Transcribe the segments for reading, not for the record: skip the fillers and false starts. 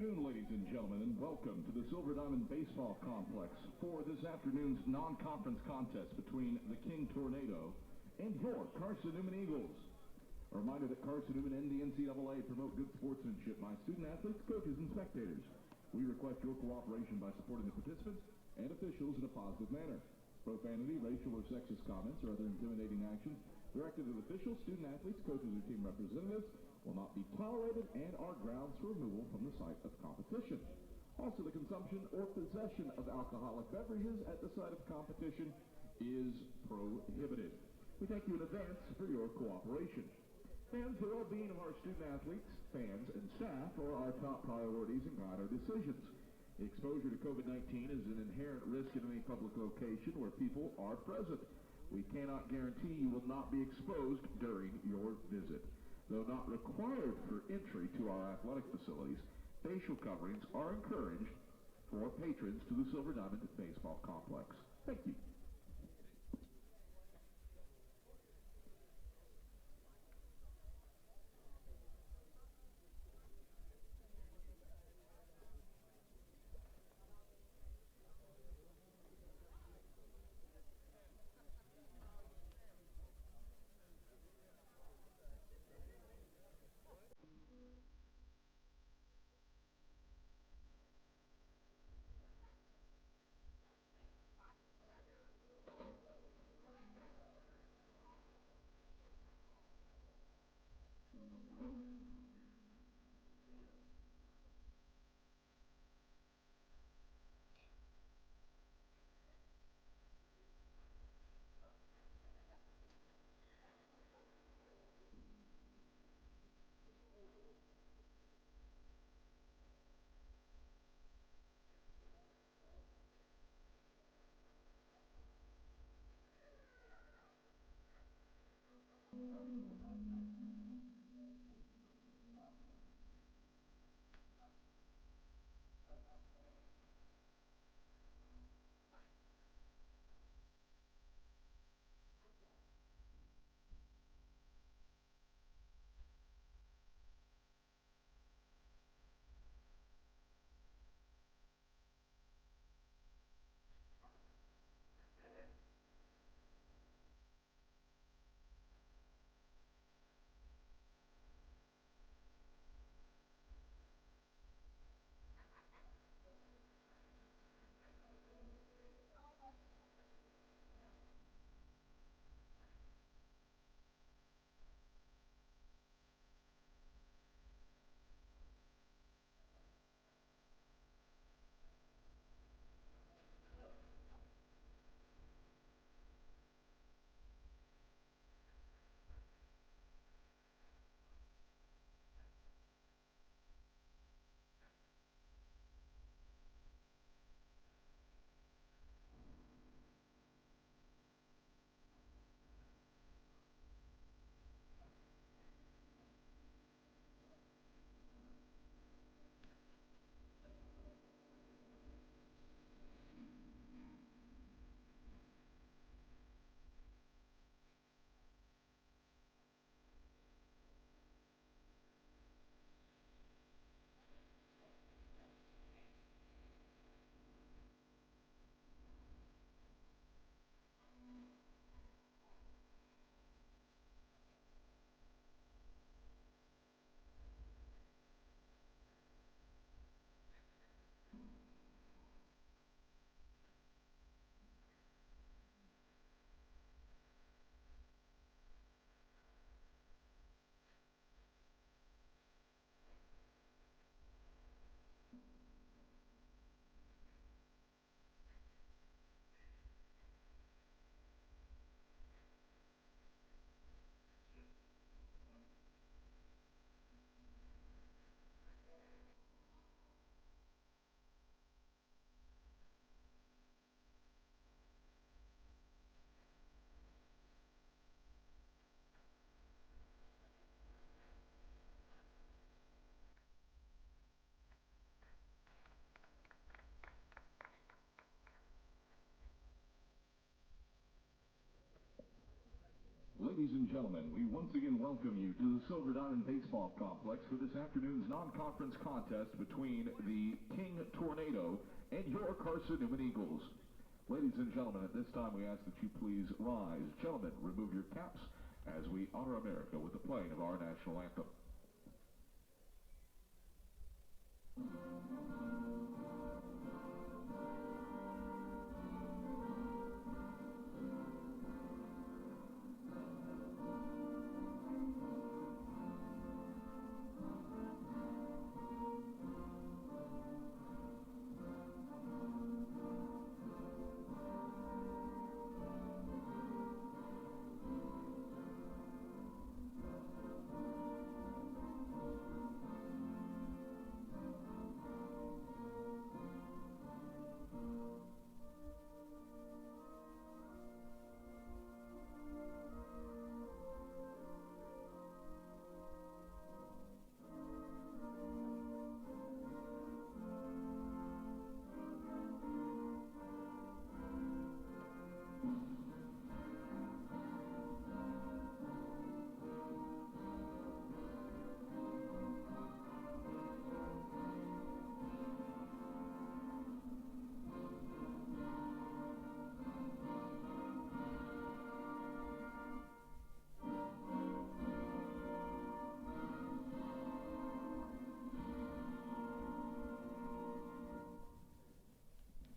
afternoon, ladies and gentlemen, and welcome to the Silver Diamond Baseball Complex for this afternoon's non-conference contest between the King Tornado and your Carson Newman Eagles. A reminder that Carson Newman and the NCAA promote good sportsmanship by student athletes, coaches, and spectators. We request your cooperation by supporting the participants and officials in a positive manner. Profanity, racial, or sexist comments or other intimidating actions directed at officials, student athletes, coaches, or team representatives will not be tolerated and are grounds for removal from the site of competition. Also, the consumption or possession of alcoholic beverages at the site of competition is prohibited. We thank you in advance for your cooperation. Fans, the well-being of our student athletes, fans, and staff are our top priorities and guide our decisions. Exposure to COVID-19 is an inherent risk in any public location where people are present. We cannot guarantee you will not be exposed during your visit. Though not required for entry to our athletic facilities, facial coverings are encouraged for patrons to the Silver Diamond Baseball Complex. Thank you. Ladies and gentlemen, we once again welcome you to the Silver Diamond Baseball Complex for this afternoon's non-conference contest between the King Tornado and your Carson Newman Eagles. Ladies and gentlemen, at this time we ask that you please rise. Gentlemen, remove your caps as we honor America with the playing of our national anthem.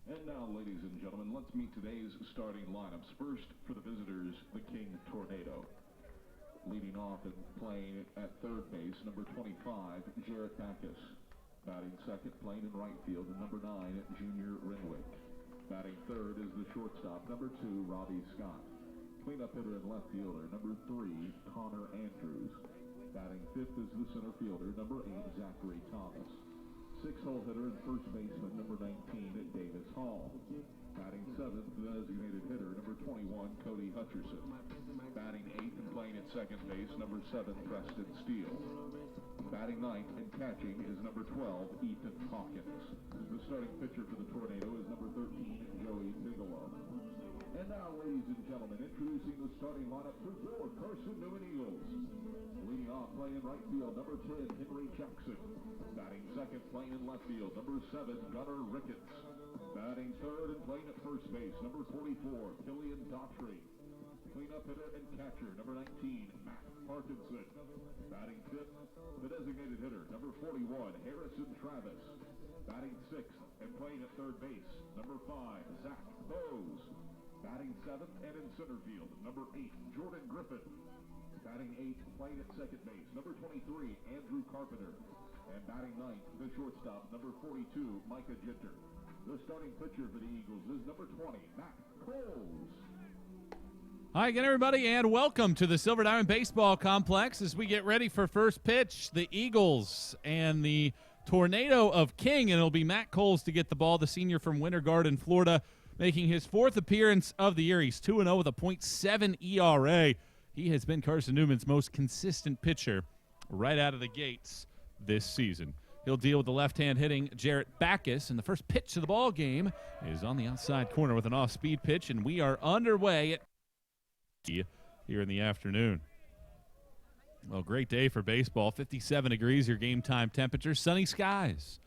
And now, ladies and gentlemen, let's meet today's starting lineups. First, for the visitors, the King Tornado. Leading off and playing at third base, number 25, Jarrett Backus. Batting second, playing in right field, number 9, Junior Renwick. Batting third is the shortstop, number 2, Robbie Scott. Cleanup hitter and left fielder, number 3, Connor Andrews. Batting fifth is the center fielder, number 8, Zachary Thomas. Six-hole hitter and first baseman, number 19, Davis Hall. Batting seventh, the designated hitter, number 21, Cody Hutcherson. Batting eighth and playing at second base, number 7, Preston Steele. Batting ninth and catching is number 12, Ethan Hawkins. The starting pitcher for the Tornado is number 13, Joey Bigelow. And now, ladies and gentlemen, introducing the starting lineup for your Carson Newman Eagles. Leading off, playing in right field, number 10, Henry Jackson. Batting second, playing in left field, number 7, Gunnar Ricketts. Batting third and playing at first base, number 44, Killian Daughtry. Cleanup hitter and catcher, number 19, Matt Parkinson. Batting fifth, the designated hitter, number 41, Harrison Travis. Batting sixth and playing at third base, number 5, Zach Bose. Batting seventh and in center field, number 8, Jordan Griffin. Batting eighth, playing at second base, number 23, Andrew Carpenter. And batting ninth, the shortstop, number 42, Micah Jinter. The starting pitcher for the Eagles is number 20, Matt Coles. Hi again, everybody, and welcome to the Silver Diamond Baseball Complex as we get ready for first pitch. The Eagles and the Tornado of King, and it'll be Matt Coles to get the ball, the senior from Winter Garden, Florida, making his fourth appearance of the year. He's 2-0 with a .7 ERA. He has been Carson Newman's most consistent pitcher right out of the gates this season. He'll deal with the left-hand hitting Jarrett Backus, and the first pitch of the ball game is on the outside corner with an off-speed pitch, and we are underway at here in the afternoon. Well, great day for baseball. 57 degrees, your game time temperature. Sunny skies.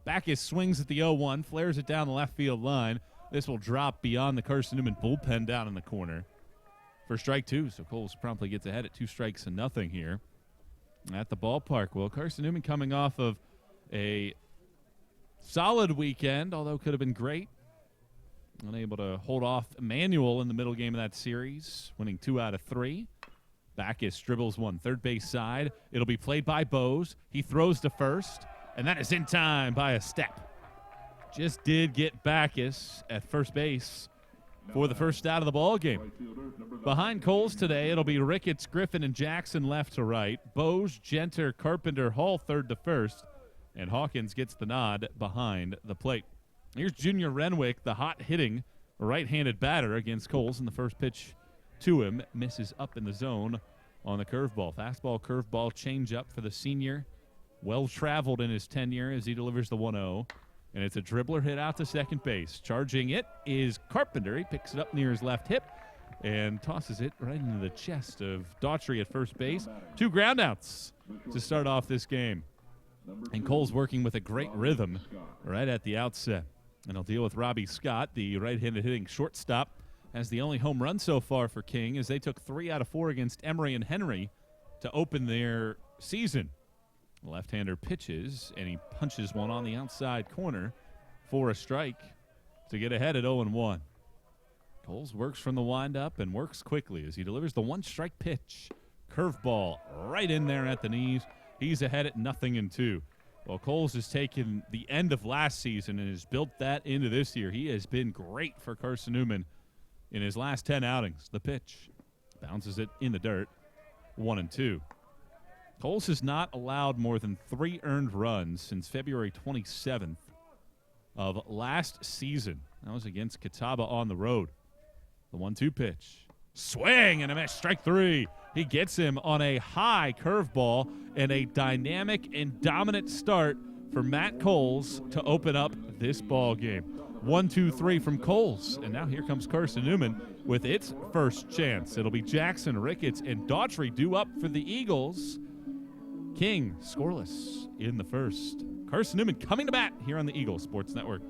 Backus swings at the 0-1, flares it down the left field line. This will drop beyond the Carson Newman bullpen down in the corner for strike two, so Coles promptly gets ahead at 2-0 here at the ballpark. Well, Carson Newman coming off of a solid weekend, although could have been great. Unable to hold off Emmanuel in the middle game of that series, winning 2 out of 3. Backus dribbles one third base side. It'll be played by Bose. He throws to first, and that is in time by a step. Just did get Backus at first base for the first out of the ball game. Behind Coles today, it'll be Ricketts, Griffin, and Jackson left to right. Bose, Genter, Carpenter, Hall third to first. And Hawkins gets the nod behind the plate. Here's Junior Renwick, the hot-hitting right-handed batter against Coles, and the first pitch to him misses up in the zone on the curveball. Fastball, curveball, changeup for the senior. Well-traveled in his tenure as he delivers the 1-0. And it's a dribbler hit out to second base. Charging it is Carpenter. He picks it up near his left hip and tosses it right into the chest of Daughtry at first base. 2 groundouts to start off this game. And Cole's working with a great rhythm right at the outset. And he'll deal with Robbie Scott, the right-handed hitting shortstop, has the only home run so far for King as they took 3 out of 4 against Emory and Henry to open their season. The left-hander pitches, and he punches one on the outside corner for a strike to get ahead at 0-1. Coles works from the windup and works quickly as he delivers the 1-strike pitch. Curveball right in there at the knees. He's ahead at 0-2. Well, Coles has taken the end of last season and has built that into this year. He has been great for Carson Newman in his last 10 outings. The pitch bounces it in the dirt. 1-2. Coles has not allowed more than 3 earned runs since February 27th of last season. That was against Catawba on the road. The 1-2 pitch. Swing and a miss. Strike 3. He gets him on a high curveball and a dynamic and dominant start for Matt Coles to open up this ball game. 1-2-3 from Coles. And now here comes Carson Newman with its first chance. It'll be Jackson, Ricketts, and Daughtry due up for the Eagles. King scoreless in the first. Carson Newman coming to bat here on the Eagles Sports Network.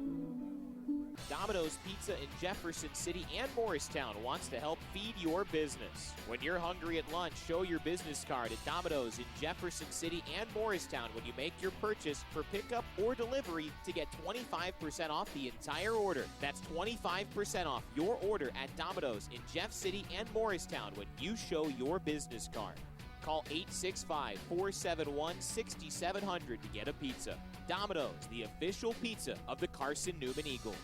Domino's Pizza in Jefferson City and Morristown wants to help feed your business. When you're hungry at lunch, show your business card at Domino's in Jefferson City and Morristown when you make your purchase for pickup or delivery to get 25% off the entire order. That's 25% off your order at Domino's in Jeff City and Morristown when you show your business card. Call 865-471-6700 to get a pizza. Domino's, the official pizza of the Carson Newman Eagles.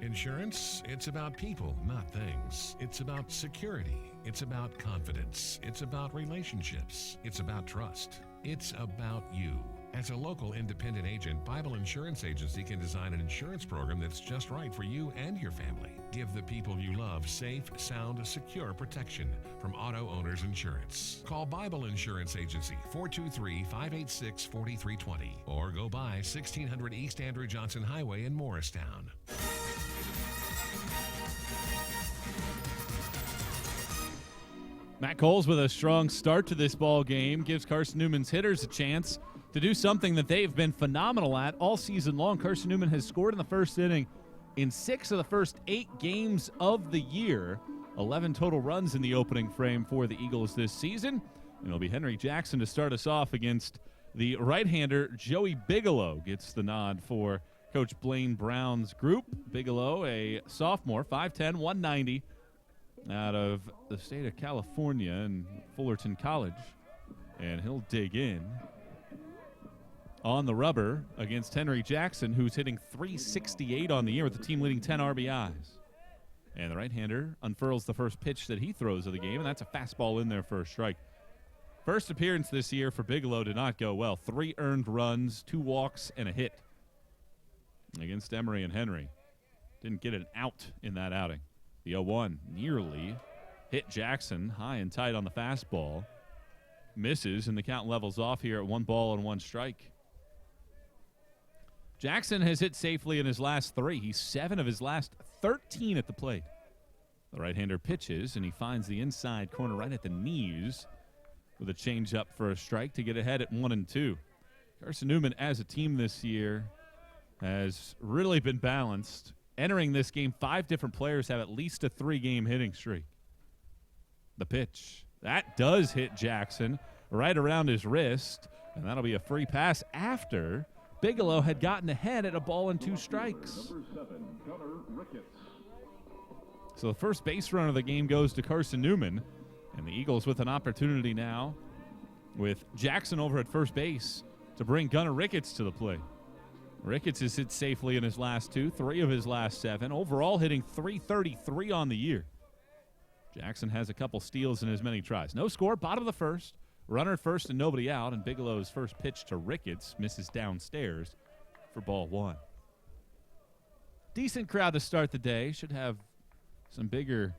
Insurance, it's about people, not things. It's about security. It's about confidence. It's about relationships. It's about trust. It's about you. As a local independent agent, Bible Insurance Agency can design an insurance program that's just right for you and your family. Give the people you love safe, sound, secure protection from Auto Owners Insurance. Call Bible Insurance Agency, 423-586-4320, or go by 1600 East Andrew Johnson Highway in Morristown. Matt Coles with a strong start to this ball game gives Carson Newman's hitters a chance to do something that they've been phenomenal at all season long. Carson Newman has scored in the first inning in 6 of the first 8 games of the year. 11 total runs in the opening frame for the Eagles this season. And it'll be Henry Jackson to start us off against the right-hander Joey Bigelow. Gets the nod for Coach Blaine Brown's group. Bigelow, a sophomore, 5'10", 190, out of the state of California and Fullerton College. And he'll dig in on the rubber against Henry Jackson, who's hitting .368 on the year with the team leading 10 RBIs. And the right-hander unfurls the first pitch that he throws of the game, and that's a fastball in there for a strike. First appearance this year for Bigelow did not go well. 3 earned runs, 2 walks, and a hit against Emory and Henry. Didn't get an out in that outing. The 0-1 nearly hit Jackson high and tight on the fastball. Misses, and the count levels off here at 1 ball and 1 strike. Jackson has hit safely in his last 3. He's 7 of his last 13 at the plate. The right-hander pitches, and he finds the inside corner right at the knees with a changeup for a strike to get ahead at 1-2. Carson Newman, as a team this year, has really been balanced. Entering this game, 5 different players have at least a 3-game hitting streak. The pitch. That does hit Jackson right around his wrist, and that'll be a free pass after Bigelow had gotten ahead at a ball and 2 strikes. Number 7, Gunnar Ricketts. So the first base run of the game goes to Carson Newman, and the Eagles with an opportunity now with Jackson over at first base to bring Gunnar Ricketts to the plate. Ricketts has hit safely in his last 2, 3 of his last 7, overall hitting .333 on the year. Jackson has a couple steals in as many tries. No score, bottom of the first. Runner at first and nobody out, and Bigelow's first pitch to Ricketts misses downstairs for ball 1. Decent crowd to start the day. Should have some bigger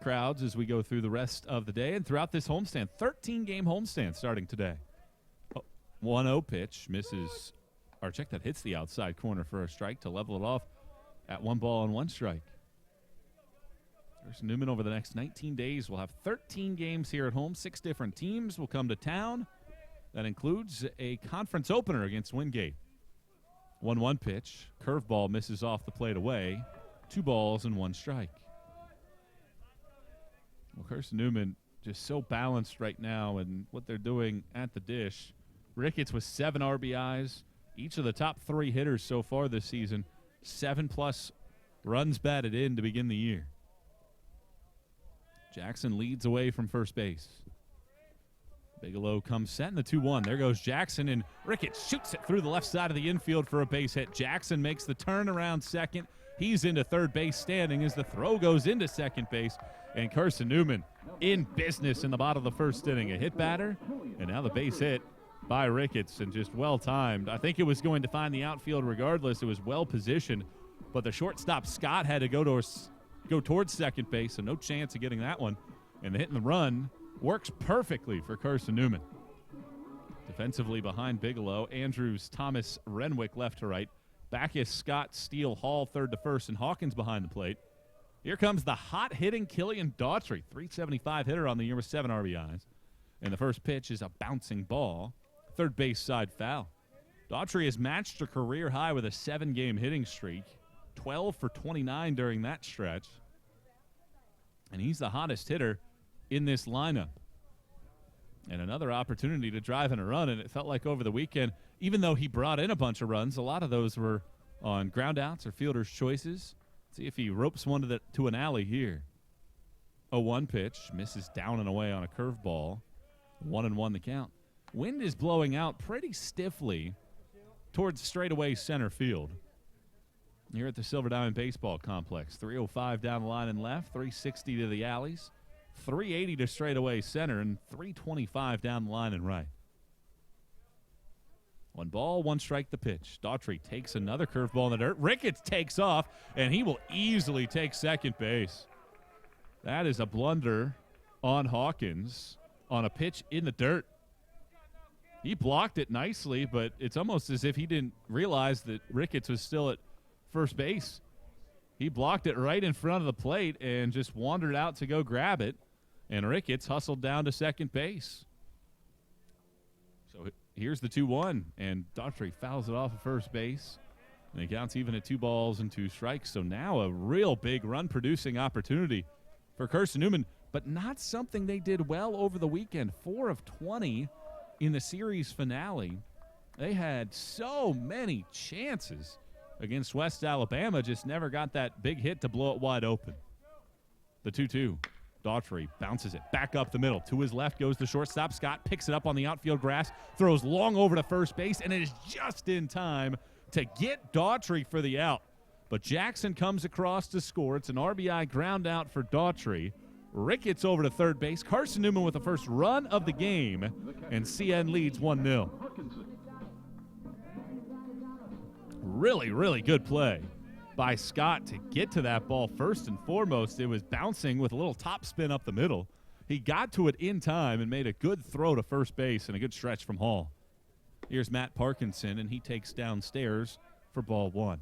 crowds as we go through the rest of the day and throughout this homestand. 13-game homestand starting today. 1-0 pitch misses Archek. That hits the outside corner for a strike to level it off at 1 ball and 1 strike. Carson Newman over the next 19 days will have 13 games here at home. 6 different teams will come to town. That includes a conference opener against Wingate. 1-1 pitch. Curveball misses off the plate away. 2 balls and 1 strike. Well, Carson Newman just so balanced right now and what they're doing at the dish. Ricketts with 7 RBIs. Each of the top 3 hitters so far this season. 7+ runs batted in to begin the year. Jackson leads away from first base. Bigelow comes set in the 2-1. There goes Jackson, and Ricketts shoots it through the left side of the infield for a base hit. Jackson makes the turn around second. He's into third base standing as the throw goes into second base. And Carson Newman in business in the bottom of the first inning. A hit batter, and now the base hit by Ricketts, and just well-timed. I think it was going to find the outfield regardless. It was well-positioned, but the shortstop, Scott, had to go towards second base, so no chance of getting that one. And the hit and the run works perfectly for Carson Newman. Defensively behind Bigelow, Andrews, Thomas, Renwick left to right. Backus, Scott, Steele, Hall third to first, and Hawkins behind the plate. Here comes the hot-hitting Killian Daughtry, 375 hitter on the year with 7 RBIs. And the first pitch is a bouncing ball. Third base side foul. Daughtry has matched a career high with a 7-game hitting streak. 12 for 29 during that stretch. And he's the hottest hitter in this lineup. And another opportunity to drive in a run, and it felt like over the weekend, even though he brought in a bunch of runs, a lot of those were on ground outs or fielder's choices. See if he ropes one to an alley here. 0-1 pitch, misses down and away on a curveball. 1-1 the count. Wind is blowing out pretty stiffly towards straightaway center field. Here at the Silver Diamond Baseball Complex. 305 down the line and left, 360 to the alleys, 380 to straightaway center, and 325 down the line and right. 1 ball, 1 strike the pitch. Daughtry takes another curveball in the dirt. Ricketts takes off, and he will easily take second base. That is a blunder on Hawkins on a pitch in the dirt. He blocked it nicely, but it's almost as if he didn't realize that Ricketts was still at first base. He blocked it right in front of the plate and just wandered out to go grab it, and Ricketts hustled down to second base. So here's the 2-1, and Daughtry fouls it off of first base, and it counts even at 2 balls and 2 strikes. So now a real big run-producing opportunity for Carson Newman, but not something they did well over the weekend. 4 of 20 in the series finale. They had so many chances against West Alabama, just never got that big hit to blow it wide open. The 2-2. Daughtry bounces it back up the middle. To his left goes the shortstop. Scott picks it up on the outfield grass, throws long over to first base, and it is just in time to get Daughtry for the out. But Jackson comes across to score. It's an RBI ground out for Daughtry. Ricketts over to third base. Carson Newman with the first run of the game, and CN leads 1-0. Really, really good play by Scott to get to that ball. First and foremost, it was bouncing with a little top spin up the middle. He got to it in time and made a good throw to first base and a good stretch from Hall. Here's Matt Parkinson, and he takes downstairs for ball 1.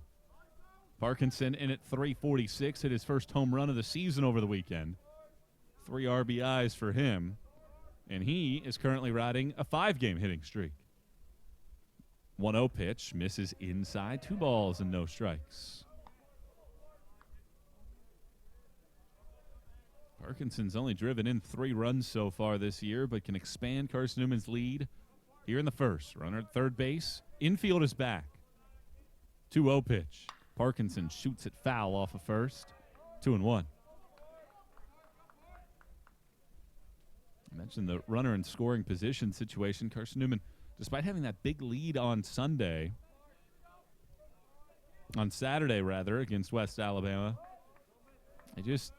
Parkinson in at 346, hit his first home run of the season over the weekend. 3 RBIs for him, and he is currently riding a 5-game hitting streak. 1-0 pitch, misses inside, 2 balls and no strikes. Parkinson's only driven in 3 runs so far this year, but can expand Carson Newman's lead here in the first. Runner at third base. Infield is back. 2-0 pitch. Parkinson shoots it foul off of first. 2-1. I mentioned the runner in scoring position situation. Carson Newman, despite having that big lead on Saturday, against West Alabama, they just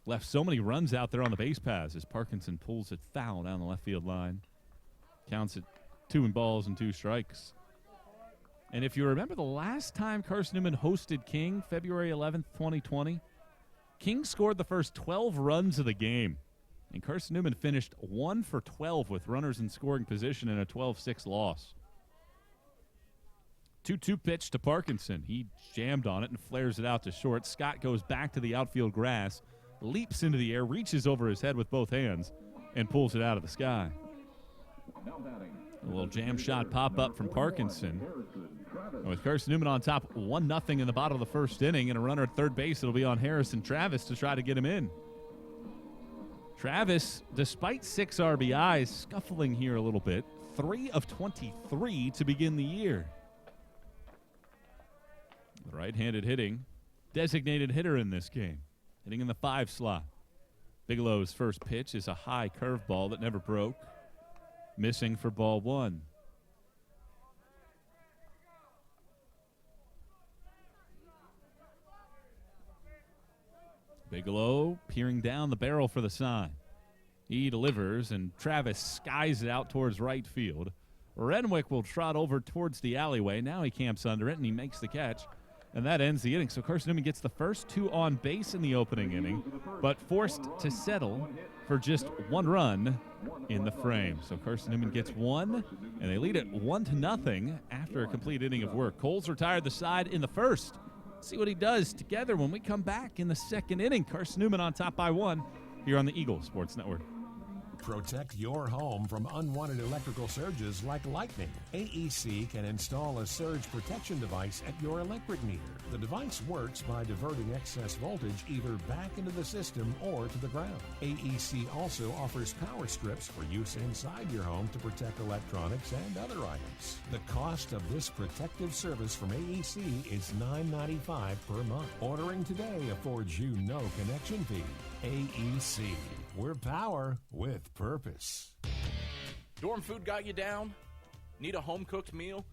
left so many runs out there on the base paths as Parkinson pulls it foul down the left field line. Counts it 2 balls and 2 strikes. And if you remember the last time Carson Newman hosted King, February 11th, 2020, King scored the first 12 runs of the game. And Carson Newman finished 1 for 12 with runners in scoring position in a 12-6 loss. 2-2 pitch to Parkinson. He jammed on it and flares it out to short. Scott goes back to the outfield grass. leaps into the air, reaches over his head with both hands, and pulls it out of the sky. Now batting. A little jam shot pop-up from Parkinson. And with Carson Newman on top 1-0 in the bottom of the first inning and a runner at third base, it'll be on Harrison Travis to try to get him in. Travis, despite 6 RBIs, scuffling here a little bit. 3 of 23 to begin the year. The right-handed hitting, designated hitter in this game, hitting in the 5 slot. Bigelow's first pitch is a high curveball that never broke, missing for ball 1. Bigelow peering down the barrel for the sign. He delivers, and Travis skies it out towards right field. Renwick will trot over towards the alleyway. Now he camps under it, and he makes the catch. And that ends the inning. So Carson Newman gets the first 2 on base in the opening inning, but forced to settle for just 1 run in the frame. So Carson Newman gets 1, and they lead it 1-0 after a complete inning of work. Coles retired the side in the first. See what he does together when we come back in the second inning. Carson Newman on top by 1 here on the Eagle Sports Network. Protect your home from unwanted electrical surges like lightning. AEC can install a surge protection device at your electric meter. The device works by diverting excess voltage either back into the system or to the ground. AEC also offers power strips for use inside your home to protect electronics and other items. The cost of this protective service from AEC is $9.95 per month. Ordering today affords you no connection fee. AEC. We're power with purpose. Dorm food got you down? Need a home-cooked meal?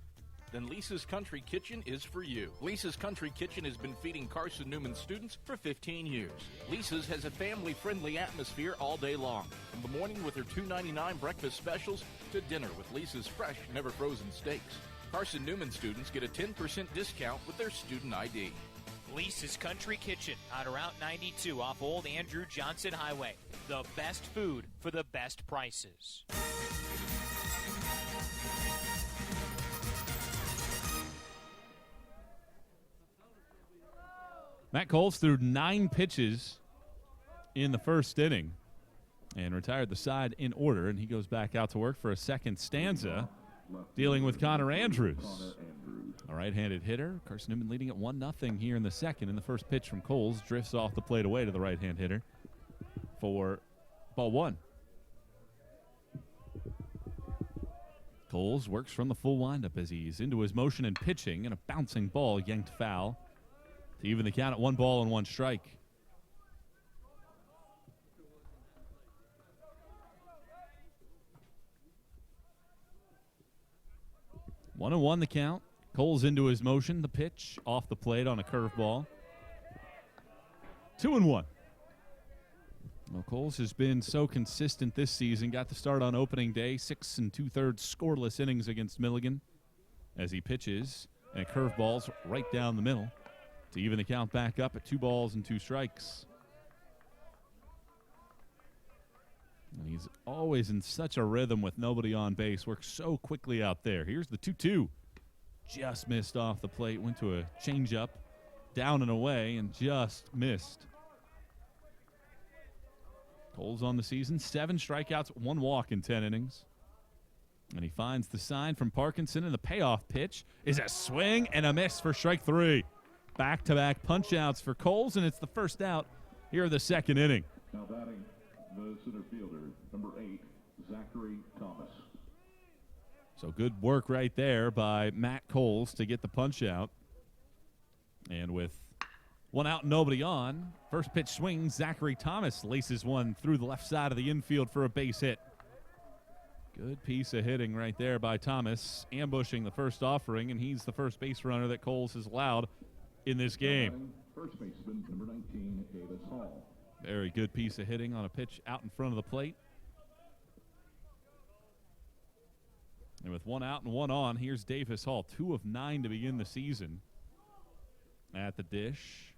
Then Lisa's Country Kitchen is for you. Lisa's Country Kitchen has been feeding Carson Newman students for 15 years. Lisa's has a family-friendly atmosphere all day long. From the morning with their $2.99 breakfast specials to dinner with Lisa's fresh, never-frozen steaks. Carson Newman students get a 10% discount with their student ID. Lisa's Country Kitchen on Route 92 off Old Andrew Johnson Highway. The best food for the best prices. Matt Coles threw 9 pitches in the first inning and retired the side in order, and he goes back out to work for a second stanza, dealing with Connor Andrews. A right-handed hitter. Carson Newman leading at 1-0 here in the second. And the first pitch from Coles drifts off the plate away to the right-hand hitter for ball 1. Coles works from the full windup as he's into his motion and pitching, and a bouncing ball yanked foul to even the count at 1 ball and 1 strike. One and 1 the count. Coles into his motion. The pitch off the plate on a curveball. 2 and 1. Well, Coles has been so consistent this season. Got the start on opening day. 6 2/3 scoreless innings against Milligan as he pitches. And curveballs right down the middle to even the count back up at 2 balls and 2 strikes. And he's always in such a rhythm with nobody on base. Works so quickly out there. Here's the 2-2. Just missed off the plate. Went to a changeup. Down and away and just missed. Coles on the season. 7 strikeouts, 1 walk in 10 innings. And he finds the sign from Parkinson, and the payoff pitch is a swing and a miss for strike 3. Back-to-back punch-outs for Coles, and it's the first out here in the second inning. Now batting the center fielder, number 8, Zachary Thomas. So good work right there by Matt Coles to get the punch-out. And with 1 out and nobody on, first pitch swings, Zachary Thomas laces one through the left side of the infield for a base hit. Good piece of hitting right there by Thomas, ambushing the first offering, and he's the first base runner that Coles has allowed in this game. First baseman, number 19, Davis Hall. Very good piece of hitting on a pitch out in front of the plate. And with 1 out and 1 on, here's Davis Hall, 2 of 9 to begin the season at the dish.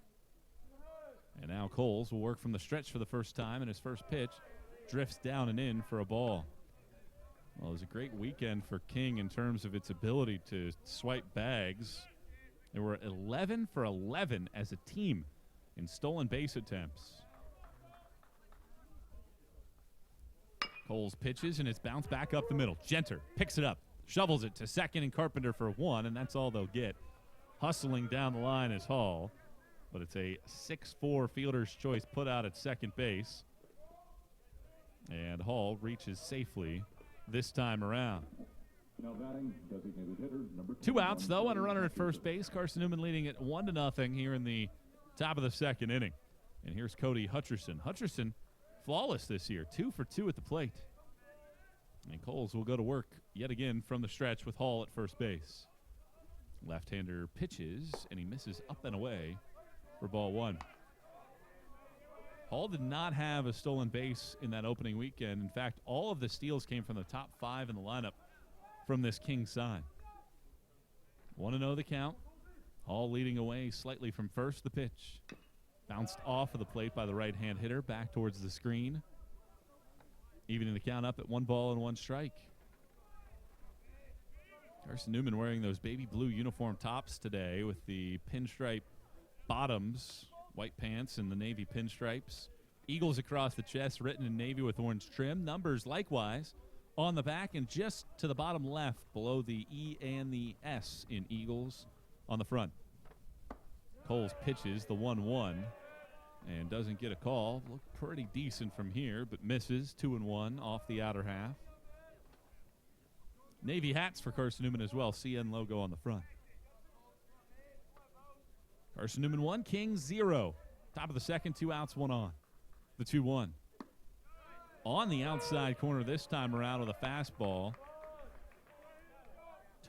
And now Coles will work from the stretch for the first time, and his first pitch drifts down and in for a ball. Well, it was a great weekend for King in terms of its ability to swipe bags. They were 11 for 11 as a team in stolen base attempts. Coles pitches, and it's bounced back up the middle. Genter picks it up, shovels it to second and Carpenter for one, and that's all they'll get. Hustling down the line is Hall, but it's a 6-4 fielder's choice put out at second base. And Hall reaches safely this time around. Now batting, designated hitter, number 2 outs, though, and a runner at first base. Carson Newman leading it 1-0 here in the top of the second inning. And here's Cody Hutcherson. Hutcherson flawless this year, 2 for 2 at the plate. And Coles will go to work yet again from the stretch with Hall at first base. Left-hander pitches, and he misses up and away for ball 1. Hall did not have a stolen base in that opening weekend. In fact, all of the steals came from the top 5 in the lineup from this King side. 1-0 the count. Hall leading away slightly from first. The pitch bounced off of the plate by the right-hand hitter back towards the screen. Evening the count up at 1 ball and 1 strike. Carson Newman wearing those baby blue uniform tops today with the pinstripe bottoms, white pants and the navy pinstripes. Eagles across the chest written in navy with orange trim. Numbers likewise on the back and just to the bottom left below the E and the S in Eagles on the front. Coles pitches the 1-1 and doesn't get a call. Looked pretty decent from here, but misses. 2-1 off the outer half. Navy hats for Carson Newman as well. CN logo on the front. Carson Newman 1, King 0. Top of the second, 2 outs, 1 on. The 2-1. On the outside corner this time around with a fastball.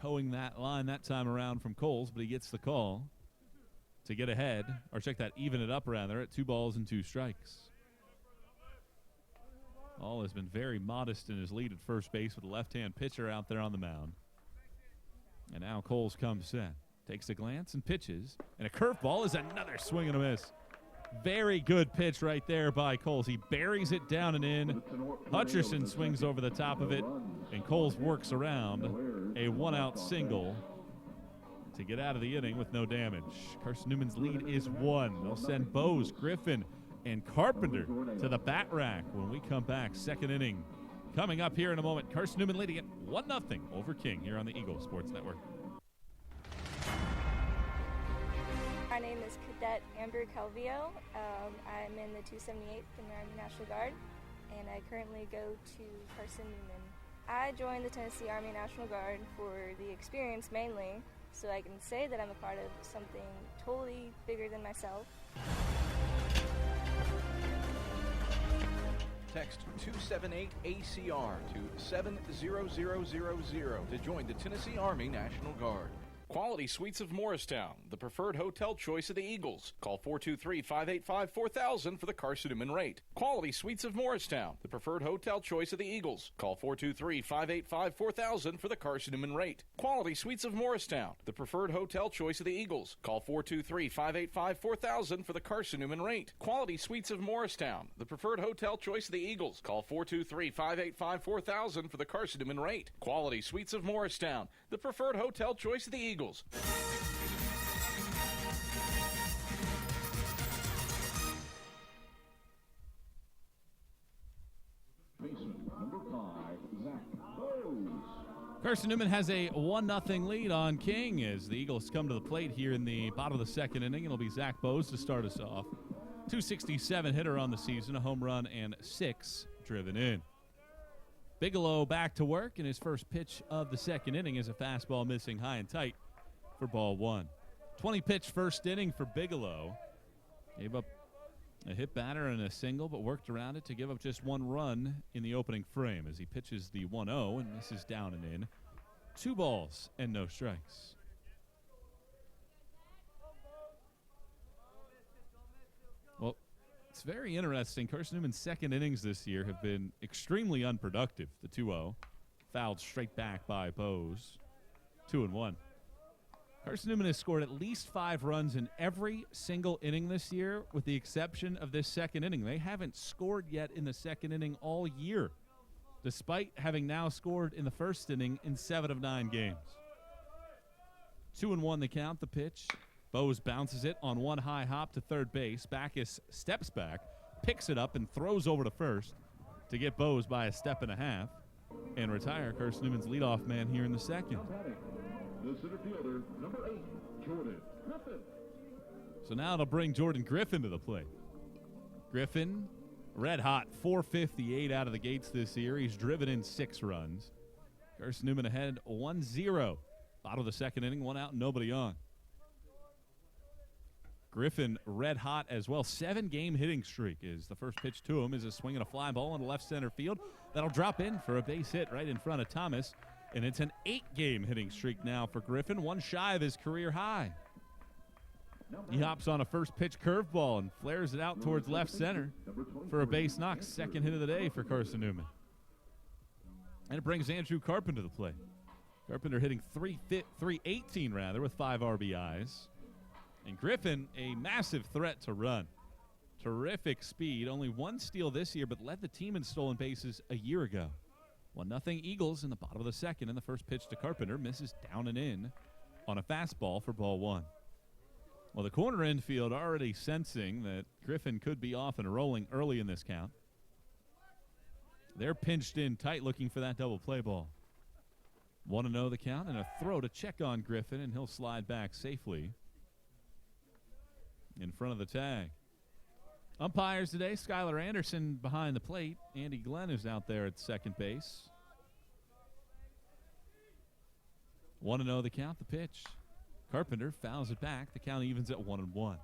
Towing that line that time around from Coles, but he gets the call to get ahead, or check that, even it up around there at 2 balls and 2 strikes. Hall has been very modest in his lead at first base with a left-hand pitcher out there on the mound. And now Coles comes set. Takes a glance and pitches. And a curveball is another swing and a miss. Very good pitch right there by Coles. He buries it down and in. Hutcherson swings over the top of it, and Coles works around a 1-out single to get out of the inning with no damage. Carson Newman's lead is 1. They'll send Bose, Griffin, and Carpenter to the bat rack when we come back. Second inning coming up here in a moment. Carson Newman leading it 1-0 over King here on the Eagle Sports Network. My name is Cadet Amber Calvillo. I'm in the 278th in the Army National Guard, and I currently go to Carson Newman. I joined the Tennessee Army National Guard for the experience mainly, so I can say that I'm a part of something totally bigger than myself. Text 278-ACR to 70000 to join the Tennessee Army National Guard. Quality Suites of Morristown, the preferred hotel choice of the Eagles. Call 423-585-4000 for the Carson Newman rate. Quality Suites of Morristown, the preferred hotel choice of the Eagles. Call 423-585-4000 for the Carson Newman rate. Quality Suites of Morristown, the preferred hotel choice of the Eagles. Call 423-585-4000 for the Carson Newman rate. Quality Suites of Morristown, the preferred hotel choice of the Eagles. Call 423-585-4000 for the Carson Newman rate. Quality Suites of Morristown, the preferred hotel choice of the Eagles. Baseman, number 5, Zach Bose. Carson Newman has a 1-0 lead on King as the Eagles come to the plate here in the bottom of the second inning. It'll be Zach Bose to start us off. 267 hitter on the season, a home run and 6 driven in. Bigelow back to work, and his first pitch of the second inning is a fastball missing high and tight for ball 1. 20-pitch first inning for Bigelow. Gave up a hit batter and a single, but worked around it to give up just 1 run in the opening frame as he pitches the 1-0 and misses down and in. 2 balls and no strikes. Well, it's very interesting. Carson Newman's second innings this year have been extremely unproductive. The 2-0 fouled straight back by Bose. 2-1. Carson Newman has scored at least 5 runs in every single inning this year, with the exception of this second inning. They haven't scored yet in the second inning all year, despite having now scored in the first inning in 7 of 9 games. 2-1 the count, the pitch. Bose bounces it on one high hop to third base. Backus steps back, picks it up, and throws over to first to get Bose by a step and a half and retire Carson Newman's leadoff man here in the second. Now batting, the center fielder, number 8, Jordan Griffin. So now it'll bring Jordan Griffin to the plate. Griffin, red hot, 458 out of the gates this year. He's driven in 6 runs. Carson Newman ahead 1-0. Bottom of the second inning, 1 out, nobody on. Griffin red hot as well. 7-game hitting streak is the first pitch to him. Is a swing and a fly ball into left center field. That'll drop in for a base hit right in front of Thomas. And it's an 8-game hitting streak now for Griffin, 1 shy of his career high. He hops on a first pitch curveball and flares it out towards left center for a base knock. Second hit of the day for Carson Newman. And it brings Andrew Carpenter to the plate. Carpenter hitting 318 with 5 RBIs. And Griffin, a massive threat to run. Terrific speed. Only 1 steal this year, but led the team in stolen bases a year ago. 1-0 Eagles in the bottom of the second, and the first pitch to Carpenter misses down and in on a fastball for ball 1. Well, the corner infield already sensing that Griffin could be off and rolling early in this count. They're pinched in tight looking for that double play ball. 1-0 the count, and a throw to check on Griffin, and he'll slide back safely in front of the tag. Umpires today, Skylar Anderson behind the plate. Andy Glenn is out there at second base. 1-0 the count, the pitch. Carpenter fouls it back. The count evens at 1-1.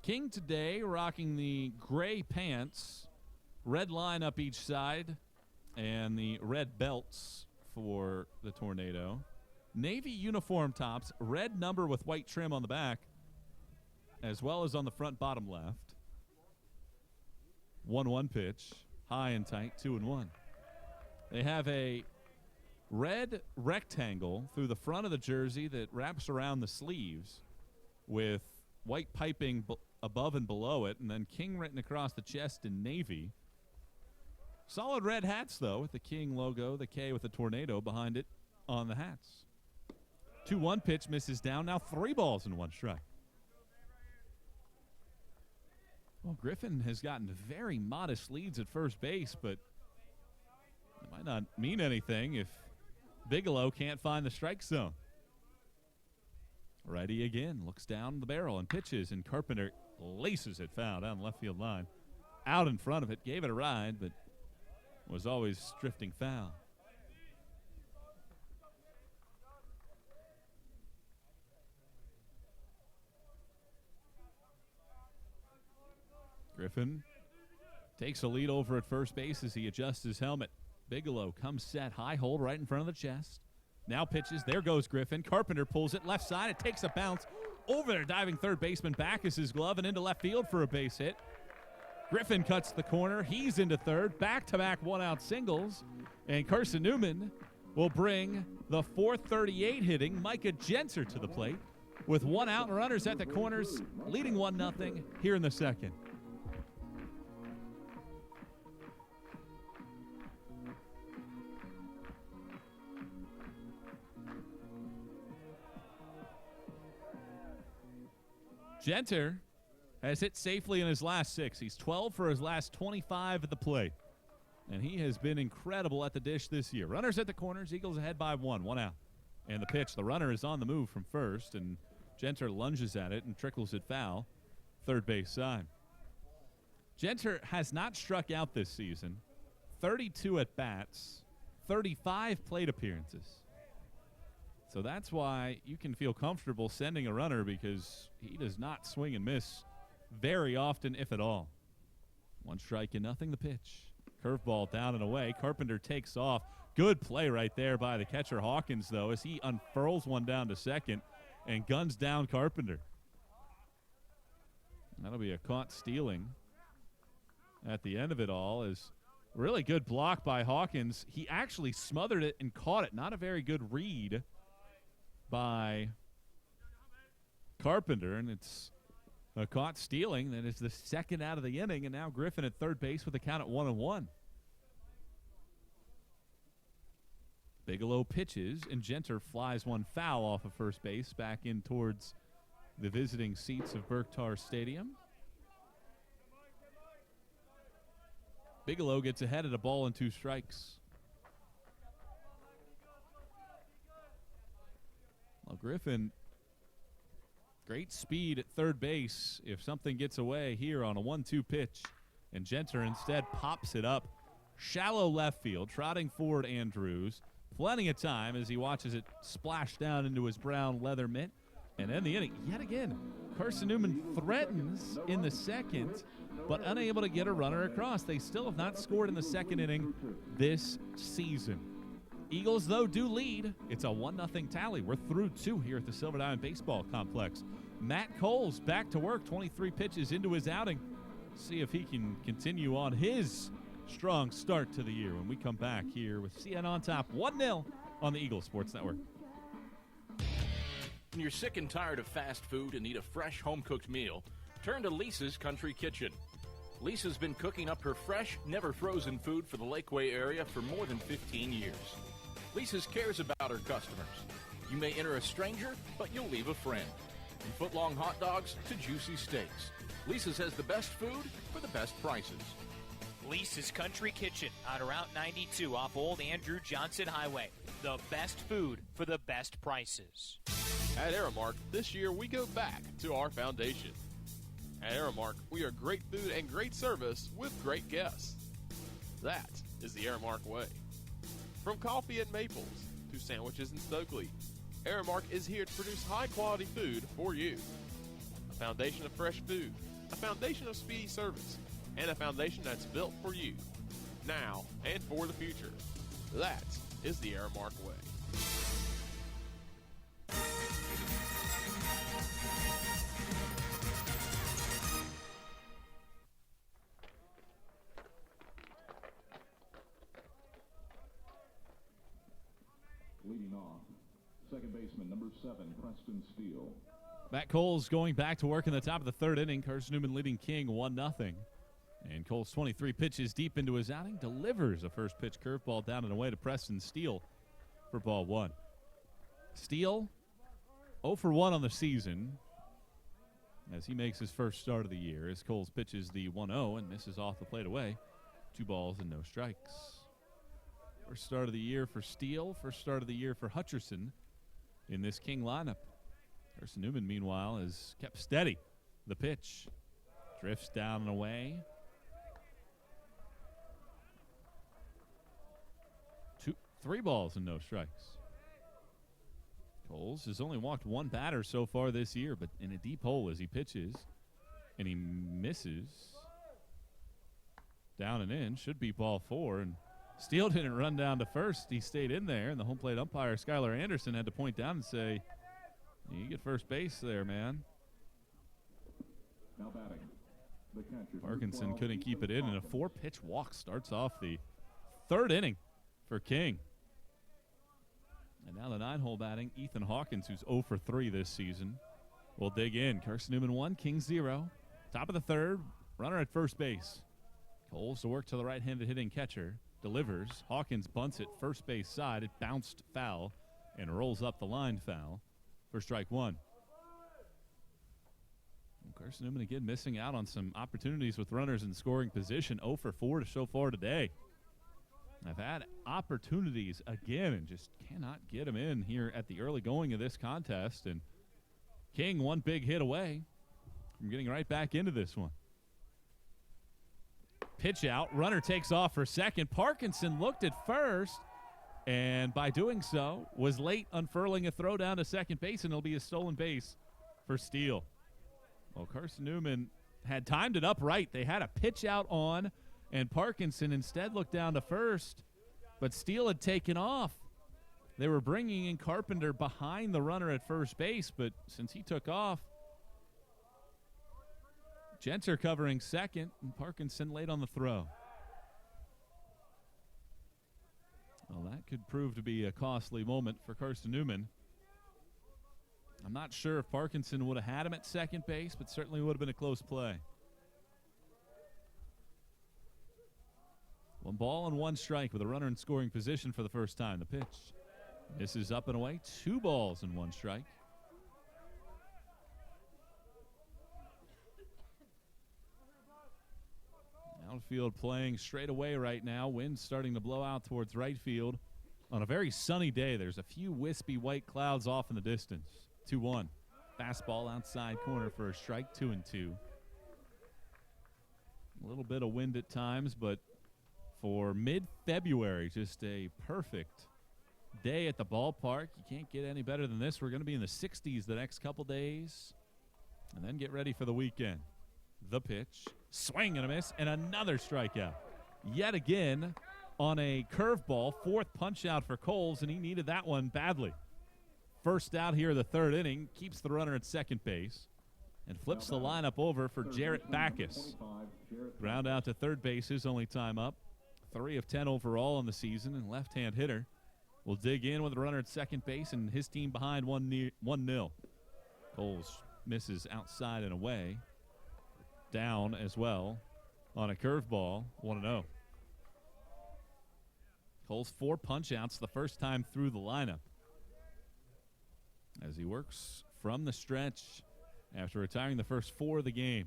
King today rocking the gray pants, red line up each side, and the red belts for the Tornado. Navy uniform tops, red number with white trim on the back, as well as on the front bottom left. 1-1 pitch, high and tight, 2-1. They have a red rectangle through the front of the jersey that wraps around the sleeves with white piping above and below it, and then King written across the chest in navy. Solid red hats, though, with the King logo, the K with the tornado behind it on the hats. 2-1 pitch misses down. Now 3 balls and 1 strike. Well, Griffin has gotten very modest leads at first base, but it might not mean anything if Bigelow can't find the strike zone. Righty again, looks down the barrel and pitches, and Carpenter laces it foul down the left field line. Out in front of it, gave it a ride, but was always drifting foul. Griffin takes a lead over at first base as he adjusts his helmet. Bigelow comes set, high hold right in front of the chest. Now pitches, there goes Griffin. Carpenter pulls it left side, it takes a bounce over there, diving third baseman back is his glove and into left field for a base hit. Griffin cuts the corner, he's into third, back-to-back 1-out singles, and Carson Newman will bring the .438 hitting Micah Gentzer to the plate with 1 out and runners at the corners, leading 1-0 here in the second. Gentzer has hit safely in his last 6. He's 12 for his last 25 at the plate. And he has been incredible at the dish this year. Runners at the corners, Eagles ahead by 1 out. And the pitch, the runner is on the move from first, and Gentzer lunges at it and trickles it foul, third base side. Gentzer has not struck out this season. 32 at-bats, 35 plate appearances. So that's why you can feel comfortable sending a runner, because he does not swing and miss very often, if at all. 1 strike and nothing, the pitch. Curveball down and away. Carpenter takes off. Good play right there by the catcher Hawkins, though, as he unfurls one down to second and guns down Carpenter. That'll be a caught stealing at the end of it all. Is really good block by Hawkins. He actually smothered it and caught it. Not a very good read by Carpenter, and it's a caught stealing. That is the second out of the inning, and now Griffin at third base with the count at 1-1. Bigelow pitches, and Gentzer flies one foul off of first base back in towards the visiting seats of Berktar Stadium. Bigelow gets ahead at a ball and 2 strikes. Well, Griffin, great speed at third base if something gets away here on a 1-2 pitch. And Genter instead pops it up. Shallow left field, trotting forward Andrews. Plenty of time as he watches it splash down into his brown leather mitt. And then the inning, yet again, Carson Newman threatens in the second, but unable to get a runner across. They still have not scored in the second inning this season. Eagles, though, do lead. It's a 1-0 tally. We're through 2 here at the Silver Diamond Baseball Complex. Matt Coles back to work, 23 pitches into his outing. See if he can continue on his strong start to the year when we come back here with CN on top, 1-0 on the Eagles Sports Network. When you're sick and tired of fast food and need a fresh home-cooked meal, turn to Lisa's Country Kitchen. Lisa's been cooking up her fresh, never-frozen food for the Lakeway area for more than 15 years. Lisa's cares about her customers. You may enter a stranger, but you'll leave a friend. From foot-long hot dogs to juicy steaks, Lisa's has the best food for the best prices. Lisa's Country Kitchen on Route 92 off Old Andrew Johnson Highway. The best food for the best prices. At Aramark, this year we go back to our foundation. At Aramark, we are great food and great service with great guests. That is the Aramark way. From coffee at Maples to sandwiches in Stokely, Aramark is here to produce high-quality food for you. A foundation of fresh food, a foundation of speedy service, and a foundation that's built for you, now and for the future. That is the Aramark way. Leading off, second baseman, number 7, Preston Steele. Matt Coles going back to work in the top of the third inning. Carson Newman leading King 1-0. And Coles 23 pitches deep into his outing, delivers a first pitch curveball down and away to Preston Steele for ball 1. Steele 0 for 1 on the season as he makes his first start of the year as Coles pitches the 1-0 and misses off the plate away. 2 balls and no strikes. First start of the year for Steele, first start of the year for Hutcherson in this King lineup. Carson Newman, meanwhile, has kept steady. The pitch drifts down and away. 3 balls and no strikes. Coles has only walked 1 batter so far this year, but in a deep hole as he pitches, and he misses. Down and in, should be ball 4, and Steele didn't run down to first. He stayed in there, and the home plate umpire, Skylar Anderson, had to point down and say, you get first base there, man. Now batting, the catcher. Parkinson couldn't keep it in, and a 4-pitch walk starts off the third inning for King. And now the 9-hole batting, Ethan Hawkins, who's 0 for 3 this season, will dig in. Carson Newman 1, King 0. Top of the third, runner at first base. Coles to work to the right-handed hitting catcher. Delivers. Hawkins bunts it first base side. It bounced foul and rolls up the line foul for strike 1. And Carson Newman again missing out on some opportunities with runners in scoring position. 0 for 4 so far today. I've had opportunities again and just cannot get them in here at the early going of this contest. And King 1 big hit away from getting right back into this one. Pitch out. Runner takes off for second. Parkinson looked at first, and by doing so, was late unfurling a throw down to second base, and it'll be a stolen base for Steele. Well, Carson Newman had timed it up right. They had a pitch out on, and Parkinson instead looked down to first, but Steele had taken off. They were bringing in Carpenter behind the runner at first base, but since he took off, Genter covering second, and Parkinson late on the throw. Well, that could prove to be a costly moment for Carson Newman. I'm not sure if Parkinson would have had him at second base, but certainly would have been a close play. 1 ball and 1 strike with a runner in scoring position for the first time. The pitch misses up and away. 2 balls and 1 strike. Now Outfield playing straight away right now. Wind starting to blow out towards right field. On a very sunny day, there's a few wispy white clouds off in the distance. 2-1. Fastball outside corner for a strike, 2-2. A little bit of wind at times, but for mid-February, just a perfect day at the ballpark. You can't get any better than this. We're going to be in the 60s the next couple days, and then get ready for the weekend. The pitch, swing and a miss, and another strikeout. Yet again on a curveball, fourth punch out for Coles, and he needed that one badly. First out here the third inning, keeps the runner at second base, and flips the lineup over for Jarrett Backus. Ground out to third base, his only time up. 3 of 10 overall in the season, and left-hand hitter will dig in with a runner at second base, and his team behind 1-0. Coles misses outside and away. Down as well on a curveball, 1-0. Coles 4 punch-outs the first time through the lineup as he works from the stretch after retiring the first 4 of the game.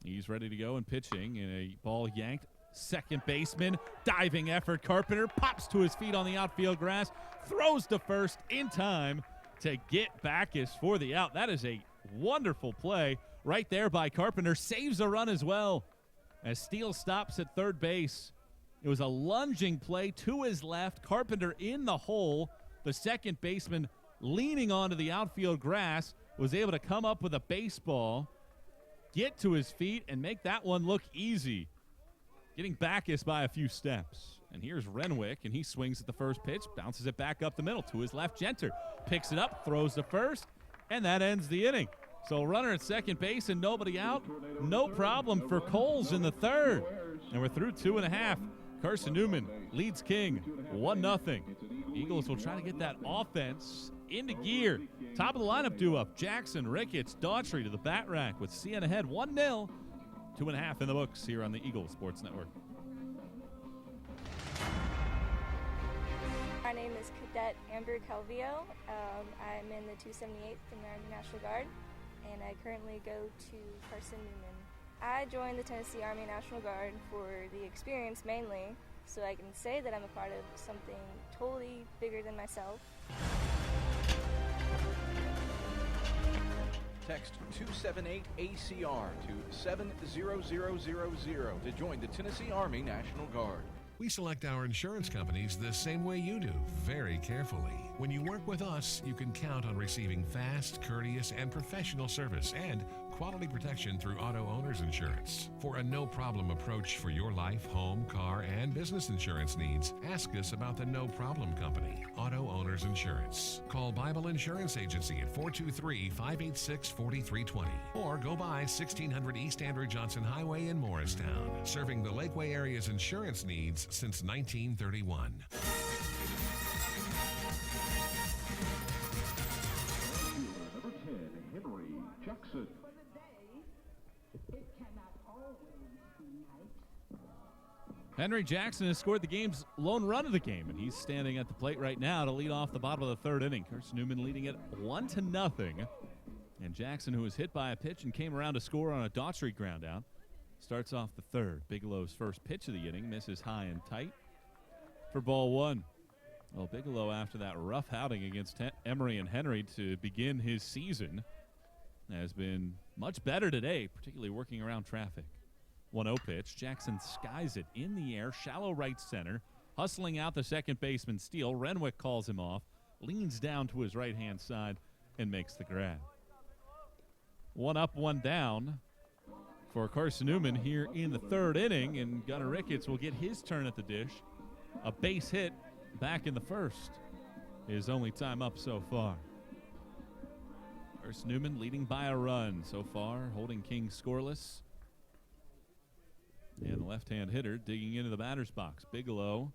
He's ready to go and pitching, and a ball yanked. Second baseman, diving effort. Carpenter pops to his feet on the outfield grass, throws to first in time to get Backus for the out. That is a wonderful play right there by Carpenter. Saves a run as well as Steele stops at third base. It was a lunging play to his left. Carpenter in the hole. The second baseman leaning onto the outfield grass was able to come up with a baseball, get to his feet, and make that one look easy, getting Backus by a few steps. And here's Renwick, and he swings at the first pitch, bounces it back up the middle to his left. Genter picks it up, throws to first, and that ends the inning. So runner at second base and nobody out. No problem for Coles in the third. And we're through 2.5. Carson Newman leads King 1-0. Eagles will try to get that offense into gear. Top of the lineup due-up. Jackson, Ricketts, Daughtry to the bat rack with CN ahead 1-0. 2.5 in the books here on the Eagle Sports Network. My name is Cadet Amber Calvillo. I'm in the 278th in the Army National Guard, and I currently go to Carson Newman. I joined the Tennessee Army National Guard for the experience mainly, so I can say that I'm a part of something totally bigger than myself. Text 278-ACR to 70000 to join the Tennessee Army National Guard. We select our insurance companies the same way you do, very carefully. When you work with us, you can count on receiving fast, courteous, and professional service and quality protection through Auto Owners Insurance. For a no-problem approach for your life, home, car, and business insurance needs, ask us about the No Problem Company, Auto Owners Insurance. Call Bible Insurance Agency at 423-586-4320 or go by 1600 East Andrew Johnson Highway in Morristown, serving the Lakeway area's insurance needs since 1931. Number 10, Henry Jackson. Henry Jackson has scored the game's lone run of the game, and he's standing at the plate right now to lead off the bottom of the third inning. Carson Newman leading it 1-0. And Jackson, who was hit by a pitch and came around to score on a Daughtry ground out, starts off the third. Bigelow's first pitch of the inning misses high and tight for ball 1. Well, Bigelow, after that rough outing against Emory and Henry to begin his season, has been much better today, particularly working around traffic. 1-0 pitch. Jackson skies it in the air, shallow right center, hustling out the second baseman Steele. Renwick calls him off, leans down to his right-hand side, and makes the grab. 1 up, 1 down for Carson Newman here in the third inning, and Gunnar Ricketts will get his turn at the dish. A base hit back in the first. His only time up so far. Carson Newman leading by a run so far, holding King scoreless. And the left-hand hitter digging into the batter's box. Bigelow,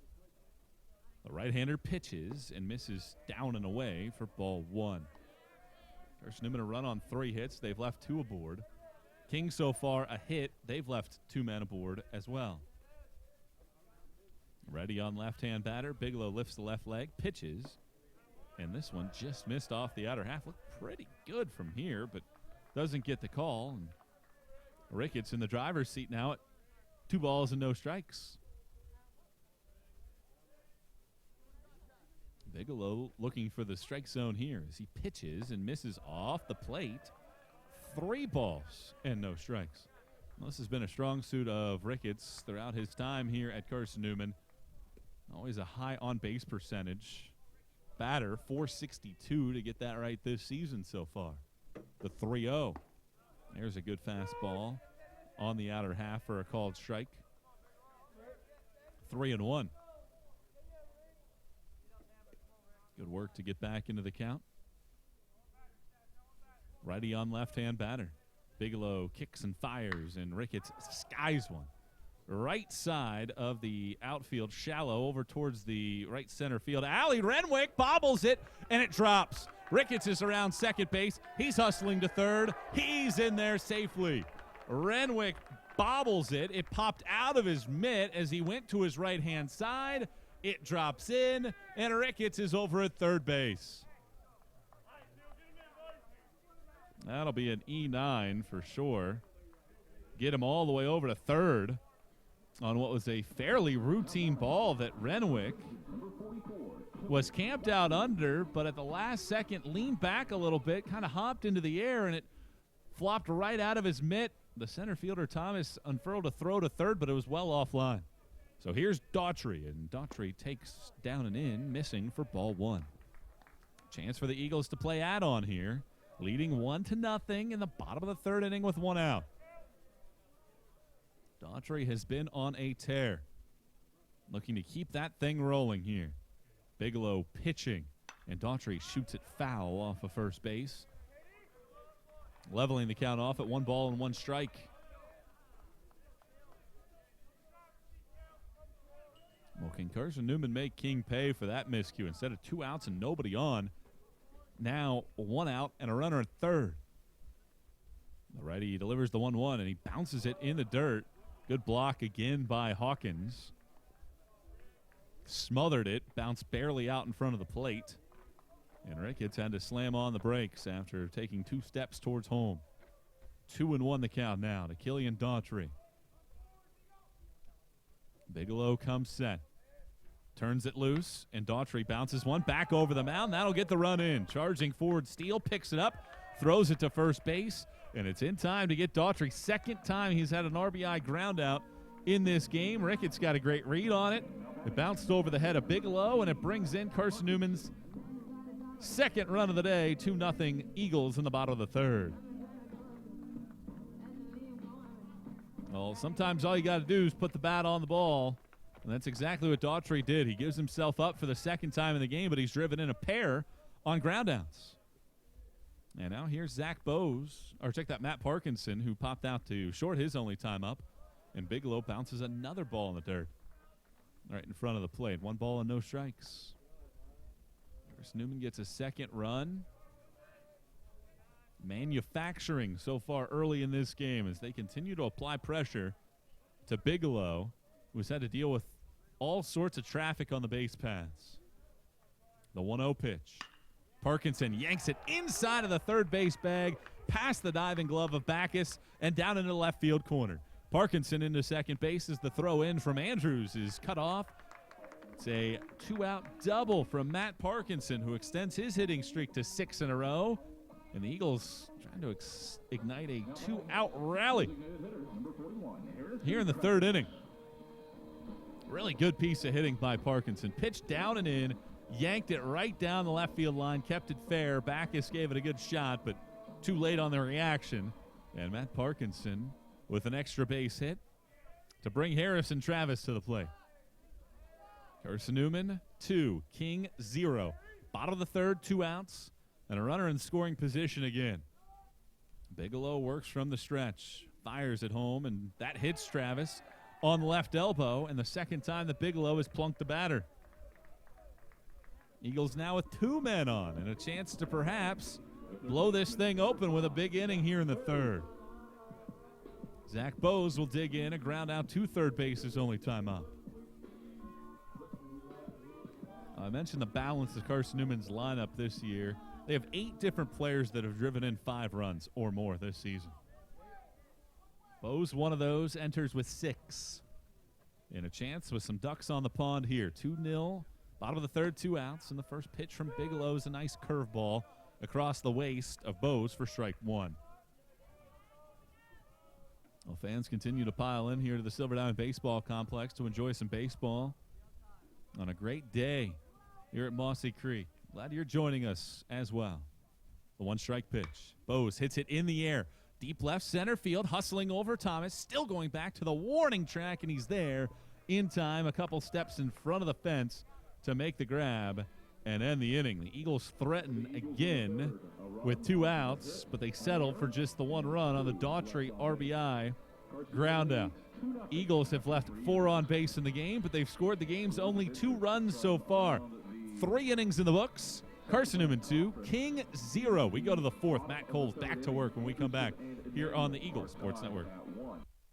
the right-hander, pitches and misses down and away for ball 1. Carson Newman a run on 3 hits. They've left 2 aboard. King so far a hit. They've left 2 men aboard as well. Ready on left-hand batter. Bigelow lifts the left leg, pitches, and this one just missed off the outer half. Looked pretty good from here, but doesn't get the call. And Ricketts in the driver's seat now at 2 balls and no strikes. Bigelow looking for the strike zone here as he pitches and misses off the plate. 3 balls and no strikes. Well, this has been a strong suit of Ricketts throughout his time here at Carson Newman. Always a high on-base percentage. Batter, 462 to get that right this season so far. The 3-0. There's a good fastball on the outer half for a called strike. 3-1. Good work to get back into the count. Righty on left-hand batter. Bigelow kicks and fires, and Ricketts skies one. Right side of the outfield, shallow, over towards the right center field. Allie Renwick bobbles it, and it drops. Ricketts is around second base. He's hustling to third. He's in there safely. Renwick bobbles it. It popped out of his mitt as he went to his right-hand side. It drops in, and Ricketts is over at third base. That'll be an E9 for sure. Get him all the way over to third on what was a fairly routine ball that Renwick was camped out under, but at the last second leaned back a little bit, kind of hopped into the air, and it flopped right out of his mitt. The center fielder, Thomas, unfurled a throw to third, but it was well offline. So here's Daughtry, and Daughtry takes down and in, missing for ball 1. Chance for the Eagles to play add-on here, leading 1-0 in the bottom of the third inning with 1 out. Daughtry has been on a tear, looking to keep that thing rolling here. Bigelow pitching, and Daughtry shoots it foul off of first base, leveling the count off at 1 ball and 1 strike. Well, can Carson Newman make King pay for that miscue? Instead of 2 outs and nobody on, now 1 out and a runner at third. The righty delivers the 1-1, and he bounces it in the dirt. Good block again by Hawkins. Smothered it, bounced barely out in front of the plate. And Ricketts had to slam on the brakes after taking 2 steps towards home. 2-1 the count now to Killian Daughtry. Bigelow comes set. Turns it loose, and Daughtry bounces one back over the mound. That'll get the run in. Charging forward, Steele picks it up, throws it to first base, and it's in time to get Daughtry. Second time he's had an RBI ground out in this game. Ricketts got a great read on it. It bounced over the head of Bigelow, and it brings in Carson Newman's second run of the day. 2-0 Eagles in the bottom of the third. Well, sometimes all you got to do is put the bat on the ball, and that's exactly what Daughtry did. He gives himself up for the second time in the game, but he's driven in a pair on groundouts. And now here's Zach Bose, or check that, Matt Parkinson, who popped out to short his only time up, and Bigelow bounces another ball in the dirt right in front of the plate. 1 ball and no strikes. Carson Newman gets a second run. Manufacturing so far early in this game as they continue to apply pressure to Bigelow, who's had to deal with all sorts of traffic on the base paths. The 1-0 pitch. Parkinson yanks it inside of the third base bag, past the diving glove of Backus, and down into the left field corner. Parkinson into second base as the throw in from Andrews is cut off. It's a 2-out double from Matt Parkinson, who extends his hitting streak to 6 in a row. And the Eagles trying to ignite a 2-out rally here in the third inning. Really good piece of hitting by Parkinson. Pitched down and in, yanked it right down the left field line, kept it fair. Backus gave it a good shot, but too late on the reaction. And Matt Parkinson with an extra base hit to bring Harrison Travis to the plate. Carson Newman, 2, King, 0. Bottom of the third, 2 outs. And a runner in scoring position again. Bigelow works from the stretch, fires at home, and that hits Travis on the left elbow, and the second time that Bigelow has plunked the batter. Eagles now with 2 men on, and a chance to perhaps blow this thing open with a big inning here in the third. Zach Bose will dig in, a ground out to third base, his only time up. I mentioned the balance of Carson Newman's lineup this year. They have 8 different players that have driven in 5 runs or more this season. Bose, one of those, enters with 6. And a chance with some ducks on the pond here. 2-0, bottom of the third, 2 outs. And the first pitch from Bigelow is a nice curveball across the waist of Bose for strike 1. Well, fans continue to pile in here to the Silver Diamond Baseball Complex to enjoy some baseball on a great day here at Mossy Creek. Glad you're joining us as well. The 1-strike pitch. Bose hits it in the air. Deep left center field, hustling over Thomas. Still going back to the warning track, and he's there in time. A couple steps in front of the fence to make the grab and end the inning. The Eagles threaten again with 2 outs, but they settle for just the 1 run on the Daughtry RBI ground out. Eagles have left 4 on base in the game, but they've scored the game's only 2 runs so far. 3 innings in the books. Carson Newman 2, King 0. We go to the 4th. Matt Cole's back to work when we come back here on the Eagles Sports Network.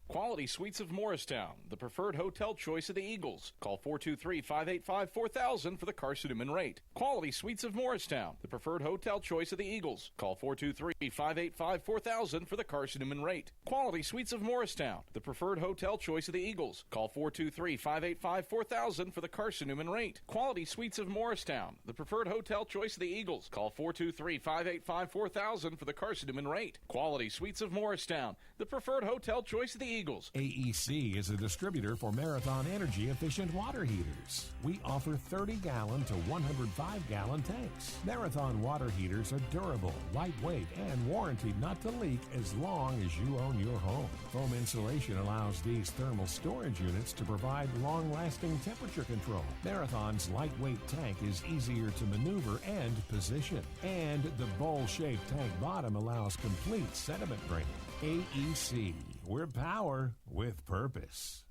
Quality Suites of Morristown, the preferred hotel choice of the Eagles. Call 423-585-4000 for the Carson Newman rate. Quality Suites of Morristown, the preferred hotel choice of the Eagles. Call 423-585-4000 for the Carson Newman rate. Quality Suites of Morristown, the preferred hotel choice of the Eagles. Call 423-585-4000 for the Carson Newman rate. Quality Suites of Morristown, the preferred hotel choice of the Eagles. Call 423-585-4000 for the Carson Newman rate. Quality Suites of Morristown, the preferred hotel choice of the Eagles. AEC is a distributor for Marathon energy-efficient water heaters. We offer 30-gallon to 105-gallon tanks. Marathon water heaters are durable, lightweight, and warranted not to leak as long as you own your home. Foam insulation allows these thermal storage units to provide long-lasting temperature control. Marathon's lightweight tank is easier to maneuver and position. And the bowl-shaped tank bottom allows complete sediment draining. AEC. We're power with purpose.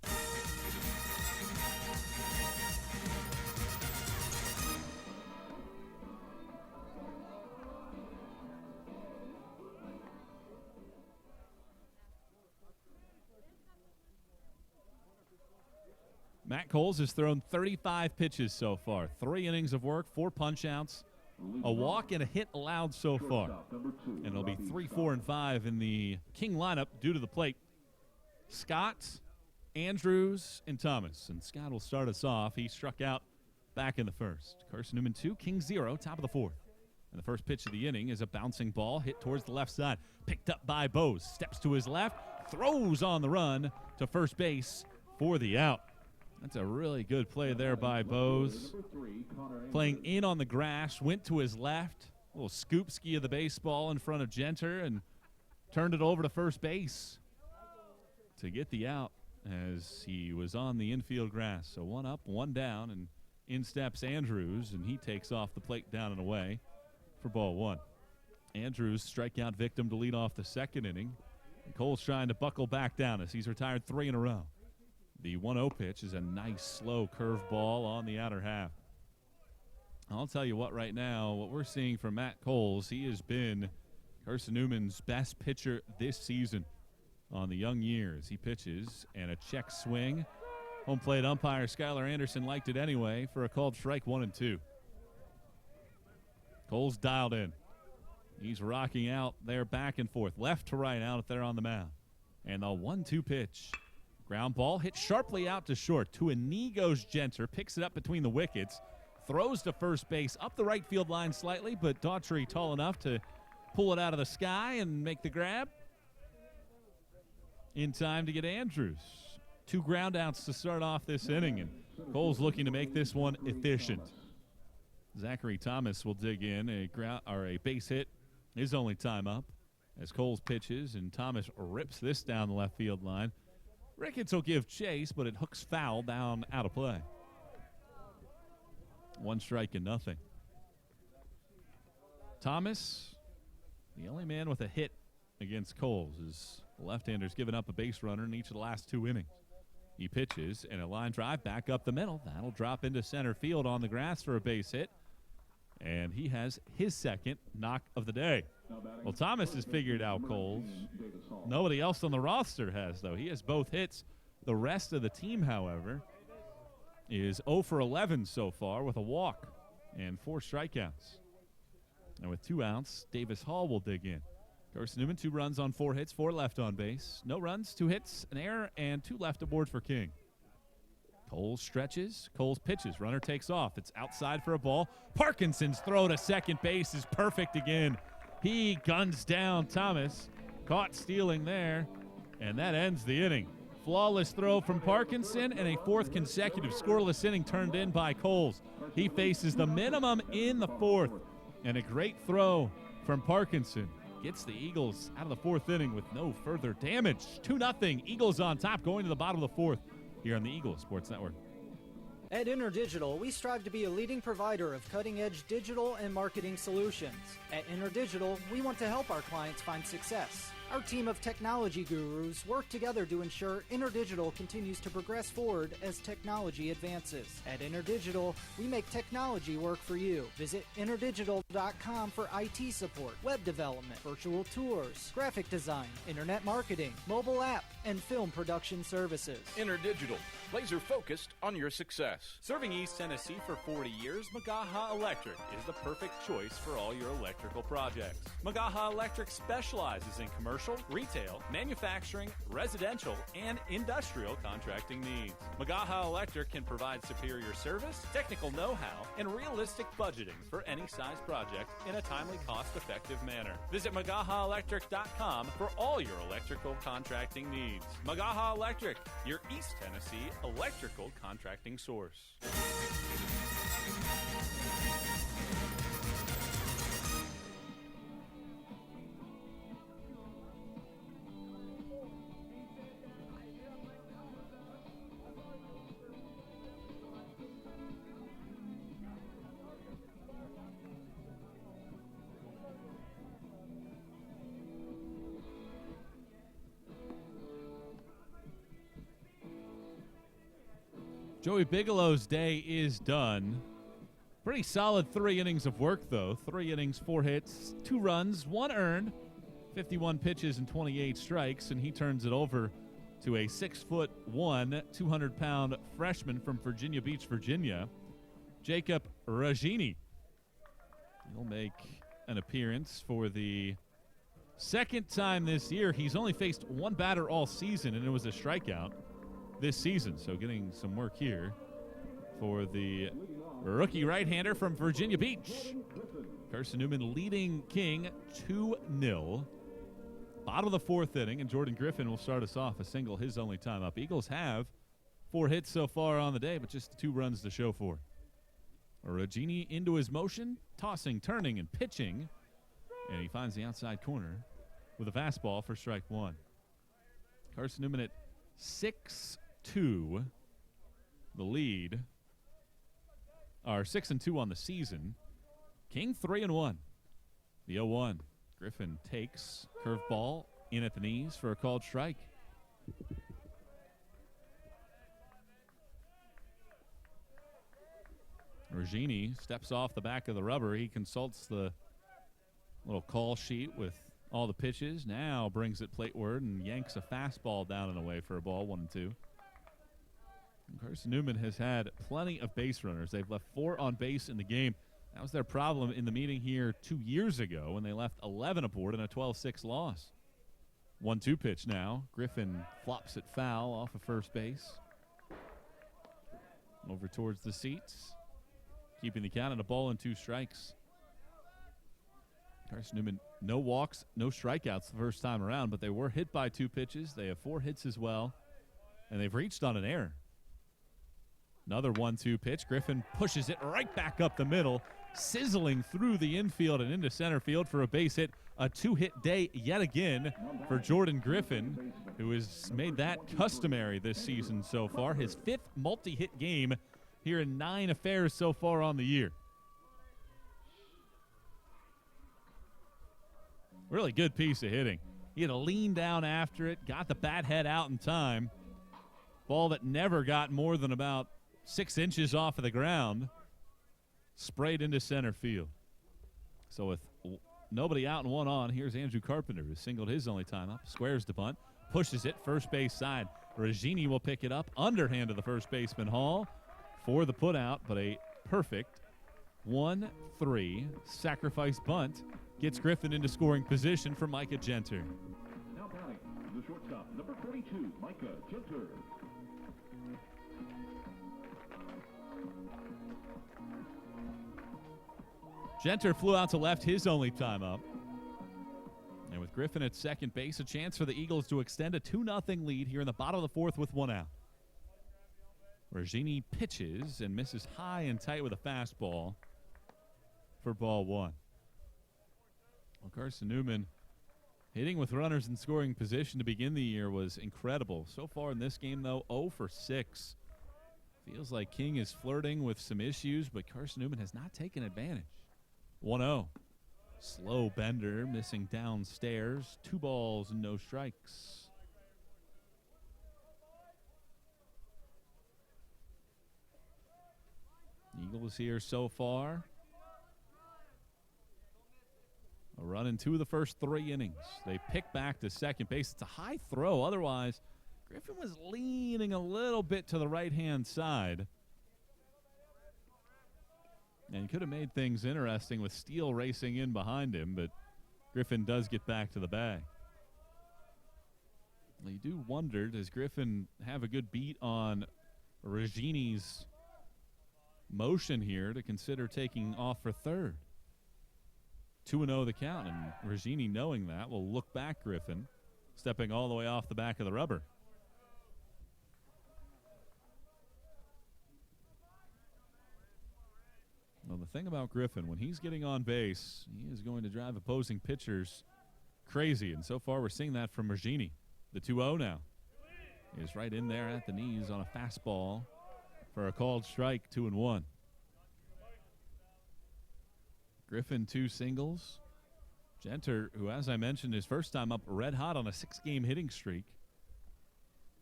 Matt Coles has thrown 35 pitches so far. 3 innings of work, 4 punch-outs, a walk, and a hit allowed so far. And it'll be 3, 4, and 5 in the King lineup due to the plate. Scott, Andrews, and Thomas. And Scott will start us off. He struck out back in the first. Carson Newman 2, King 0, top of the 4th. And the first pitch of the inning is a bouncing ball hit towards the left side. Picked up by Bose. Steps to his left, throws on the run to first base for the out. That's a really good play there by Bose. Playing in on the grass, went to his left. A little scoop ski of the baseball in front of Genter and turned it over to first base to get the out as he was on the infield grass. So 1 up, 1 down, and in steps Andrews, and he takes off the plate down and away for ball 1. Andrews, strikeout victim to lead off the second inning. And Cole's trying to buckle back down as he's retired 3 in a row. The 1-0 pitch is a nice slow curveball on the outer half. I'll tell you what right now, what we're seeing from Matt Coles, he has been Carson Newman's best pitcher this season on the young years. He pitches and a check swing. Home plate umpire Skylar Anderson liked it anyway for a called strike 1 and 2. Coles dialed in. He's rocking out there back and forth, left to right out there on the mound. And the 1-2 pitch. Ground ball hit sharply out to short. To a knee goes Genter, picks it up between the wickets, throws to first base, up the right field line slightly, but Daughtry tall enough to pull it out of the sky and make the grab. In time to get Andrews. 2 ground outs to start off this inning, and Cole's looking to make this one efficient. Zachary Thomas will dig in. A base hit, his only time up, as Coles pitches, and Thomas rips this down the left field line. Ricketts will give chase, but it hooks foul down out of play. 1 strike and nothing. Thomas, the only man with a hit against Coles, is the left-hander's given up a base runner in each of the last 2 innings. He pitches, and a line drive back up the middle. That'll drop into center field on the grass for a base hit. And he has his second knock of the day. Well, Thomas has figured out Coles. Nobody else on the roster has, though. He has both hits. The rest of the team, however, is 0 for 11 so far with a walk and 4 strikeouts. And with 2 outs, Davis Hall will dig in. Carson Newman, 2 runs on 4 hits, 4 left on base. No runs, 2 hits, an error, and 2 left aboard for King. Coles stretches. Coles pitches. Runner takes off. It's outside for a ball. Parkinson's throw to second base is perfect again. He guns down Thomas. Caught stealing there, and that ends the inning. Flawless throw from Parkinson and a 4th consecutive scoreless inning turned in by Coles. He faces the minimum in the 4th, and a great throw from Parkinson gets the Eagles out of the 4th inning with no further damage. 2-0, Eagles on top going to the bottom of the 4th here on the Eagles Sports Network. At InterDigital, we strive to be a leading provider of cutting-edge digital and marketing solutions. At InterDigital, we want to help our clients find success. Our team of technology gurus work together to ensure InterDigital continues to progress forward as technology advances. At InterDigital, we make technology work for you. Visit interdigital.com for IT support, web development, virtual tours, graphic design, internet marketing, mobile app, and film production services. InterDigital, laser focused on your success. Serving East Tennessee for 40 years, Magaha Electric is the perfect choice for all your electrical projects. Magaha Electric specializes in commercial, retail, manufacturing, residential, and industrial contracting needs. Magaha Electric can provide superior service, technical know-how, and realistic budgeting for any size project in a timely, cost-effective manner. Visit MagahaElectric.com for all your electrical contracting needs. Magaha Electric, your East Tennessee electrical contracting source. Joey Bigelow's day is done. Pretty solid 3 innings of work, though. 3 innings, 4 hits, 2 runs, 1 earned, 51 pitches and 28 strikes, and he turns it over to a 6'1", 200-pound freshman from Virginia Beach, Virginia, Jacob Ragini. He'll make an appearance for the 2nd time this year. He's only faced 1 batter all season, and it was a strikeout this season, so getting some work here for the rookie right-hander from Virginia Beach. Carson Newman leading King 2-0. Bottom of the 4th inning, and Jordan Griffin will start us off, a single, his only time up. Eagles have 4 hits so far on the day, but just 2 runs to show for it. Ragini into his motion, tossing, turning, and pitching, and he finds the outside corner with a fastball for strike 1. Carson Newman at 6-2, the lead, are 6-2 on the season. King 3-1. The 0-1. Griffin takes curveball in at the knees for a called strike. Ragini steps off the back of the rubber. He consults the little call sheet with all the pitches. Now brings it plateward and yanks a fastball down and away for a ball, 1-2. Carson Newman has had plenty of base runners. They've left 4 on base in the game. That was their problem in the meeting here 2 years ago when they left 11 aboard in a 12-6 loss. 1-2 pitch now. Griffin flops it foul off of first base. Over towards the seats. Keeping the count at a ball and 2 strikes. Carson Newman, no walks, no strikeouts the first time around, but they were hit by 2 pitches. They have 4 hits as well, and they've reached on an error. Another 1-2 pitch. Griffin pushes it right back up the middle, sizzling through the infield and into center field for a base hit. A 2-hit day yet again for Jordan Griffin, who has made that customary this season so far. His 5th multi-hit game here in 9 affairs so far on the year. Really good piece of hitting. He had to lean down after it, got the bat head out in time. Ball that never got more than about 6 inches off of the ground, sprayed into center field. So with nobody out and 1 on, here's Andrew Carpenter, who singled his only time up, squares the bunt, pushes it first base side. Ragini will pick it up, underhand of the first baseman Hall for the putout, but a perfect 1-3 sacrifice bunt gets Griffin into scoring position for Micah Genter. Now batting, the shortstop, number 42, Micah Genter. Genter flew out to left his only time up. And with Griffin at second base, a chance for the Eagles to extend a 2-0 lead here in the bottom of the fourth with one out. Regini pitches and misses high and tight with a fastball for ball one. Well, Carson Newman hitting with runners in scoring position to begin the year was incredible. So far in this game, though, 0 for 6. Feels like King is flirting with some issues, but Carson Newman has not taken advantage. 1-0. Slow bender, missing downstairs. 2 balls and no strikes. Eagles here so far. A run in 2 of the first 3 innings. They pick back to second base. It's a high throw. Otherwise, Griffin was leaning a little bit to the right-hand side. And he could have made things interesting with Steele racing in behind him, but Griffin does get back to the bag. Well, you do wonder, does Griffin have a good beat on Regini's motion here to consider taking off for third? 2-0 the count, and Regini, knowing that, will look back Griffin, stepping all the way off the back of the rubber. Well, the thing about Griffin, when he's getting on base, he is going to drive opposing pitchers crazy, and so far we're seeing that from Regini. The 2-0 now is right in there at the knees on a fastball for a called strike, 2-1. Griffin 2 singles. Genter, who, as I mentioned, his first time up red hot on a 6-game hitting streak,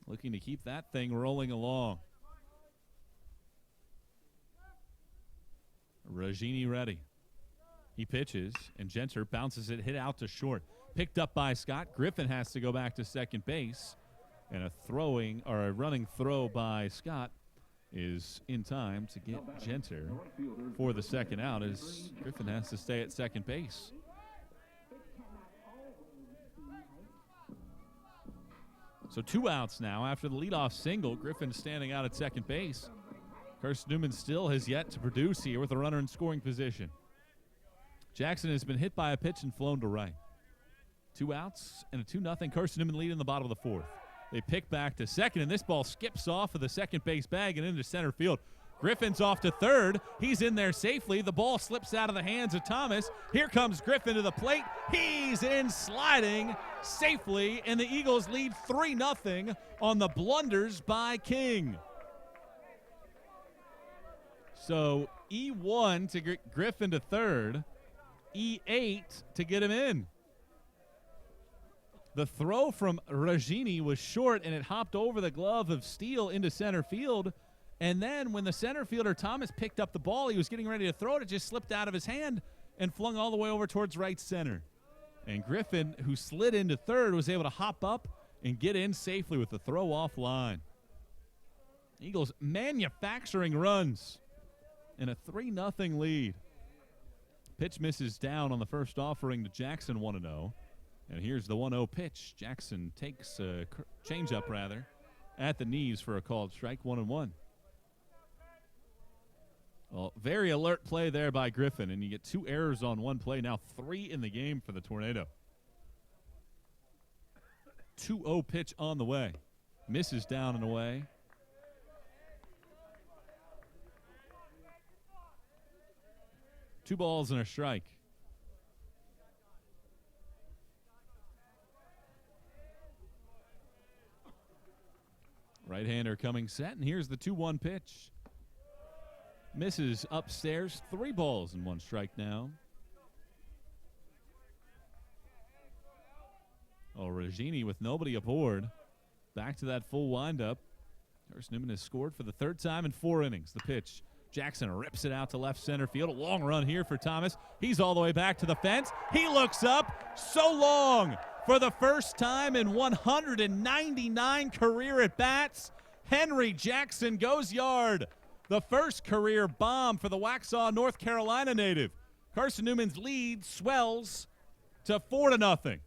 looking to keep that thing rolling along. Regini ready. He pitches, and Genter bounces it, hit out to short. Picked up by Scott. Griffin has to go back to second base, and a running throw by Scott is in time to get Genter for the second out, as Griffin has to stay at second base. So 2 outs now after the leadoff single. Griffin standing out at second base. Carson Newman still has yet to produce here with a runner in scoring position. Jackson has been hit by a pitch and flown to right. 2 outs and a 2-0 Carson Newman lead in the bottom of the fourth. They pick back to second, and this ball skips off of the second base bag and into center field. Griffin's off to third. He's in there safely. The ball slips out of the hands of Thomas. Here comes Griffin to the plate. He's in sliding safely, and the Eagles lead 3-0 on the blunders by King. So E1 to get Griffin to third, E8 to get him in. The throw from Regini was short, and it hopped over the glove of Steele into center field. And then when the center fielder Thomas picked up the ball, he was getting ready to throw it. It just slipped out of his hand and flung all the way over towards right center. And Griffin, who slid into third, was able to hop up and get in safely with the throw off line. Eagles manufacturing runs in a 3-0 lead. Pitch misses down on the first offering to Jackson, 1-0. And here's the 1-0 pitch. Jackson takes a changeup, rather, at the knees for a called strike, 1-1. Well, very alert play there by Griffin, and you get 2 errors on 1 play. Now 3 in the game for the Tornado. 2-0 pitch on the way. Misses down and away. Two balls and a strike. Right-hander coming set, and here's the 2-1 pitch. Misses upstairs. 3 balls and 1 strike now. Oh, Regini with nobody aboard. Back to that full windup. Carson Newman has scored for the 3rd time in 4 innings. The pitch. Jackson rips it out to left center field. A long run here for Thomas. He's all the way back to the fence. He looks up. So long. For the first time in 199 career at-bats, Henry Jackson goes yard. The first career bomb for the Waxhaw, North Carolina native. Carson Newman's lead swells to 4-0.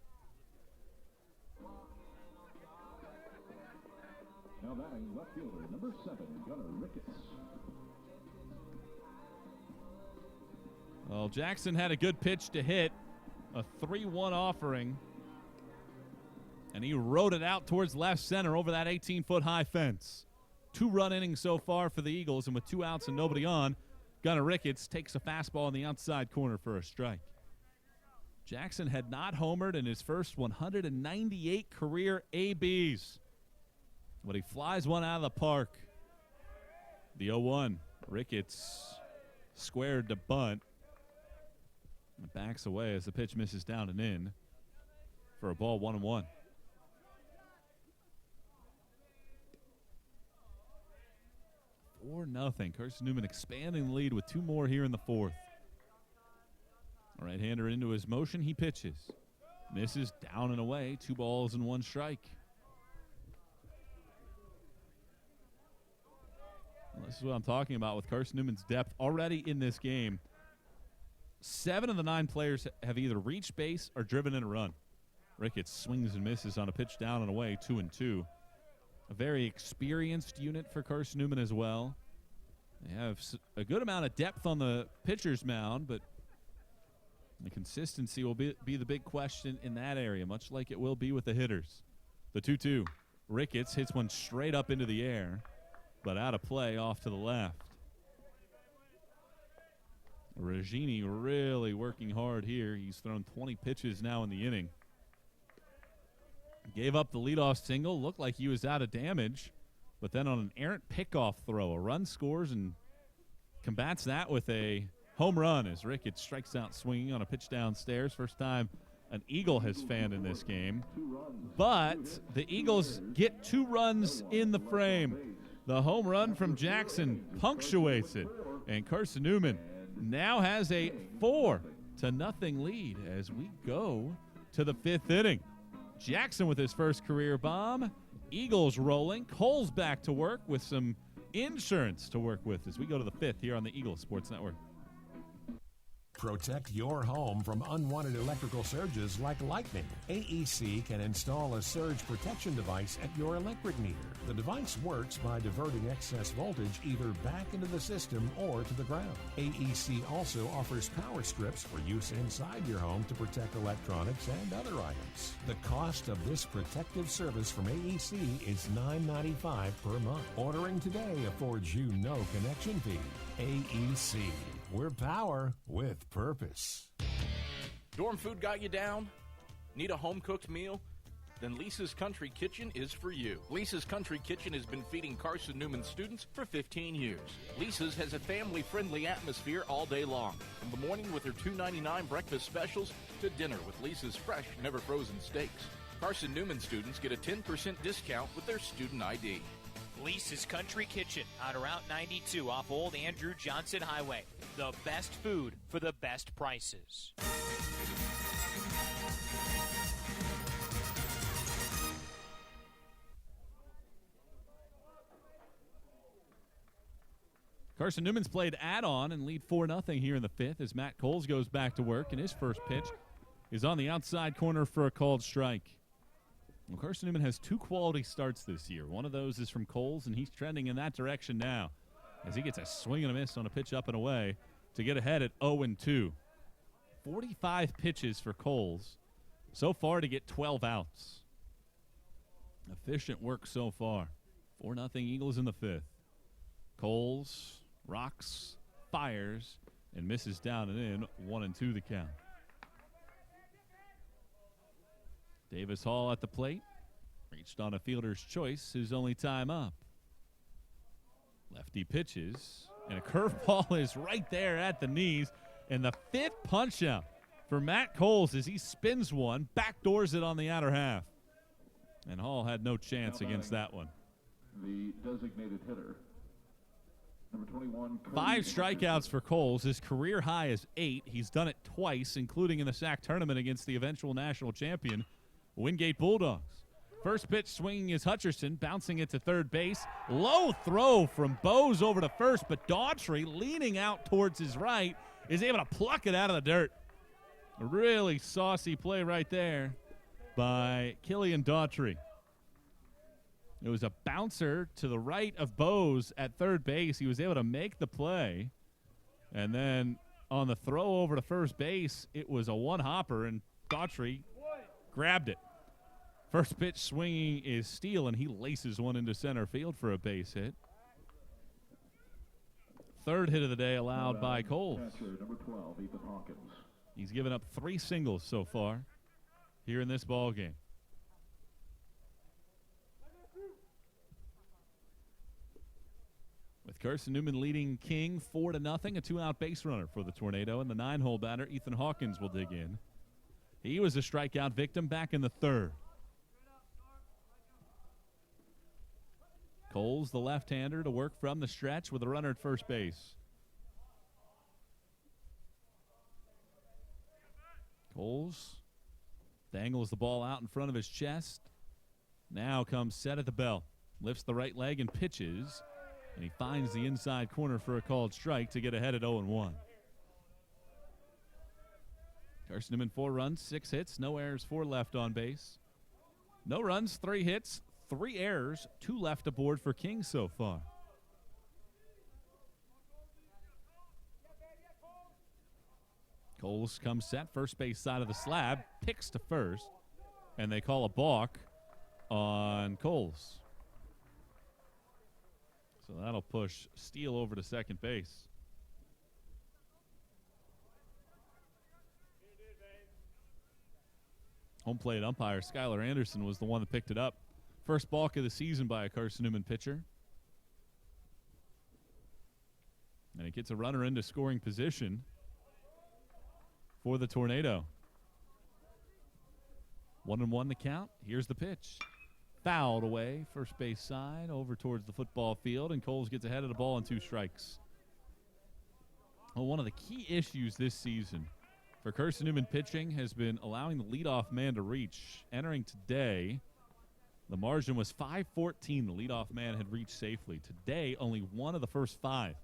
Now batting left fielder, number 7, Gunnar Ricketts. Well, Jackson had a good pitch to hit, a 3-1 offering, and he rode it out towards left center over that 18-foot high fence. 2-run inning so far for the Eagles, and with 2 outs and nobody on, Gunnar Ricketts takes a fastball in the outside corner for a strike. Jackson had not homered in his first 198 career ABs, but he flies one out of the park. The 0-1, Ricketts squared to bunt. And backs away as the pitch misses down and in for a ball 1-1. Or nothing. Carson Newman expanding the lead with 2 more here in the 4th. Right-hander into his motion. He pitches. Misses down and away. 2 balls and 1 strike. Well, this is what I'm talking about with Carson Newman's depth already in this game. 7 of the 9 players have either reached base or driven in a run. Ricketts swings and misses on a pitch down and away, 2-2. A very experienced unit for Carson Newman as well. They have a good amount of depth on the pitcher's mound, but the consistency will be the big question in that area, much like it will be with the hitters. The 2-2. Ricketts hits one straight up into the air, but out of play off to the left. Regini really working hard here. He's thrown 20 pitches now in the inning. Gave up the leadoff single. Looked like he was out of damage. But then on an errant pickoff throw, a run scores and combats that with a home run as Ricketts strikes out swinging on a pitch downstairs. First time an Eagle has fanned in this game. But the Eagles get 2 runs in the frame. The home run from Jackson punctuates it. And Carson Newman now has a 4-0 lead as we go to the 5th inning. Jackson with his first career bomb. Eagles rolling. Cole's back to work with some insurance to work with as we go to the 5th here on the Eagles Sports Network. Protect your home from unwanted electrical surges like lightning. AEC can install a surge protection device at your electric meter. The device works by diverting excess voltage either back into the system or to the ground. AEC also offers power strips for use inside your home to protect electronics and other items. The cost of this protective service from AEC is $9.95 per month. Ordering today affords you no connection fee. AEC. We're power with purpose. Dorm food got you down? Need a home-cooked meal? Then Lisa's Country Kitchen is for you. Lisa's Country Kitchen has been feeding Carson Newman students for 15 years. Lisa's has a family-friendly atmosphere all day long. From the morning with their $2.99 breakfast specials to dinner with Lisa's fresh, never-frozen steaks. Carson Newman students get a 10% discount with their student ID. Lisa's Country Kitchen on Route 92 off Old Andrew Johnson Highway. The best food for the best prices. Carson Newman's played add-on and lead 4-0 here in the 5th as Matt Coles goes back to work, and his first pitch is on the outside corner for a called strike. Well, Carson Newman has 2 quality starts this year. One of those is from Coles, and he's trending in that direction now as he gets a swing and a miss on a pitch up and away to get ahead at 0-2. 45 pitches for Coles so far to get 12 outs. Efficient work so far. 4-0 Eagles in the 5th. Coles rocks, fires, and misses down and in. 1-2 the count. Davis Hall at the plate. Reached on a fielder's choice. His only time up. Lefty pitches. And a curveball is right there at the knees. And the 5th punch out for Matt Coles as he spins one. Backdoors it on the outer half. And Hall had no chance against that one. The designated hitter. Number 21. 5 strikeouts for Coles. His career high is 8. He's done it twice, including in the SAC tournament against the eventual national champion, Wingate Bulldogs. First pitch swinging is Hutcherson, bouncing it to third base. Low throw from Bose over to first, but Daughtry leaning out towards his right is able to pluck it out of the dirt. A really saucy play right there by Killian Daughtry. It was a bouncer to the right of Bose at third base. He was able to make the play. And then on the throw over to first base, it was a one-hopper, and Daughtry grabbed it. First pitch swinging is Steele, and he laces one into center field for a base hit. Third hit of the day allowed by Coles. Number 12, Ethan Hawkins. He's given up 3 singles so far here in this ball game. With Carson Newman leading King 4-0, a 2-out base runner for the Tornado, and the 9-hole batter Ethan Hawkins will dig in. He was a strikeout victim back in the third. Coles, the left-hander, to work from the stretch with a runner at first base. Coles dangles the ball out in front of his chest. Now comes set at the belt. Lifts the right leg and pitches. And he finds the inside corner for a called strike to get ahead at 0-1. Carson Newman, 4 runs, 6 hits, no errors, 4 left on base. No runs, 3 hits, 3 errors, 2 left aboard for King so far. Coles comes set, first base side of the slab, picks to first, and they call a balk on Coles. So that'll push Steele over to second base. Home plate umpire Skylar Anderson was the one that picked it up. First balk of the season by a Carson Newman pitcher. And it gets a runner into scoring position for the Tornado. 1-1 the count. Here's the pitch. Fouled away, first base side, over towards the football field, and Coles gets ahead of the ball on 2 strikes. Well, one of the key issues this season for Carson Newman pitching has been allowing the leadoff man to reach. Entering today, the margin was 5-14. The leadoff man had reached safely. Today, only 1 of the first 5.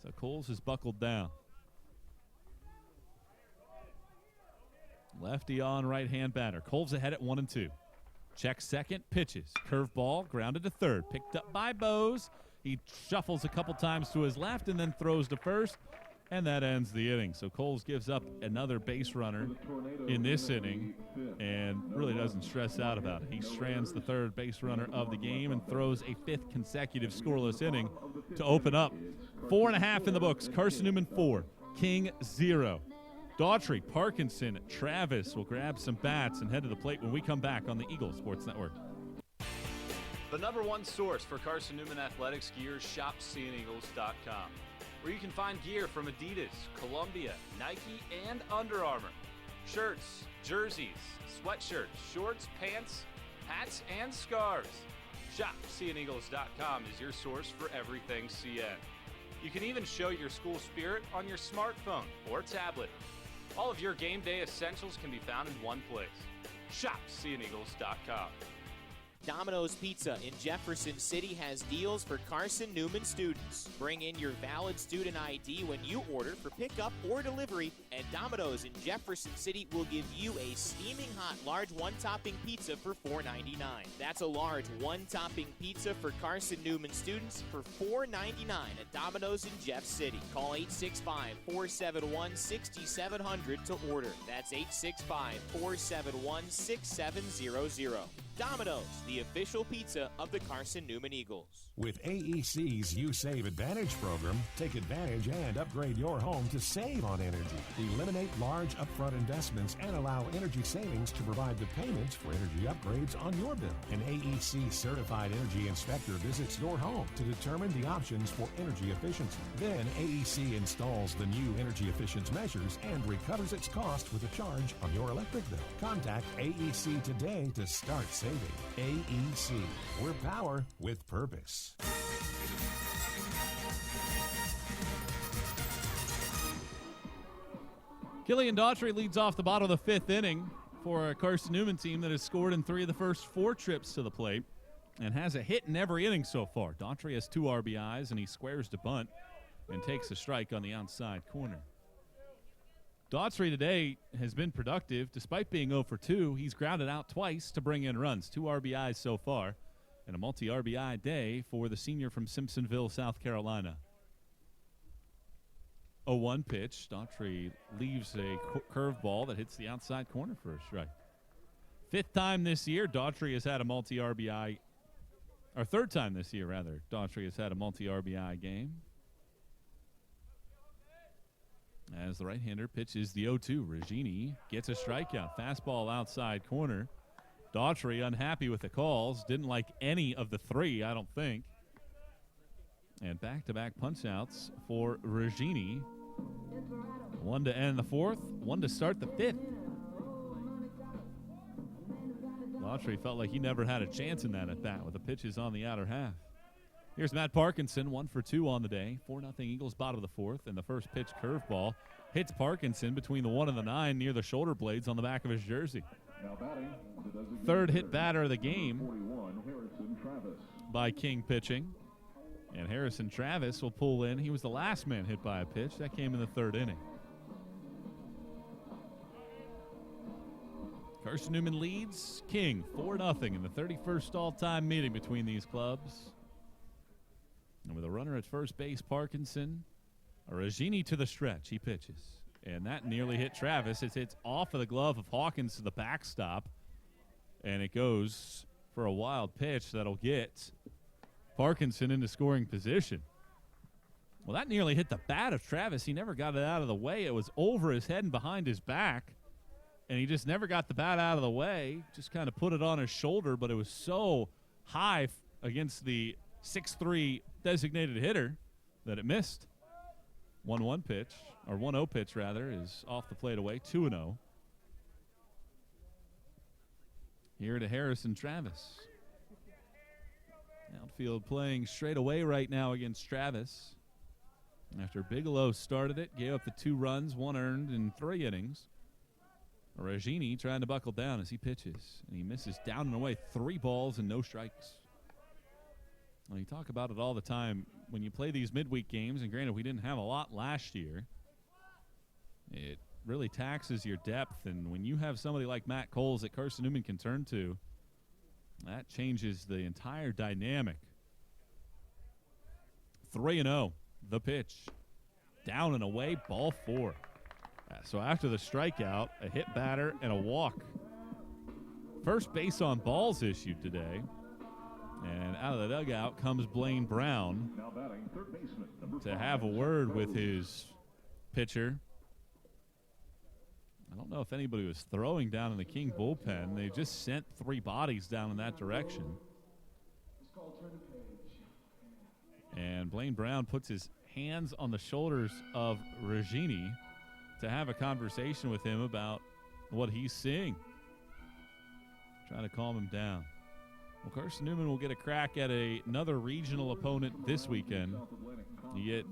So Coles has buckled down. Lefty on right-hand batter. Coles ahead at 1-2. Checks second, pitches. Curveball, grounded to third. Picked up by Bose. He shuffles a couple times to his left and then throws to first, and that ends the inning. So Coles gives up another base runner in this inning and really doesn't stress out about it. He strands the third base runner of the game and throws a 5th consecutive scoreless inning to open up. 4.5 in the books. Carson Newman 4, King 0. Daughtry, Parkinson, Travis will grab some bats and head to the plate when we come back on the Eagle Sports Network. The #1 source for Carson Newman athletics gear is shopseeandeagles.com, where you can find gear from Adidas, Columbia, Nike, and Under Armour. Shirts, jerseys, sweatshirts, shorts, pants, hats, and scarves. Shopseeandeagles.com is your source for everything CN. You can even show your school spirit on your smartphone or tablet. All of your game day essentials can be found in one place. Shopseeandeagles.com. Domino's Pizza in Jefferson City has deals for Carson Newman students. Bring in your valid student ID when you order for pickup or delivery, and Domino's in Jefferson City will give you a steaming hot large one-topping pizza for $4.99. That's a large one-topping pizza for Carson Newman students for $4.99 at Domino's in Jeff City. Call 865-471-6700 to order. That's 865-471-6700. Domino's, the official pizza of the Carson Newman Eagles. With AEC's You Save Advantage program, take advantage and upgrade your home to save on energy. Eliminate large upfront investments and allow energy savings to provide the payments for energy upgrades on your bill. An AEC certified energy inspector visits your home to determine the options for energy efficiency. Then AEC installs the new energy efficiency measures and recovers its cost with a charge on your electric bill. Contact AEC today to start saving. AEC. We're power with purpose. Killian Daughtry leads off the bottom of the 5th inning for a Carson Newman team that has scored in 3 of the first 4 trips to the plate and has a hit in every inning so far. Daughtry has 2 RBIs, and he squares to bunt and takes a strike on the outside corner. Daughtry today has been productive. Despite being 0 for 2, he's grounded out twice to bring in runs. 2 RBIs so far, and a multi-RBI day for the senior from Simpsonville, South Carolina. 0-1 pitch. Daughtry leaves a curveball that hits the outside corner for a strike. 5th time this year, Daughtry has had a multi-RBI, or 3rd time this year, rather, Daughtry has had a multi-RBI game. As the right-hander pitches the 0-2, Regini gets a strikeout. Fastball outside corner. Daughtry unhappy with the calls. Didn't like any of the 3, I don't think. And back-to-back punch-outs for Regini. 1 to end the 4th, 1 to start the 5th. Daughtry felt like he never had a chance in that at-bat with the pitches on the outer half. Here's Matt Parkinson, 1 for 2 on the day. 4-0 Eagles, bottom of the 4th, and the first pitch curveball hits Parkinson between the 1 and the 9 near the shoulder blades on the back of his jersey. Now batting, the 3rd hit batter of the game 41, Harrison Travis. by King pitching. And Harrison Travis will pull in. He was the last man hit by a pitch. That came in the 3rd inning. Carson Newman leads King 4-0 in the 31st all-time meeting between these clubs. And with a runner at first base, Parkinson, Regini to the stretch. He pitches. And that nearly hit Travis. It hits off of the glove of Hawkins to the backstop. And it goes for a wild pitch that'll get Parkinson into scoring position. Well, that nearly hit the bat of Travis. He never got it out of the way. It was over his head and behind his back. And he just never got the bat out of the way. Just kind of put it on his shoulder, but it was so high against the 6'3" designated hitter that it missed. 1-1 pitch, or 1-0 pitch rather, is off the plate away. 2-0. Here to Harrison Travis. Outfield playing straight away right now against Travis. After Bigelow started it, gave up the 2 runs, 1 earned in 3 innings. Regini trying to buckle down as he pitches, and he misses down and away. 3 balls and no strikes. Well, you talk about it all the time when you play these midweek games, and granted we didn't have a lot last year. It really taxes your depth, and when you have somebody like Matt Coles that Carson Newman can turn to, that changes the entire dynamic. 3-0, the pitch. Down and away, ball 4. So after the strikeout, a hit batter and a walk. First base on balls issued today. And out of the dugout comes Blaine Brown Now batting, third baseman, number to 5, have a word with Rose. his pitcher. I don't know if anybody was throwing down in the King bullpen. They just sent 3 bodies down in that direction. And Blaine Brown puts his hands on the shoulders of Regini to have a conversation with him about what he's seeing. Trying to calm him down. Well, Carson Newman will get a crack at another regional opponent this weekend. You get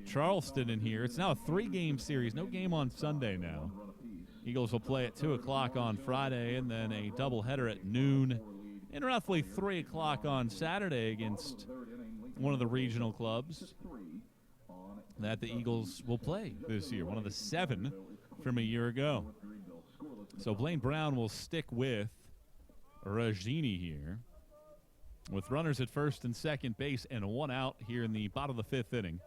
Charleston in here. It's now a 3-game series. No game on Sunday now. Eagles will play at 2 o'clock on Friday, and then a doubleheader at noon and roughly 3 o'clock on Saturday against one of the regional clubs that the Eagles will play this year, one of the 7 from a year ago. So Blaine Brown will stick with Regini here, with runners at first and second base and 1 out here in the bottom of the 5th inning.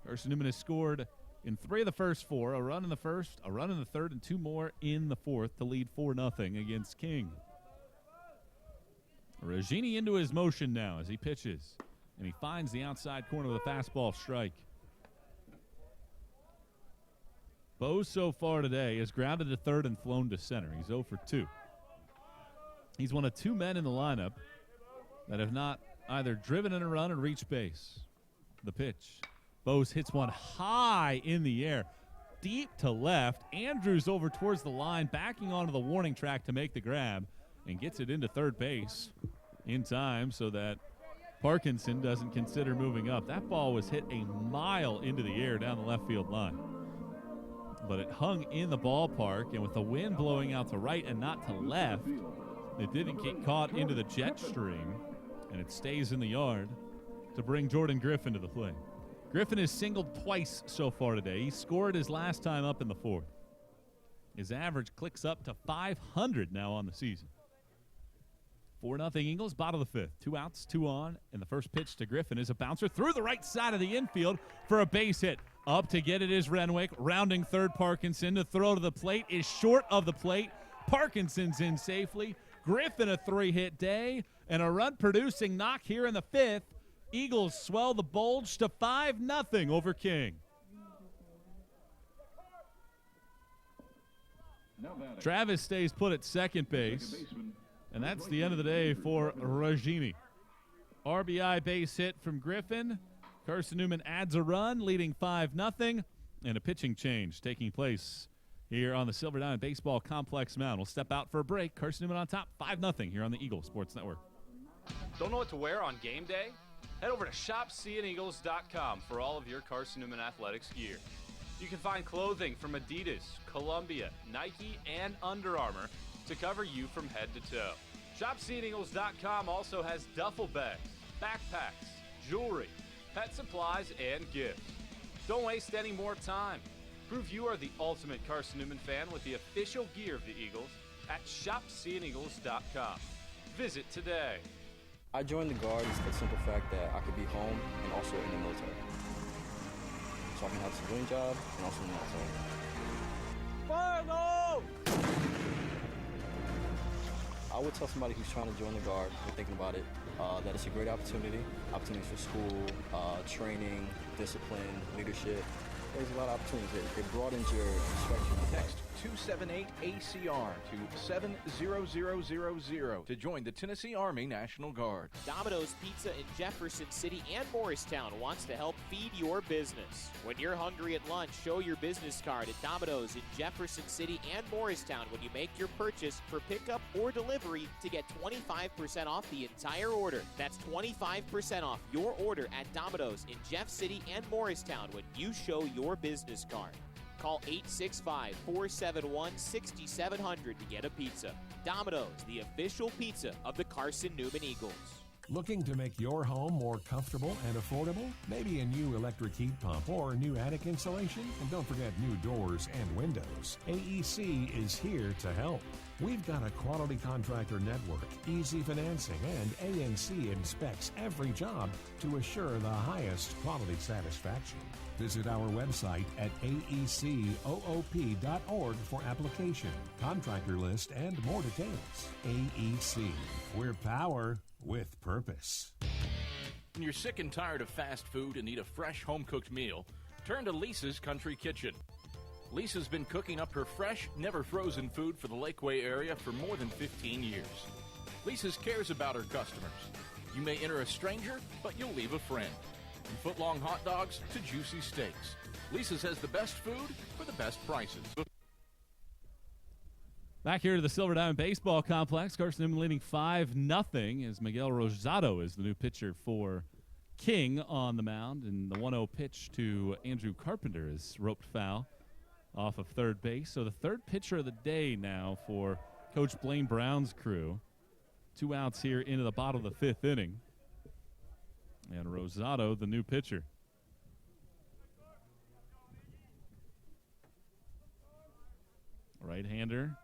Carson Newman has scored in 3 of the first 4, a run in the first, a run in the 3rd, and 2 more in the 4th to lead 4-0 against King. Regini into his motion now as he pitches, and he finds the outside corner with a fastball strike. Bose so far today has grounded to 3rd and flown to center. He's 0 for 2. He's one of 2 men in the lineup that have not either driven in a run or reached base. The pitch. Bose hits one high in the air, deep to left. Andrews over towards the line, backing onto the warning track to make the grab, and gets it into 3rd base in time so that Parkinson doesn't consider moving up. That ball was hit a mile into the air down the left field line. But it hung in the ballpark, and with the wind blowing out to right and not to left, it didn't get caught into the jet stream, and it stays in the yard to bring Jordan Griffin to the plate. Griffin has singled twice so far today. He scored his last time up in the 4th. His average clicks up to 500 now on the season. 4-0 Eagles, bottom of the fifth. 2 outs, 2 on, and the first pitch to Griffin is a bouncer through the right side of the infield for a base hit. Up to get it is Renwick, rounding third Parkinson. To throw to the plate is short of the plate. Parkinson's in safely. Griffin a 3-hit day and a run-producing knock here in the fifth. Eagles swell the bulge to 5-0 over King. Travis stays put at second base, and that's the end of the day for Regini. RBI base hit from Griffin. Carson Newman adds a run, leading 5-0, and a pitching change taking place here on the Silver Diamond Baseball Complex mound. We'll step out for a break. Carson Newman on top, 5-0 here on the Eagle Sports Network. Don't know what to wear on game day? Head over to shopseeandeagles.com for all of your Carson Newman athletics gear. You can find clothing from Adidas, Columbia, Nike, and Under Armour to cover you from head to toe. ShopSeeingEagles.com also has duffel bags, backpacks, jewelry, pet supplies, and gifts. Don't waste any more time. Prove you are the ultimate Carson Newman fan with the official gear of the Eagles at ShopSeeingEagles.com. Visit today. I joined the Guard for the simple fact that I could be home and also in the military. So I can have a civilian job and also in the military. Final! I would tell somebody who's trying to join the Guard or thinking about it that it's a great opportunity. Opportunities for school, training, discipline, leadership. There's a lot of opportunities. It broadens your perspective. Text 278-ACR to 70000 to join the Tennessee Army National Guard. Domino's Pizza in Jefferson City and Morristown wants to help feed your business. When you're hungry at lunch, show your business card at Domino's in Jefferson City and Morristown when you make your purchase for pickup or delivery to get 25% off the entire order. That's 25% off your order at Domino's in Jeff City and Morristown when you show your business card. Call 865-471-6700 to get a pizza. Domino's, the official pizza of the Carson Newman Eagles. Looking to make your home more comfortable and affordable? Maybe a new electric heat pump or new attic insulation? And don't forget new doors and windows. AEC is here to help. We've got a quality contractor network, easy financing, and ANC inspects every job to assure the highest quality satisfaction. Visit our website at aecoop.org for application, contractor list, and more details. AEC, we're power with purpose. When you're sick and tired of fast food and need a fresh home-cooked meal, turn to Lisa's Country Kitchen. Lisa's been cooking up her fresh, never-frozen food for the Lakeway area for more than 15 years. Lisa's cares about her customers. You may enter a stranger, but you'll leave a friend. From foot-long hot dogs to juicy steaks, Lisa's has the best food for the best prices. Back here to the Silver Diamond Baseball Complex, Carson Newman leading 5-0 as Miguel Rosado is the new pitcher for King on the mound. And the 1-0 pitch to Andrew Carpenter is roped foul off of third base. So the third pitcher of the day now for Coach Blaine Brown's crew. 2 outs here into the bottom of the fifth inning. And Rosado, the new pitcher. Right-hander.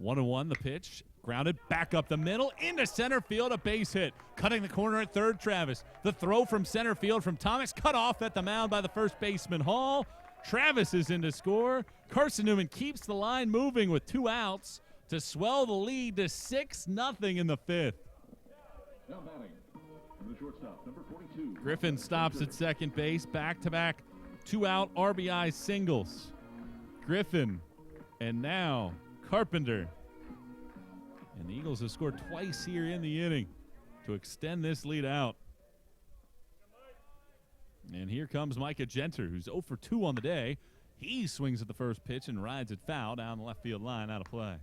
1-1 the pitch. Grounded back up the middle into center field, a base hit. Cutting the corner at third, Travis. The throw from center field from Thomas, cut off at the mound by the first baseman Hall. Travis is in to score. Carson Newman keeps the line moving with 2 outs to swell the lead to 6-0 in the fifth. Now batting, the shortstop, number 42. Griffin stops at second base, back-to-back 2-out RBI singles. Griffin, and now Carpenter. And the Eagles have scored twice here in the inning to extend this lead out. And here comes Micah Genter, who's 0 for 2 on the day. He swings at the first pitch and rides it foul down the left field line, out of play.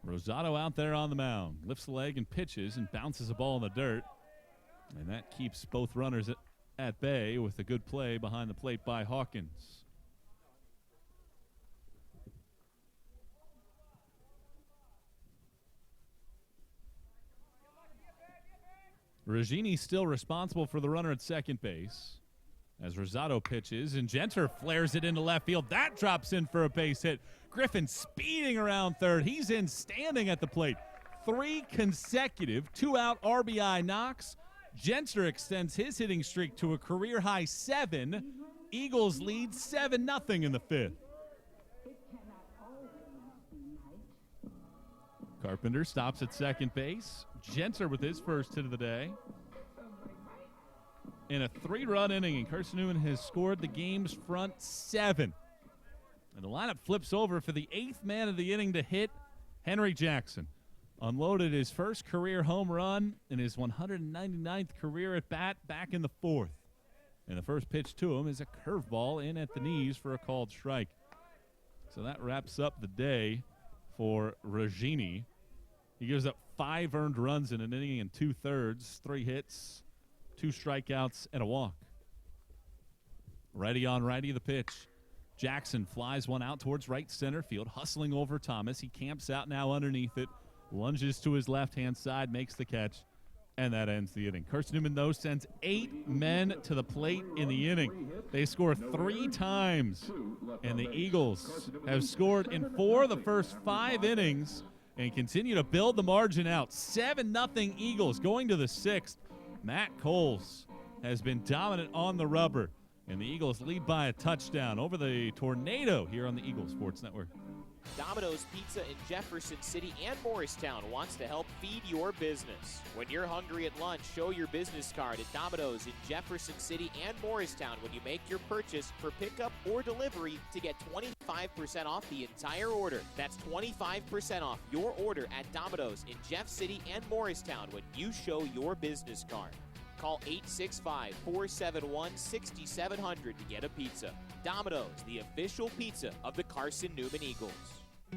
Rosado out there on the mound, lifts the leg and pitches and bounces a ball in the dirt. And that keeps both runners at bay with a good play behind the plate by Hawkins. Regini still responsible for the runner at second base as Rosado pitches, and Genter flares it into left field. That drops in for a base hit. Griffin speeding around third. He's in standing at the plate. 3 consecutive 2-out RBI knocks. Genter extends his hitting streak to a career-high 7. Eagles lead 7-0 in the 5th. Carpenter stops at second base. Genter with his first hit of the day. In a 3-run inning, and Carson Newman has scored the game's front 7. And the lineup flips over for the 8th man of the inning to hit, Henry Jackson. Unloaded his first career home run in his 199th career at bat back in the 4th. And the first pitch to him is a curveball in at the knees for a called strike. So that wraps up the day for Regini. He gives up 5 earned runs in an inning and 2/3, 3 hits, 2 strikeouts, and a walk. Righty on righty the pitch. Jackson flies one out towards right center field, hustling over Thomas. He camps out now underneath it, lunges to his left-hand side, makes the catch, and that ends the inning. Carson Newman, though, sends 8 men to the plate in the inning. They score 3 times, and the Eagles have scored in 4 of the first 5 innings and continue to build the margin out. 7-0 Eagles going to the 6th. Matt Coles has been dominant on the rubber, and the Eagles lead by a touchdown over the Tornado here on the Eagles Sports Network. Domino's Pizza in Jefferson City and Morristown wants to help feed your business. When you're hungry at lunch, show your business card at Domino's in Jefferson City and Morristown when you make your purchase for pickup or delivery to get 25% off the entire order. That's 25% off your order at Domino's in Jeff City and Morristown when you show your business card. Call 865-471-6700 to get a pizza. Domino's, the official pizza of the Carson Newman Eagles.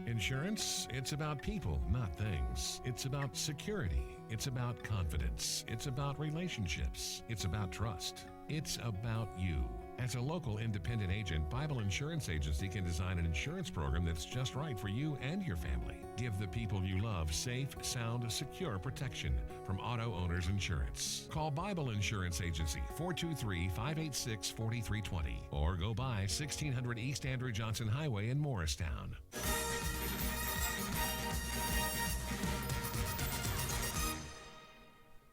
Insurance, it's about people, not things. It's about security. It's about confidence. It's about relationships. It's about trust. It's about you. As a local independent agent, Bible Insurance Agency can design an insurance program that's just right for you and your family. Give the people you love safe, sound, secure protection from Auto Owners Insurance. Call Bible Insurance Agency 423-586-4320 or go by 1600 East Andrew Johnson Highway in Morristown.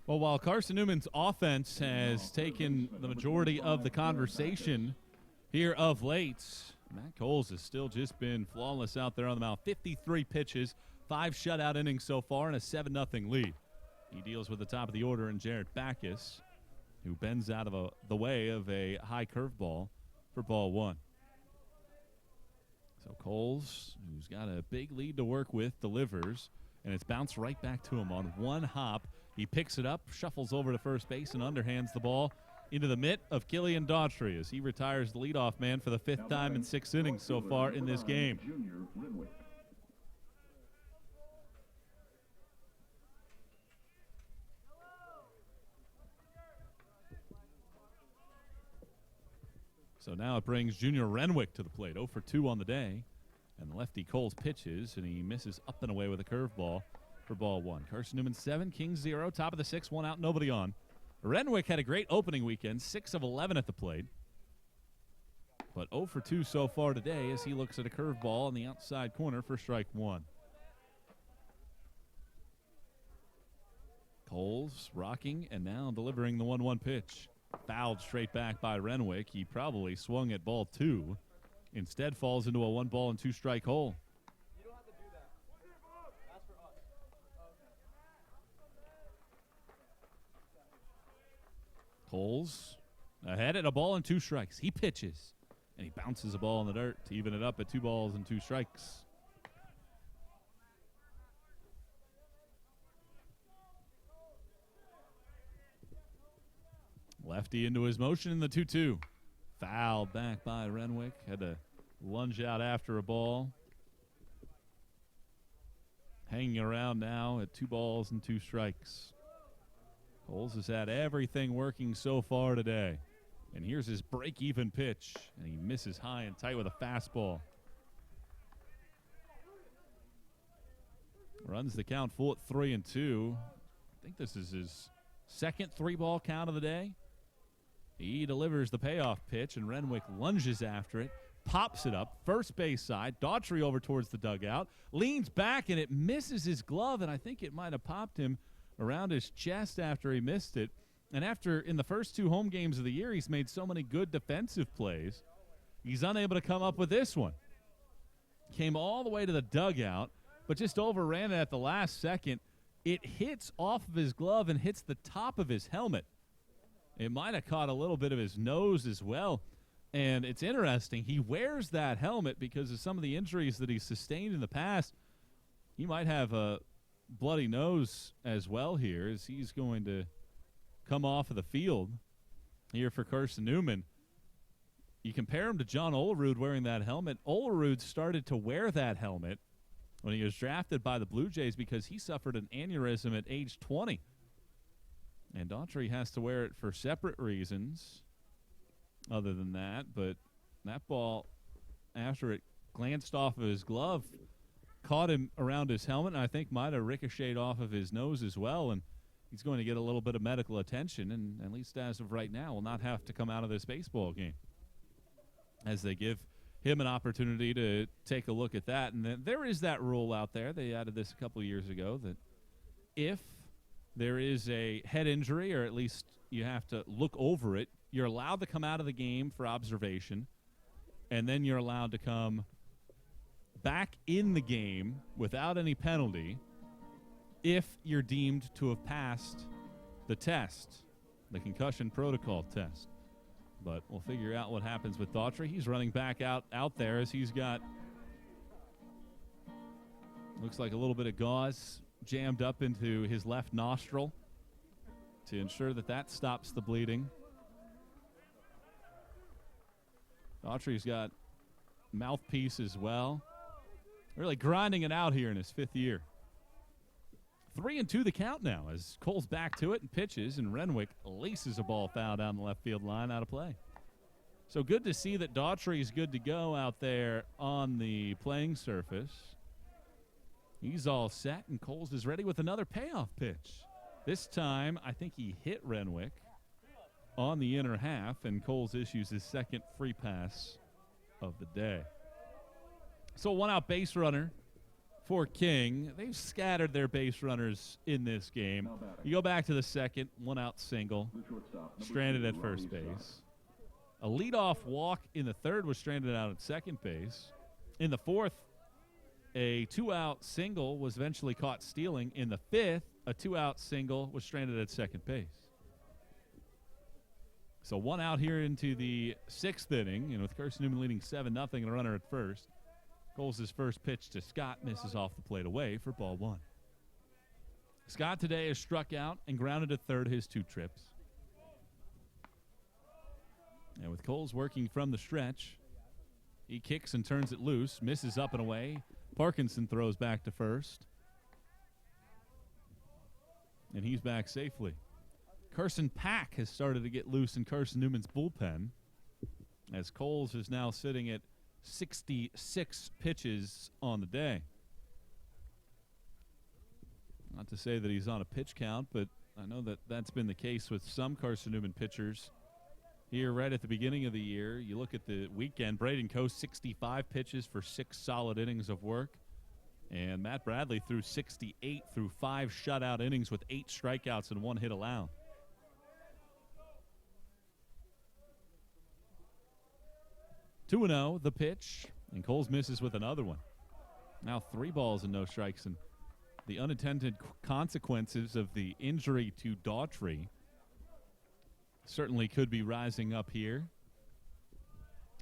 Well, while Carson Newman's offense has taken the majority of the conversation here of late, Matt Coles has still just been flawless out there on the mound. 53 pitches, 5 shutout innings so far, and a 7-0 lead. He deals with the top of the order in Jared Backus, who bends out of the way of a high curveball for ball 1. So Coles, who's got a big lead to work with, delivers, and it's bounced right back to him on one hop. He picks it up, shuffles over to first base, and underhands the ball into the mitt of Killian Daughtry as he retires the leadoff man for the 5th time in 6 innings so far in this game. So now it brings Junior Renwick to the plate, 0 for 2 on the day. And lefty Coles pitches, and he misses up and away with a curveball for ball 1. Carson Newman 7, Kings 0, top of the 6th, 1 out, nobody on. Renwick had a great opening weekend, 6 of 11 at the plate. But 0 for 2 so far today as he looks at a curveball in the outside corner for strike 1. Coles rocking and now delivering the 1-1 pitch. Fouled straight back by Renwick. He probably swung at ball 2. Instead falls into a 1-2 strike hole. You don't have to do that. That's for us. Okay. Coles ahead at a ball and 2 strikes. He pitches, and he bounces a ball in the dirt to even it up at 2 balls and 2 strikes. Lefty into his motion in the 2-2. Fouled back by Renwick. Had to lunge out after a ball. Hanging around now at 2 balls and 2 strikes. Coles has had everything working so far today. And here's his break-even pitch. And he misses high and tight with a fastball. Runs the count full at 3-2. I think this is his Second 3-ball count of the day. He delivers the payoff pitch, and Renwick lunges after it, pops it up, first base side. Daughtry over towards the dugout, leans back, and it misses his glove, and I think it might have popped him around his chest after he missed it. And after, in the first 2 home games of the year, he's made so many good defensive plays, he's unable to come up with this one. Came all the way to the dugout, but just overran it at the last second. It hits off of his glove and hits the top of his helmet. It might have caught a little bit of his nose as well. And it's interesting. He wears that helmet because of some of the injuries that he's sustained in the past. He might have a bloody nose as well here as he's going to come off of the field here for Carson Newman. You compare him to John Olerud wearing that helmet. Olerud started to wear that helmet when he was drafted by the Blue Jays because he suffered an aneurysm at age 20. And Daughtry has to wear it for separate reasons other than that. But that ball, after it glanced off of his glove, caught him around his helmet, and I think might have ricocheted off of his nose as well. And he's going to get a little bit of medical attention, and at least as of right now, will not have to come out of this baseball game as they give him an opportunity to take a look at that. And then there is that rule out there. They added this a couple of years ago that if there is a head injury, or at least you have to look over it, you're allowed to come out of the game for observation, and then you're allowed to come back in the game without any penalty if you're deemed to have passed the test, the concussion protocol test. But we'll figure out what happens with Daughtry. He's running back out there as he's got, looks like a little bit of gauze jammed up into his left nostril to ensure that that stops the bleeding. Daughtry's got mouthpiece as well. Really grinding it out here in his 5th year. 3-2 the count now as Cole's back to it and pitches, and Renwick laces a ball foul down the left field line out of play. So good to see that Daughtry's good to go out there on the playing surface. He's all set, and Coles is ready with another payoff pitch. This time, I think he hit Renwick on the inner half, and Coles issues his second free pass of the day. So 1-out base runner for King. They've scattered their base runners in this game. You go back to the second, 1-out single, stranded at first base. A leadoff walk in the third was stranded out at second base. In the fourth, a 2-out single was eventually caught stealing. In the fifth, a 2-out single was stranded at second base. So 1 out here into the 6th inning, and with Carson Newman leading 7-0 and a runner at first. Coles' first pitch to Scott misses off the plate away for ball 1. Scott today has struck out and grounded to third his 2 trips. And with Coles working from the stretch, he kicks and turns it loose, misses up and away. Parkinson throws back to first. And he's back safely. Carson Pack has started to get loose in Carson Newman's bullpen, as Coles is now sitting at 66 pitches on the day. Not to say that he's on a pitch count, but I know that that's been the case with some Carson Newman pitchers here right at the beginning of the year. You look at the weekend, Braden Coe 65 pitches for 6 solid innings of work. And Matt Bradley threw 68 through 5 shutout innings with 8 strikeouts and 1 hit allowed. Two 2-0, the pitch, and Coles misses with another one. Now 3 balls and no strikes, and the unintended consequences of the injury to Daughtry certainly could be rising up here,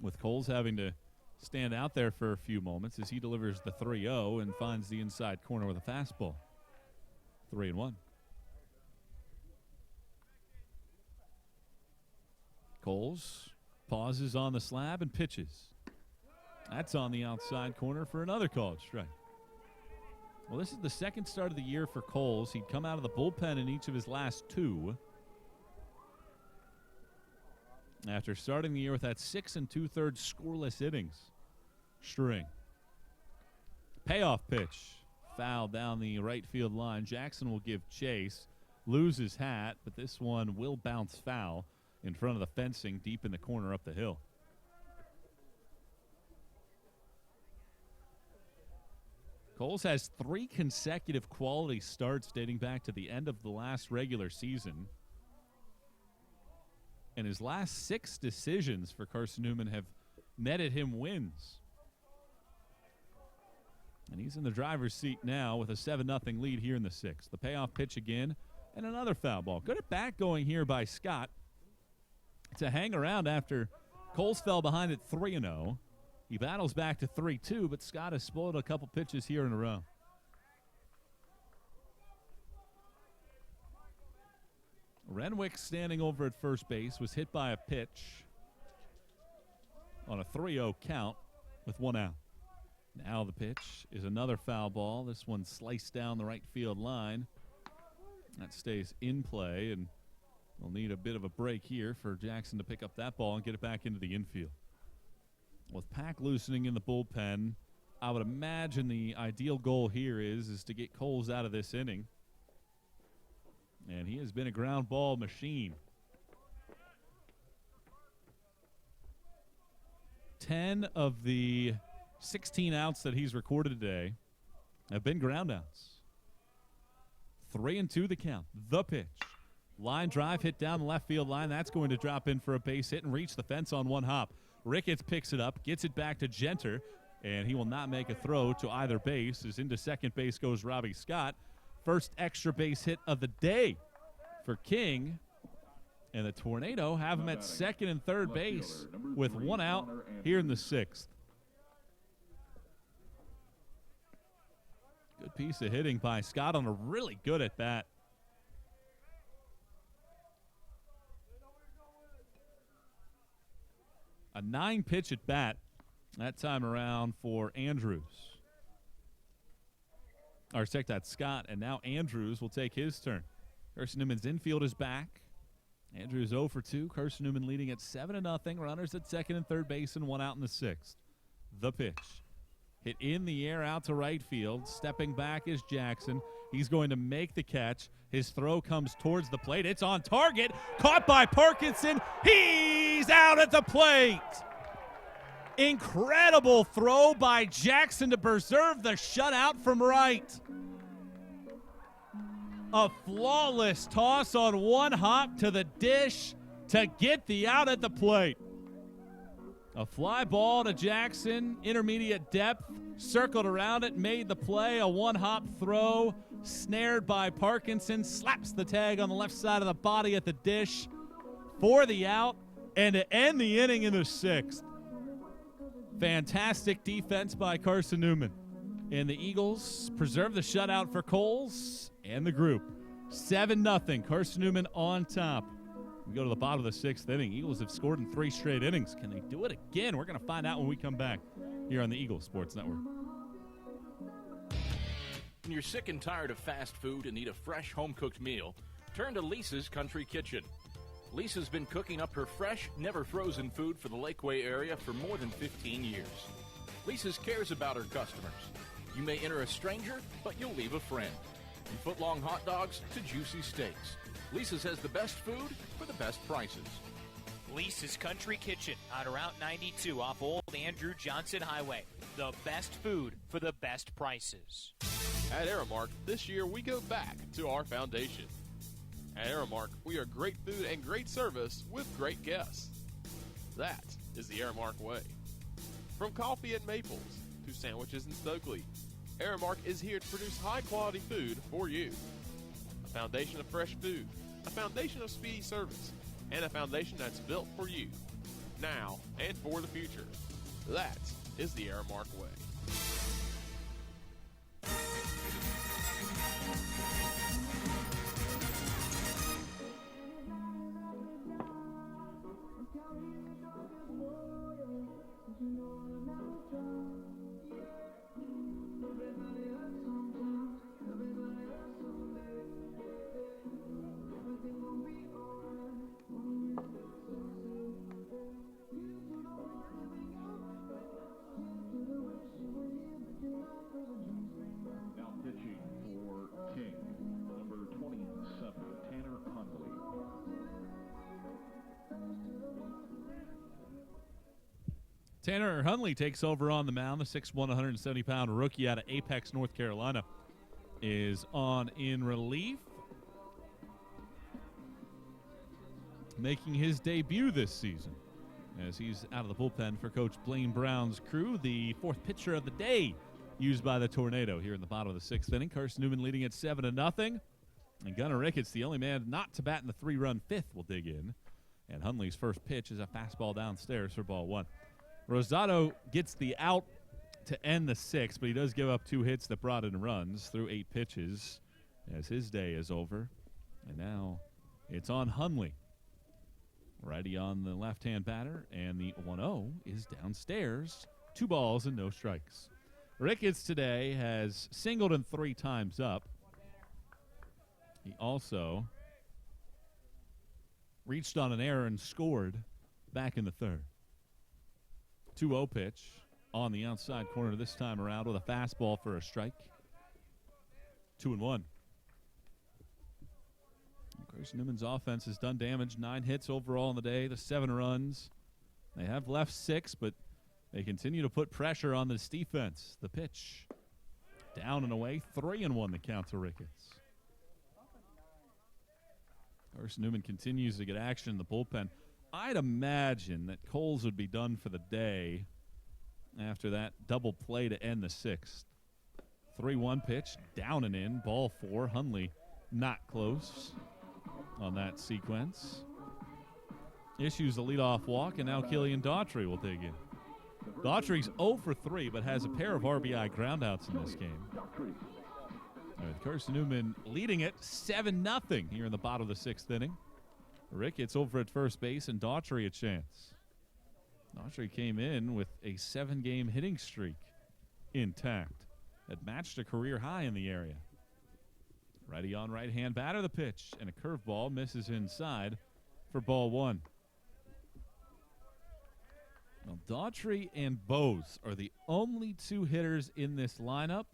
with Coles having to stand out there for a few moments as he delivers the 3-0 and finds the inside corner with a fastball. 3-1. Coles pauses on the slab and pitches. That's on the outside corner for another called strike. Well, this is the second start of the year for Coles. He'd come out of the bullpen in each of his last 2. After starting the year with that 6 2/3 scoreless innings string. Payoff pitch. Foul down the right field line. Jackson will give chase. lose his hat, but this one will bounce foul in front of the fencing deep in the corner up the hill. Coles has 3 consecutive quality starts dating back to the end of the last regular season. And his last 6 decisions for Carson Newman have netted him wins. And he's in the driver's seat now with a 7-0 lead here in the 6th. The payoff pitch again, and another foul ball. Good at bat going here by Scott. It's a hang around after Coles fell behind at 3-0. He battles back to 3-2, but Scott has spoiled a couple pitches here in a row. Renwick, standing over at first base, was hit by a pitch on a 3-0 count with 1 out. Now the pitch is another foul ball. This one sliced down the right field line. That stays in play, and we'll need a bit of a break here for Jackson to pick up that ball and get it back into the infield. With Pack loosening in the bullpen, I would imagine the ideal goal here is to get Coles out of this inning. And he has been a ground ball machine. 10 of the 16 outs that he's recorded today have been ground outs. 3-2 the count. The pitch. Line drive hit down the left field line. That's going to drop in for a base hit and reach the fence on one hop. Ricketts picks it up, gets it back to Genter, and he will not make a throw to either base. As into second base goes Robbie Scott. First extra base hit of the day for King. And the Tornado have him at second and third base with 1 out here in the 6th. Good piece of hitting by Scott on a really good at bat. A 9-pitch at bat that time around for Andrews. Or check that, Scott, and now Andrews will take his turn. Carson Newman's infield is back. Andrews 0 for 2. Carson Newman leading at 7-0. Runners at second and third base and 1 out in the 6th. The pitch. Hit in the air out to right field. Stepping back is Jackson. He's going to make the catch. His throw comes towards the plate. It's on target. Caught by Parkinson. He's out at the plate. Incredible throw by Jackson to preserve the shutout from right. A flawless toss on one hop to the dish to get the out at the plate. A fly ball to Jackson, intermediate depth, circled around it, made the play. A one-hop throw, snared by Parkinson, slaps the tag on the left side of the body at the dish for the out, and to end the inning in the 6th. Fantastic defense by Carson Newman. And the Eagles preserve the shutout for Coles and the group. 7-0, Carson Newman on top. We go to the bottom of the 6th inning. Eagles have scored in 3 straight innings. Can they do it again? We're going to find out when we come back here on the Eagles Sports Network. When you're sick and tired of fast food and need a fresh home-cooked meal, turn to Lisa's Country Kitchen. Lisa's been cooking up her fresh, never-frozen food for the Lakeway area for more than 15 years. Lisa's cares about her customers. You may enter a stranger, but you'll leave a friend. From foot-long hot dogs to juicy steaks, Lisa's has the best food for the best prices. Lisa's Country Kitchen on Route 92 off Old Andrew Johnson Highway. The best food for the best prices. At Aramark, this year we go back to our foundation. At Aramark, we are great food and great service with great guests. That is the Aramark way. From coffee at Maples to sandwiches in Stokely, Aramark is here to produce high-quality food for you. A foundation of fresh food, a foundation of speedy service, and a foundation that's built for you, now and for the future. That is the Aramark way. Tanner Hundley takes over on the mound. The 6'1", 170-pound rookie out of Apex, North Carolina, is on in relief. Making his debut this season as he's out of the bullpen for Coach Blaine Brown's crew. The fourth pitcher of the day used by the Tornado here in the bottom of the sixth inning. Carson Newman leading at 7-0. And Gunnar Ricketts, the only man not to bat in the 3-run fifth, will dig in. And Hundley's first pitch is a fastball downstairs for ball one. Rosado gets the out to end the sixth, but he does give up 2 hits that brought in runs through 8 pitches as his day is over. And now it's on Hundley. Righty on the left-hand batter, and the 1-0 is downstairs. 2 balls and no strikes. Ricketts today has singled in 3 times up. He also reached on an error and scored back in the third. 2-0 pitch on the outside corner this time around with a fastball for a strike. 2-1. Carson Newman's offense has done damage. 9 hits overall in the day, the 7 runs. They have left 6, but they continue to put pressure on this defense. The pitch down and away, 3-1 the count to Ricketts. Carson Newman continues to get action in the bullpen. I'd imagine that Coles would be done for the day after that double play to end the sixth. 3-1 pitch, down and in, ball 4. Hundley not close on that sequence. Issues the leadoff walk, and now Killian Daughtry will dig in. Daughtry's 0 for 3, but has a pair of RBI groundouts in this game. All right, Carson Newman leading it 7-0 here in the bottom of the sixth inning. Ricketts over at first base, and Daughtry a chance. Daughtry came in with a 7-game hitting streak intact that matched a career high in the area. Righty on right-hand batter, the pitch, and a curveball misses inside for ball 1. Now, Daughtry and Bose are the only 2 hitters in this lineup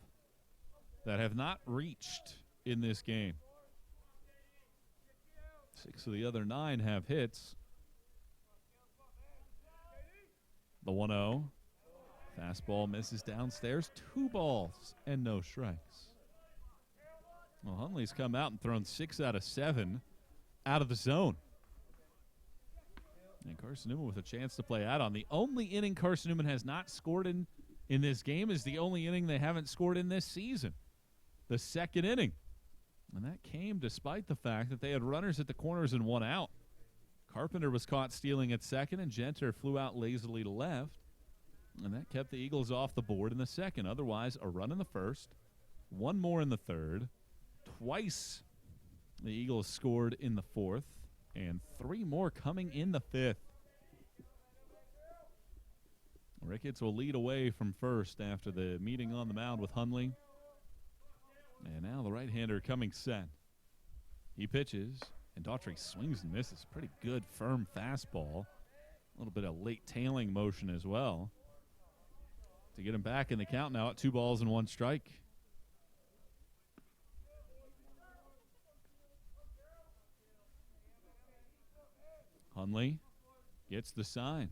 that have not reached in this game. 6 of the other 9 have hits. The 1-0. Fastball misses downstairs. 2 balls and no strikes. Well, Hundley's come out and thrown 6 out of 7 out of the zone. And Carson Newman with a chance to play out on. The only inning Carson Newman has not scored in this game is the only inning they haven't scored in this season. The second inning. And that came despite the fact that they had runners at the corners and 1 out. Carpenter was caught stealing at second, and Genter flew out lazily to left. And that kept the Eagles off the board in the second. Otherwise, a run in the first, 1 more in the third. Twice the Eagles scored in the fourth, and 3 more coming in the fifth. Ricketts will lead away from first after the meeting on the mound with Hundley. And now the right-hander coming set. He pitches, and Daughtry swings and misses. Pretty good, firm fastball. A little bit of late tailing motion as well to get him back in the count now at 2 balls and 1 strike. Hundley gets the sign.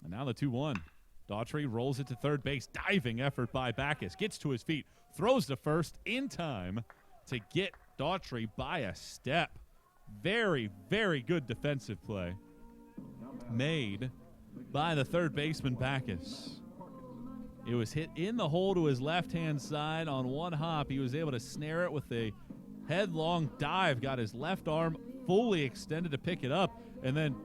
And now the 2-1. Daughtry rolls it to third base. Diving effort by Backus. Gets to his feet. Throws to first in time to get Daughtry by a step. Very, very good defensive play made by the third baseman Backus. It was hit in the hole to his left-hand side on 1 hop. He was able to snare it with a headlong dive. Got his left arm fully extended to pick it up, and then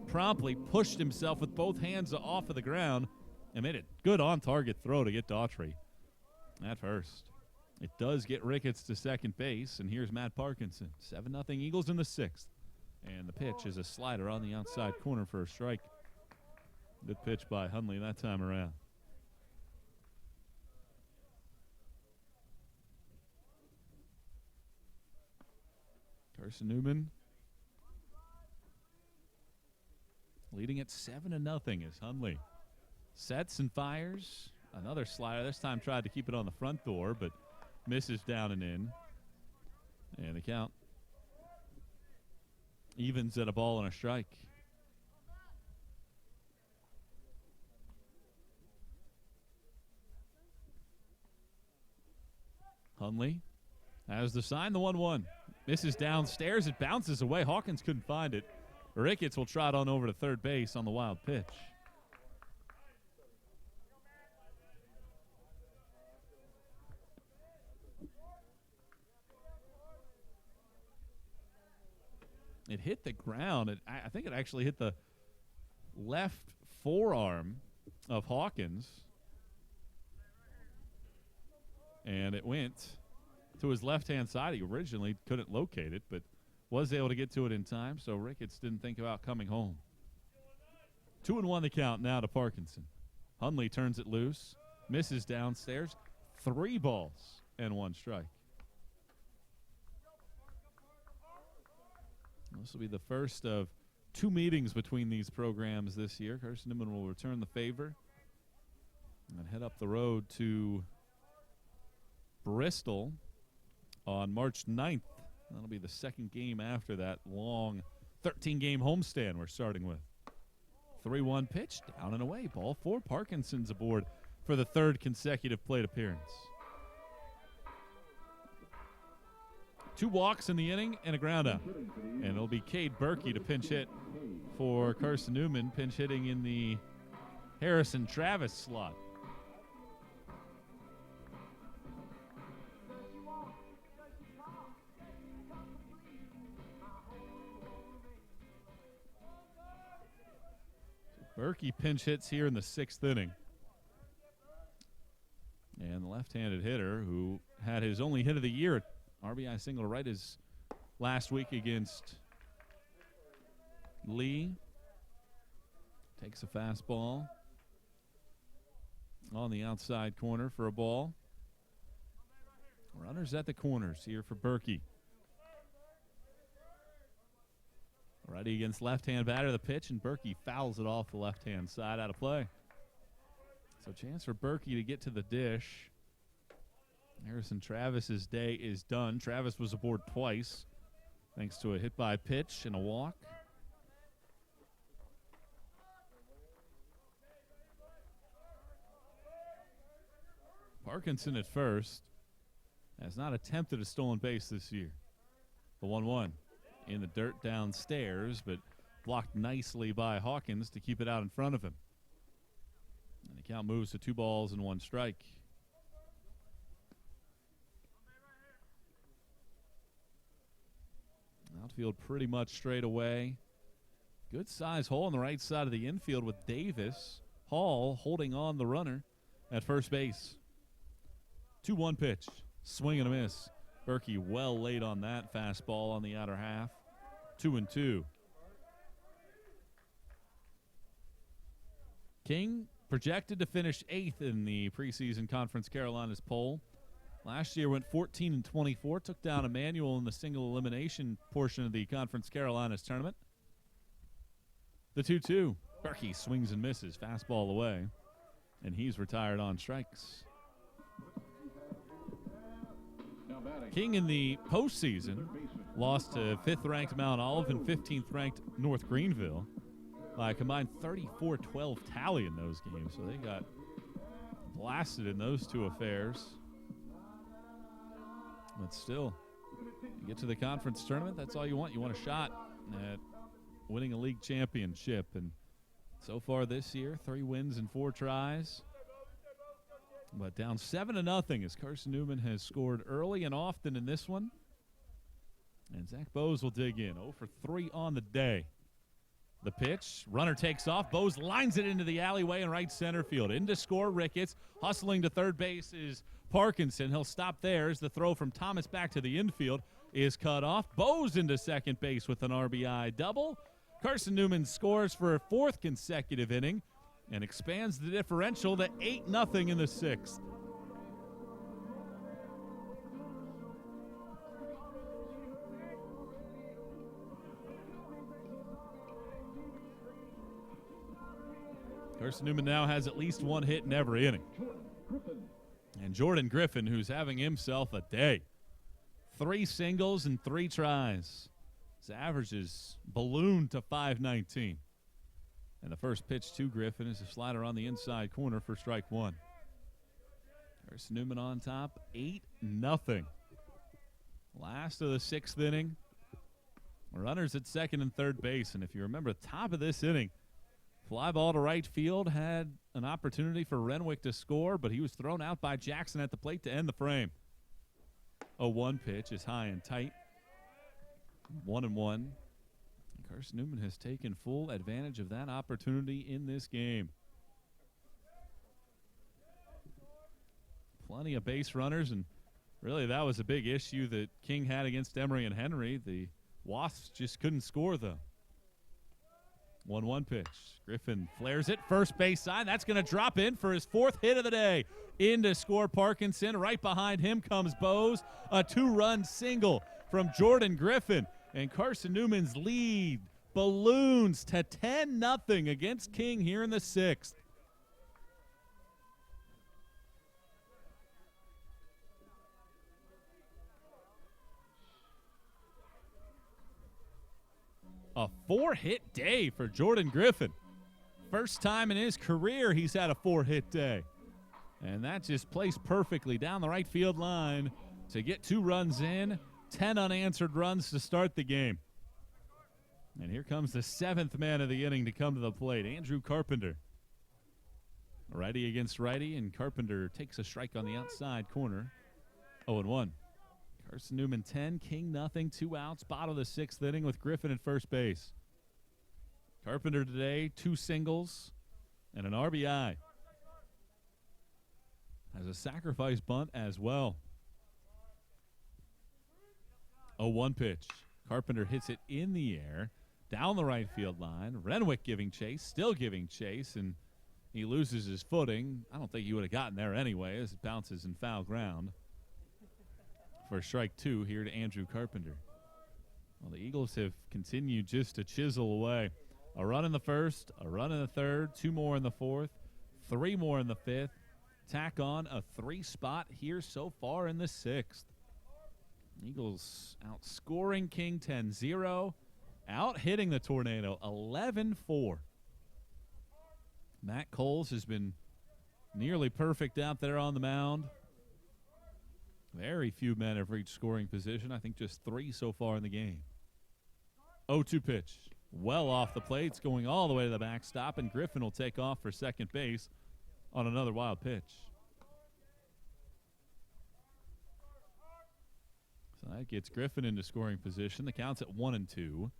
promptly pushed himself with both hands off of the ground and made a good on-target throw to get Daughtry at first. It does get Ricketts to second base, and here's Matt Parkinson. 7-0 Eagles in the sixth. And the pitch is a slider on the outside corner for a strike. Good pitch by Hundley that time around. Carson Newman leading at 7-0 as Hundley sets and fires. Another slider. This time tried to keep it on the front door, but misses down and in. And the count evens at a ball and a strike. Hundley has the sign, the 1-1. Misses downstairs. It bounces away. Hawkins couldn't find it. Ricketts will trot on over to third base on the wild pitch. It hit the ground. I think it actually hit the left forearm of Hawkins. And it went to his left-hand side. He originally couldn't locate it, but was able to get to it in time, so Ricketts didn't think about coming home. 2-1 the count now to Parkinson. Hundley turns it loose, misses downstairs. 3 balls and 1 strike. This will be the first of 2 meetings between these programs this year. Carson Newman will return the favor and head up the road to Bristol on March 9th. That'll be the second game after that long 13-game homestand we're starting with. 3-1 pitch, down and away. Ball 4. Parkinson's aboard for the 3rd consecutive plate appearance. 2 walks in the inning and a ground out. And it'll be Cade Berkey to pinch hit for Carson Newman, pinch hitting in the Harrison Travis slot. Berkey pinch hits here in the 6th inning. And the left-handed hitter who had his only hit of the year, RBI single to right, is last week against Lee. Takes a fastball on the outside corner for a ball. Runners at the corners here for Berkey. Righty against left-hand batter, the pitch, and Berkey fouls it off the left-hand side, out of play. So chance for Berkey to get to the dish. Harrison Travis's day is done. Travis was aboard twice, thanks to a hit by pitch and a walk. Parkinson at first has not attempted a stolen base this year. The 1-1 in the dirt downstairs, but blocked nicely by Hawkins to keep it out in front of him. And the count moves to 2 balls and 1 strike. Outfield pretty much straight away. Good size hole on the right side of the infield with Davis. Hall holding on the runner at first base. 2-1 pitch. Swing and a miss. Berkey well late on that fastball on the outer half. 2-2. King projected to finish 8th in the preseason Conference Carolinas poll. Last year went 14-24, took down Emmanuel in the single elimination portion of the Conference Carolinas tournament. The 2-2. Berkey swings and misses. Fastball away. And he's retired on strikes. King in the postseason lost to 5th-ranked Mount Olive and 15th-ranked North Greenville by a combined 34-12 tally in those games. So they got blasted in those 2 affairs. But still, you get to the conference tournament, that's all you want. You want a shot at winning a league championship. And so far this year, 3 wins and 4 tries. But down 7-0 as Carson Newman has scored early and often in this one. And Zach Bose will dig in. 0 for 3 on the day. The pitch, runner takes off. Bose lines it into the alleyway in right center field. In to score, Ricketts. Hustling to third base is Parkinson. He'll stop there as the throw from Thomas back to the infield is cut off. Bose into second base with an RBI double. Carson Newman scores for a 4th consecutive inning and expands the differential to 8-0 in the 6th. Carson Newman now has at least 1 hit in every inning. And Jordan Griffin, who's having himself a day. 3 singles and 3 tries. His average is ballooned to .519. And the first pitch to Griffin is a slider on the inside corner for strike 1. Carson Newman on top, 8-0. Last of the 6th inning. Runners at second and third base. And if you remember, top of this inning, fly ball to right field had an opportunity for Renwick to score, but he was thrown out by Jackson at the plate to end the frame. 0-1 pitch is high and tight. 1-1. Carson Newman has taken full advantage of that opportunity in this game. Plenty of base runners, and really that was a big issue that King had against Emory and Henry. The Wasps just couldn't score, though. 1-1 pitch. Griffin flares it, first base side. That's going to drop in for his 4th hit of the day. In to score Parkinson. Right behind him comes Bose. A 2-run single from Jordan Griffin. And Carson Newman's lead balloons to 10-0 against King here in the 6th. A 4-hit day for Jordan Griffin. First time in his career he's had a 4-hit day. And that just placed perfectly down the right field line to get 2 runs in, 10 unanswered runs to start the game. And here comes the 7th man of the inning to come to the plate, Andrew Carpenter. Righty against righty, and Carpenter takes a strike on the outside corner. 0-1. Carson Newman 10, King nothing, 2 outs, bottom of the 6th inning with Griffin at first base. Carpenter today, 2 singles and an RBI. Has a sacrifice bunt as well. 0-1 pitch. Carpenter hits it in the air, down the right field line. Renwick giving chase, still giving chase, and he loses his footing. I don't think he would have gotten there anyway as it bounces in foul ground. For strike 2 here to Andrew Carpenter. Well, the Eagles have continued just to chisel away. A run in the 1st, a run in the 3rd, 2 more in the 4th, 3 more in the 5th. Tack on a 3 spot here so far in the 6th. Eagles outscoring King 10-0, out hitting the Tornado 11-4. Matt Coles has been nearly perfect out there on the mound. Very few men have reached scoring position. I think just 3 so far in the game. 0-2 pitch. Well off the plate. It's going all the way to the backstop, and Griffin will take off for second base on another wild pitch. So that gets Griffin into scoring position. The count's at 1-2.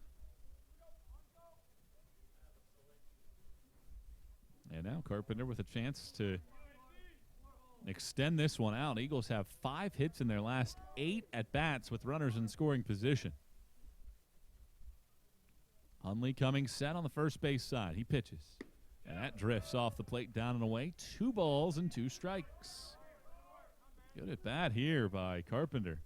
And now Carpenter with a chance to extend this one out. Eagles have 5 hits in their last 8 at-bats with runners in scoring position. Hundley coming set on the first base side. He pitches. And that drifts off the plate down and away. 2 balls and 2 strikes. Good at bat here by Carpenter.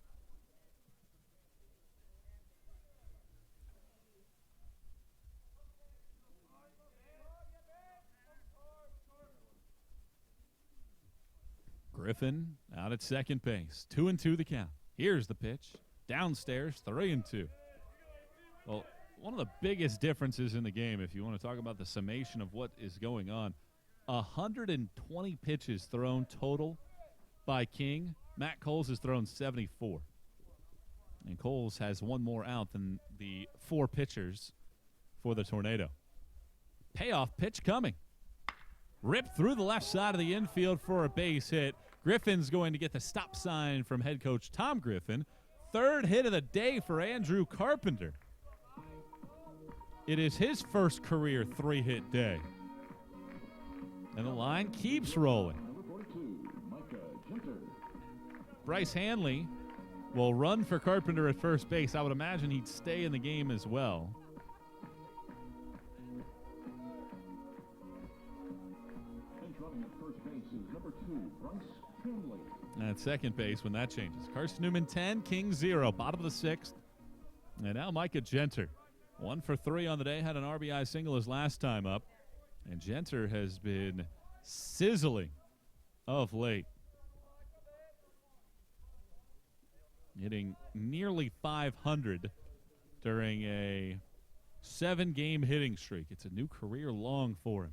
Griffin out at second base. 2-2 the count. Here's the pitch. Downstairs, 3-2. Well, one of the biggest differences in the game, if you want to talk about the summation of what is going on, 120 pitches thrown total by King. Matt Coles has thrown 74. And Coles has 1 more out than the 4 pitchers for the Tornado. Payoff pitch coming. Ripped through the left side of the infield for a base hit. Griffin's going to get the stop sign from head coach Tom Griffin. 3rd hit of the day for Andrew Carpenter. It is his first career 3-hit day. And the line keeps rolling. Bryce Hanley will run for Carpenter at first base. I would imagine he'd stay in the game as well. And at second base when that changes. Carson Newman 10, King 0, bottom of the 6th. And now Micah Genter. 1 for 3 on the day, had an RBI single his last time up. And Genter has been sizzling of late. Hitting nearly 500 during a 7-game hitting streak. It's a new career long for him.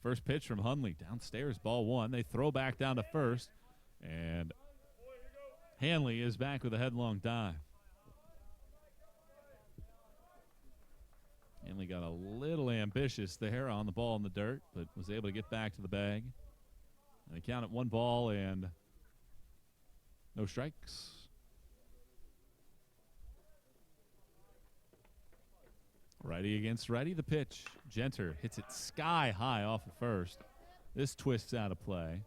First pitch from Hundley. Downstairs, ball 1. They throw back down to first. And Hanley is back with a headlong dive. Hanley got a little ambitious there on the ball in the dirt, but was able to get back to the bag. And they count it 1 ball and no strikes. Righty against righty, the pitch. Genter hits it sky high off of first. This twists out of play.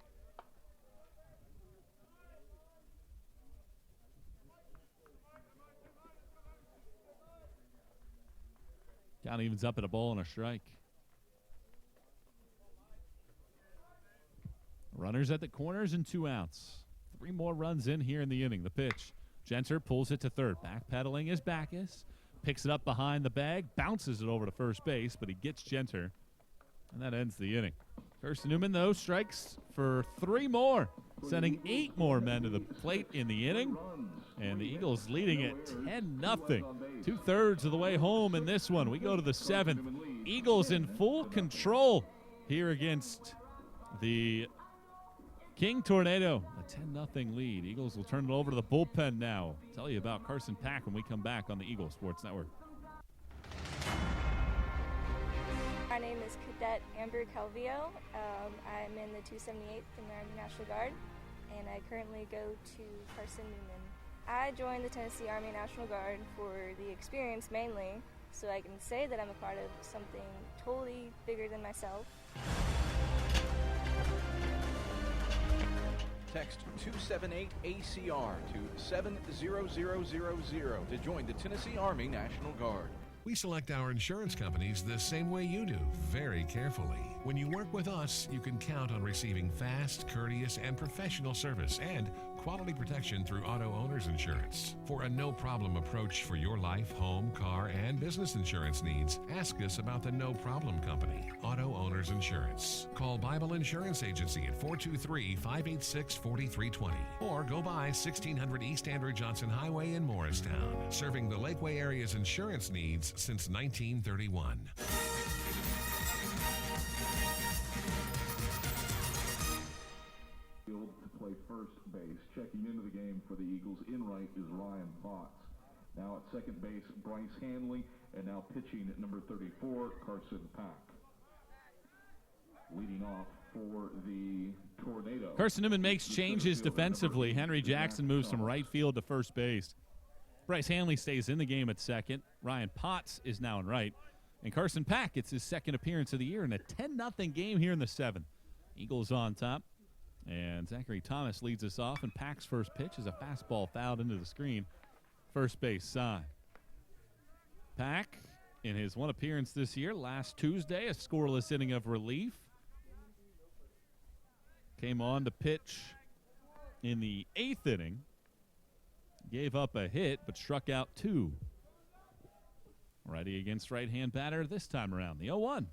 Count evens up at a ball and a strike. Runners at the corners and 2 outs. 3 more runs in here in the inning. The pitch. Genter pulls it to third. Backpedaling is Backus. Picks it up behind the bag. Bounces it over to first base, but he gets Genter. And that ends the inning. Kirsten Newman, though, strikes for 3 more, sending 8 more men to the plate in the inning. And the Eagles leading it 10-0. 2/3 of the way home in this one. We go to the 7th. Eagles in full control here against the King Tornado. A 10-0 lead. Eagles will turn it over to the bullpen now. I'll tell you about Carson Pack when we come back on the Eagle Sports Network. My name is Cadet Amber Calvillo. I'm in the 278th in the Army National Guard, and I currently go to Carson Newman. I joined the Tennessee Army National Guard for the experience mainly, so I can say that I'm a part of something totally bigger than myself. Text 278-ACR to 70000 to join the Tennessee Army National Guard. We select our insurance companies the same way you do, very carefully. When you work with us, you can count on receiving fast, courteous, and professional service and quality protection through Auto Owners Insurance. For a no-problem approach for your life, home, car, and business insurance needs, ask us about the No Problem Company, Auto Owners Insurance. Call Bible Insurance Agency at 423-586-4320 or go by 1600 East Andrew Johnson Highway in Morristown, serving the Lakeway area's insurance needs since 1931. To play first base. Checking into the game for the Eagles in right is Ryan Potts. Now at second base, Bryce Hanley, and now pitching at number 34, Carson Pack. Leading off for the Tornado. Carson Newman makes changes defensively. Henry Jackson moves from right field to first base. Bryce Hanley stays in the game at second. Ryan Potts is now in right. And Carson Pack gets his second appearance of the year in a 10-0 game here in the 7th. Eagles on top. And Zachary Thomas leads us off, and Pack's first pitch is a fastball fouled into the screen. First base side. Pack, in his one appearance this year, last Tuesday, a scoreless inning of relief. Came on to pitch in the 8th inning. Gave up a hit, but struck out 2. Righty against right-hand batter this time around. The 0-1.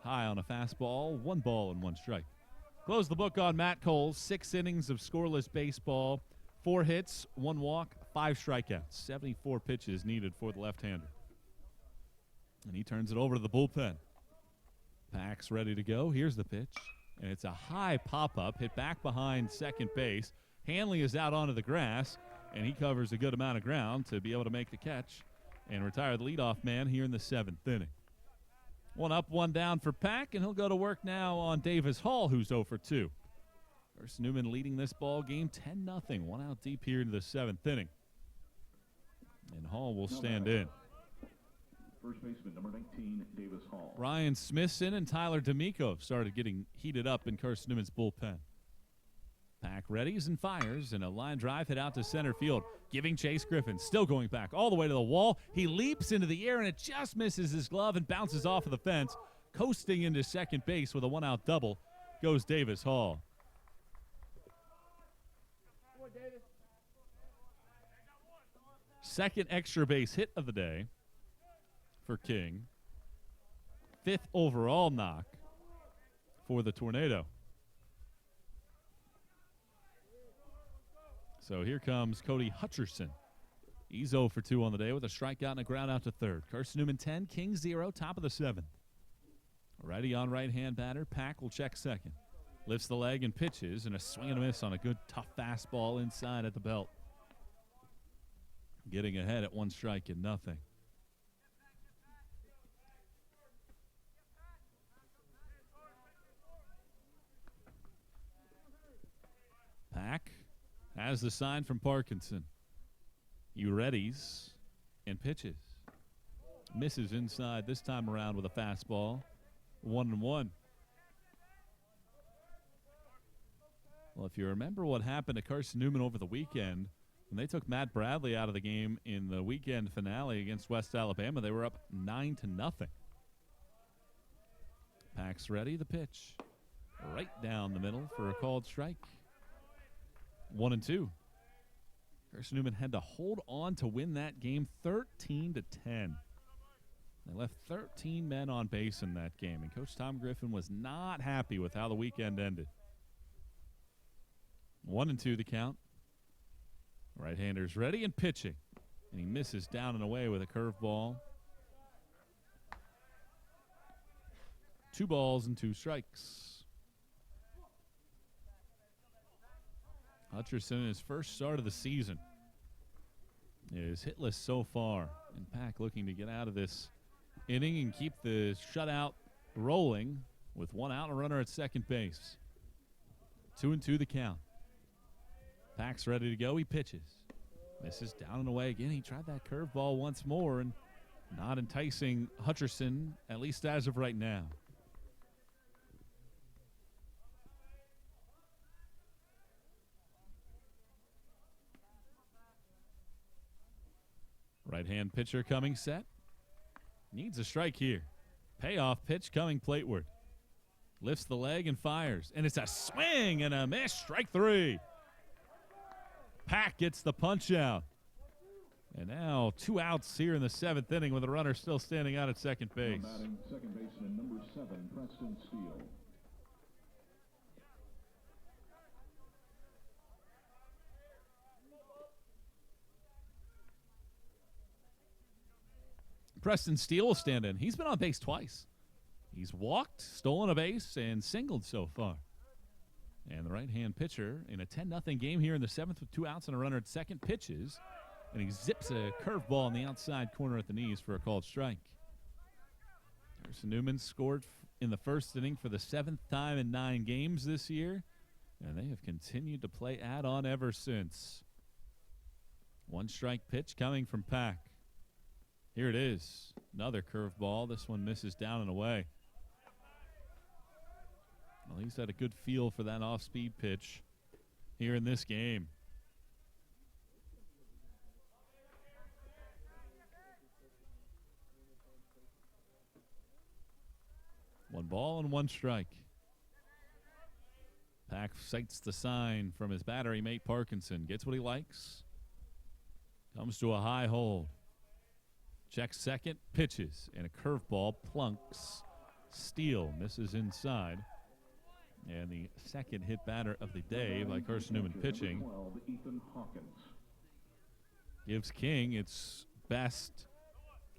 High on a fastball, 1 ball and 1 strike. Close the book on Matt Coles. 6 innings of scoreless baseball, 4 hits, 1 walk, 5 strikeouts. 74 pitches needed for the left-hander. And he turns it over to the bullpen. Pack's ready to go. Here's the pitch. And it's a high pop-up, hit back behind second base. Hanley is out onto the grass, and he covers a good amount of ground to be able to make the catch and retire the leadoff man here in the 7th inning. 1 up, 1 down for Pack, and he'll go to work now on Davis Hall, who's 0 for 2. First Newman leading this ball game 10-0. 1 out deep here into the 7th inning. And Hall will stand in. First baseman, number 19, Davis Hall. Ryan Smithson and Tyler D'Amico have started getting heated up in Carson Newman's bullpen. Pack readies and fires, and a line drive hit out to center field, giving Chase Griffin, still going back all the way to the wall. He leaps into the air, and it just misses his glove and bounces off of the fence. Coasting into second base with a 1-out double goes Davis Hall. Second extra base hit of the day for King. 5th overall knock for the Tornado. So here comes Cody Hutcherson. He's 0 for 2 on the day with a strikeout and a ground out to third. Carson Newman 10, King 0, top of the 7th. Righty on right-hand batter. Pack will check second. Lifts the leg and pitches, and a swing and a miss on a good, tough fastball inside at the belt. Getting ahead at 1 strike and nothing. Pack has the sign from Parkinson. Readies and pitches. Misses inside this time around with a fastball. 1-1. Well, if you remember what happened to Carson Newman over the weekend, when they took Matt Bradley out of the game in the weekend finale against West Alabama, they were up 9-0. Pack's ready, the pitch. Right down the middle for a called strike. 1-2. Carson Newman had to hold on to win that game 13-10. They left 13 men on base in that game, and Coach Tom Griffin was not happy with how the weekend ended. 1-2 the count. Right-hander's ready and pitching, and he misses down and away with a curveball. 2 balls and 2 strikes. Hutcherson, in his first start of the season, is hitless so far, and Pack looking to get out of this inning and keep the shutout rolling with 1 out and a runner at second base. 2-2 the count. Pack's ready to go. He pitches. Misses down and away again. He tried that curveball once more and not enticing Hutcherson, at least as of right now. Right-hand pitcher coming set. Needs a strike here. Payoff pitch coming plateward. Lifts the leg and fires. And it's a swing and a miss. Strike 3. Pack gets the punch out. And now 2 outs here in the 7th inning with the runner still standing out at second base. Batting second baseman number 7, Preston Steele. Preston Steele will stand in. He's been on base twice. He's walked, stolen a base, and singled so far. And the right-hand pitcher in a 10-0 game here in the 7th with 2 outs and a runner at second pitches. And he zips a curveball in the outside corner at the knees for a called strike. Carson Newman scored in the first inning for the 7th time in 9 games this year. And they have continued to play add-on ever since. 1 strike pitch coming from Pack. Here it is. Another curveball. This one misses down and away. Well, he's had a good feel for that off-speed pitch here in this game. One ball and 1 strike. Pack cites the sign from his battery mate Parkinson. Gets what he likes. Comes to a high hold. Checks second, pitches, and a curveball plunks. Steele misses inside. And the second hit batter of the day by Carson Newman pitching 12, Ethan Hawkins. gives King its best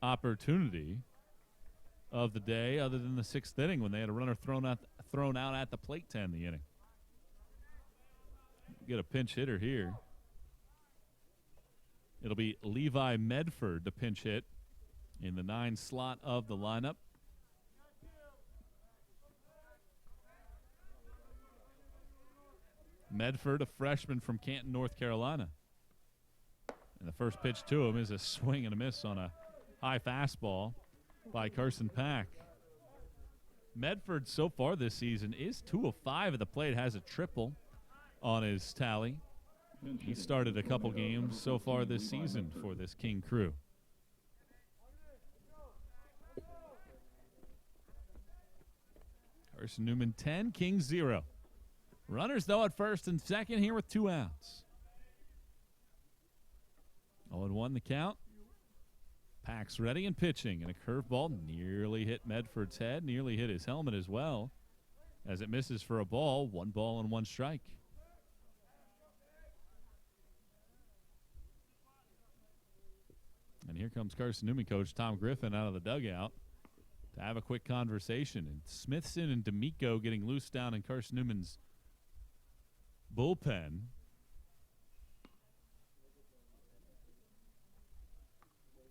opportunity of the day other than the 6th inning when they had a runner thrown out at the plate to end the inning. Get a pinch hitter here. It'll be Levi Medford to pinch hit in the 9 slot of the lineup. Medford, a freshman from Canton, North Carolina. And the first pitch to him is a swing and a miss on a high fastball by Carson Pack. Medford so far this season is 2 of 5 at the plate, has a triple on his tally. He started a couple games so far this season for this King crew. Carson Newman 10, King 0. Runners, though, at first and second here with 2 outs. 0-1 the count. Pack's ready and pitching, and a curveball nearly hit Medford's head, nearly hit his helmet as well, as it misses for a ball. 1 ball and 1 strike. And here comes Carson Newman coach Tom Griffin out of the dugout, to have a quick conversation. And Smithson and D'Amico getting loose down in Carson Newman's bullpen.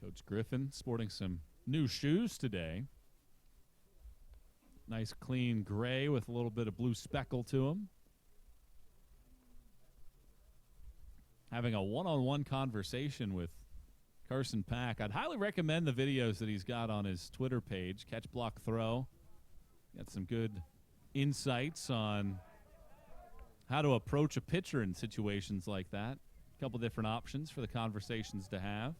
Coach Griffin sporting some new shoes today. Nice clean gray with a little bit of blue speckle to them. Having a one-on-one conversation with Carson Pack. I'd highly recommend the videos that he's got on his Twitter page, Catch, Block, Throw. Got some good insights on how to approach a pitcher in situations like that. A couple different options for the conversations to have.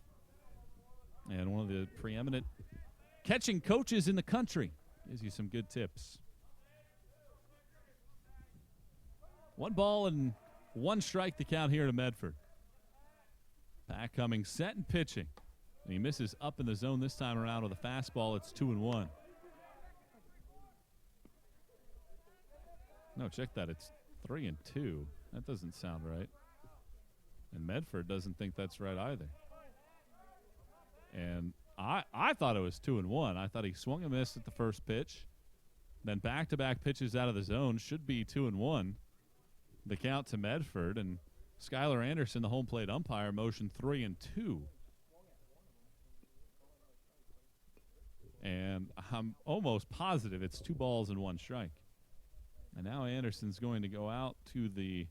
And one of the preeminent catching coaches in the country gives you some good tips. 1 ball and 1 strike to count here to Medford. Pack coming set and pitching. And he misses up in the zone this time around with a fastball. It's 2-1. No, check that. It's 3-2. That doesn't sound right. And Medford doesn't think that's right either. And I thought it was 2-1. I thought he swung and missed at the first pitch. Then back-to-back pitches out of the zone should be 2-1. The count to Medford, and Skylar Anderson, the home plate umpire, motioned 3-2. And I'm almost positive it's 2 balls and 1 strike. And now Anderson's going to go out to the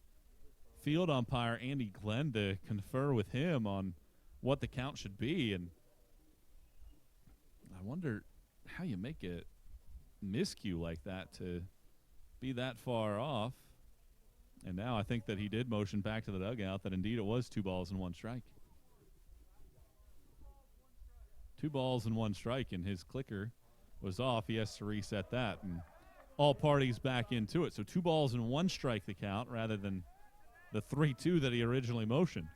field umpire, Andy Glenn, to confer with him on what the count should be. And I wonder how you make a miscue like that to be that far off. And now I think that he did motion back to the dugout that indeed it was 2 balls and 1 strike. 2 balls and 1 strike, and his clicker was off. He has to reset that, and all parties back into it. So 2 balls and 1 strike the count rather than the 3-2 that he originally motioned.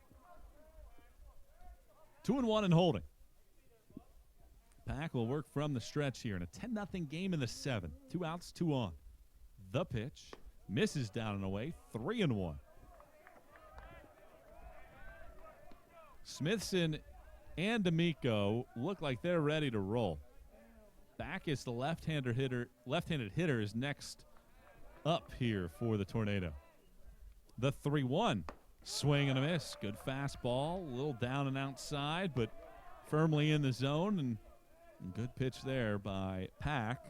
2-1 and holding. Pack will work from the stretch here in a 10-0 game in the 7th. 2 outs, 2 on. The pitch. Misses down and away, 3-1. Smithson and D'Amico look like they're ready to roll. Backus, the left-handed hitter, is next up here for the Tornado. The 3-1. Swing and a miss. Good fastball. A little down and outside, but firmly in the zone. And good pitch there by Pack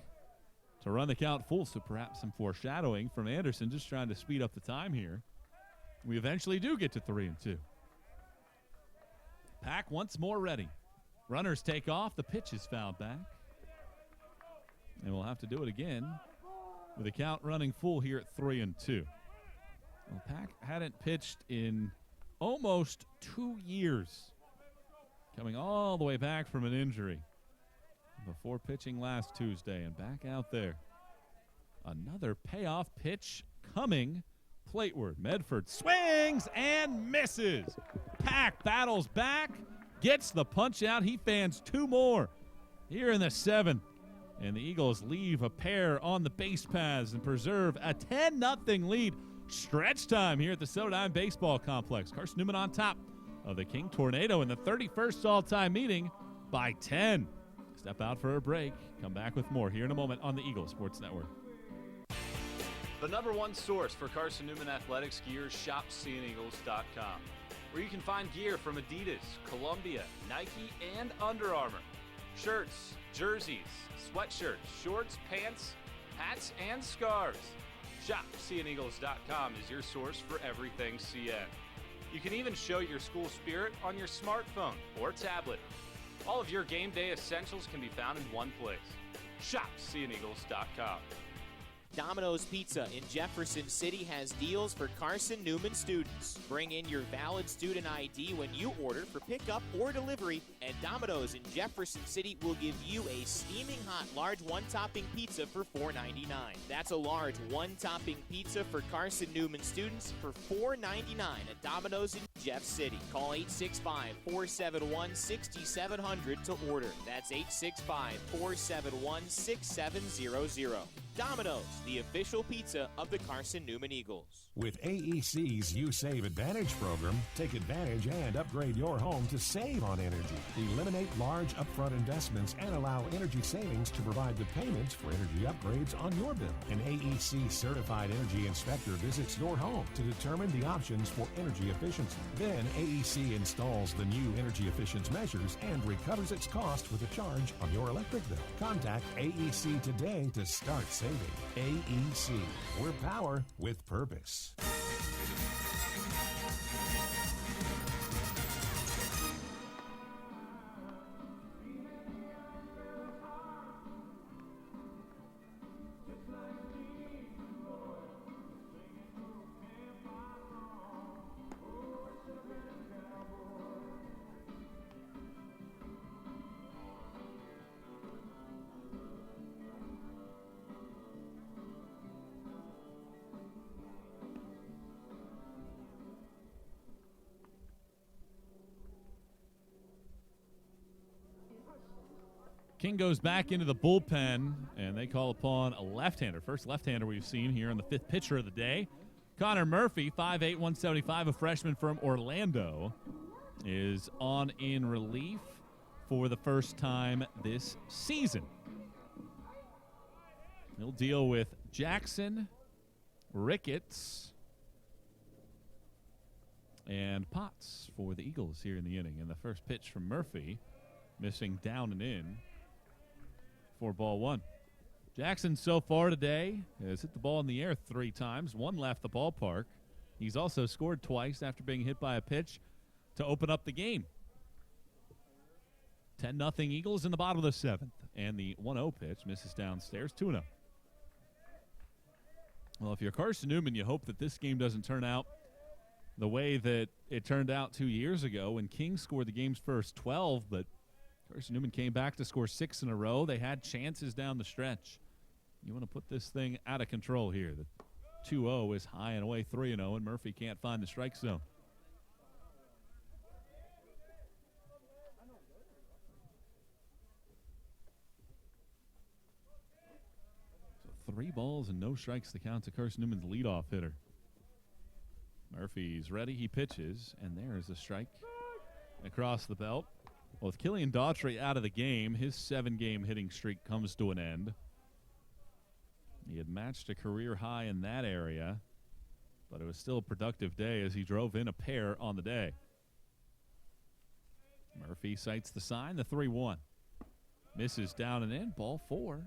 to run the count full, so perhaps some foreshadowing from Anderson, just trying to speed up the time here. We eventually do get to 3-2. Pack once more ready. Runners take off. The pitch is fouled back. And we'll have to do it again with the count running full here at 3-2. Well, Pack hadn't pitched in almost 2 years, coming all the way back from an injury before pitching last Tuesday, and back out there. Another payoff pitch coming plateward. Medford swings and misses. Pack battles back, gets the punch out. He fans 2 more here in the 7th. And the Eagles leave a pair on the base paths and preserve a 10-0 lead. Stretch time here at the Silver Diamond Baseball Complex. Carson Newman on top of the King Tornado in the 31st all-time meeting by 10. Step out for a break. Come back with more here in a moment on the Eagles Sports Network. The #1 source for Carson Newman athletics gear is shopseeandeagles.com, where you can find gear from Adidas, Columbia, Nike, and Under Armour. Shirts, jerseys, sweatshirts, shorts, pants, hats, and scarves. ShopSeeAndEagles.com is your source for everything CN. You can even show your school spirit on your smartphone or tablet. All of your game day essentials can be found in one place. ShopSeeAndEagles.com. Domino's Pizza in Jefferson City has deals for Carson Newman students. Bring in your valid student ID when you order for pickup or delivery, and Domino's in Jefferson City will give you a steaming hot large 1-topping pizza for $4.99. That's a large 1-topping pizza for Carson Newman students for $4.99 at Domino's in Jeff City. Call 865-471-6700 to order. That's 865-471-6700. Domino's, the official pizza of the Carson Newman Eagles. With AEC's You Save Advantage program, take advantage and upgrade your home to save on energy. Eliminate large upfront investments and allow energy savings to provide the payments for energy upgrades on your bill. An AEC certified energy inspector visits your home to determine the options for energy efficiency. Then AEC installs the new energy efficiency measures and recovers its cost with a charge on your electric bill. Contact AEC today to start saving. AEC, we're power with purpose. King goes back into the bullpen, and they call upon a left-hander. First left-hander we've seen here on the fifth pitcher of the day. Connor Murphy, 5'8", 175, a freshman from Orlando, is on in relief for the first time this season. He'll deal with Jackson, Ricketts, and Potts for the Eagles here in the inning. And the first pitch from Murphy, missing down and in for ball one. Jackson so far today has hit the ball in the air 3 times. 1 left the ballpark. He's also scored twice after being hit by a pitch to open up the game. 10-0 Eagles in the bottom of the 7th. And the 1-0 pitch misses downstairs, 2-0. Well, if you're Carson Newman, you hope that this game doesn't turn out the way that it turned out 2 years ago when King scored the game's first 12, but Carson Newman came back to score 6 in a row. They had chances down the stretch. You want to put this thing out of control here. The 2-0 is high and away 3-0, and Murphy can't find the strike zone. So 3 balls and no strikes to count to Carson Newman's leadoff hitter. Murphy's ready. He pitches, and there is a strike across the belt. Well, with Killian Daughtry out of the game, his 7-game hitting streak comes to an end. He had matched a career high in that area, but it was still a productive day as he drove in a pair on the day. Murphy sights the sign, the 3-1. Misses down and in, ball 4.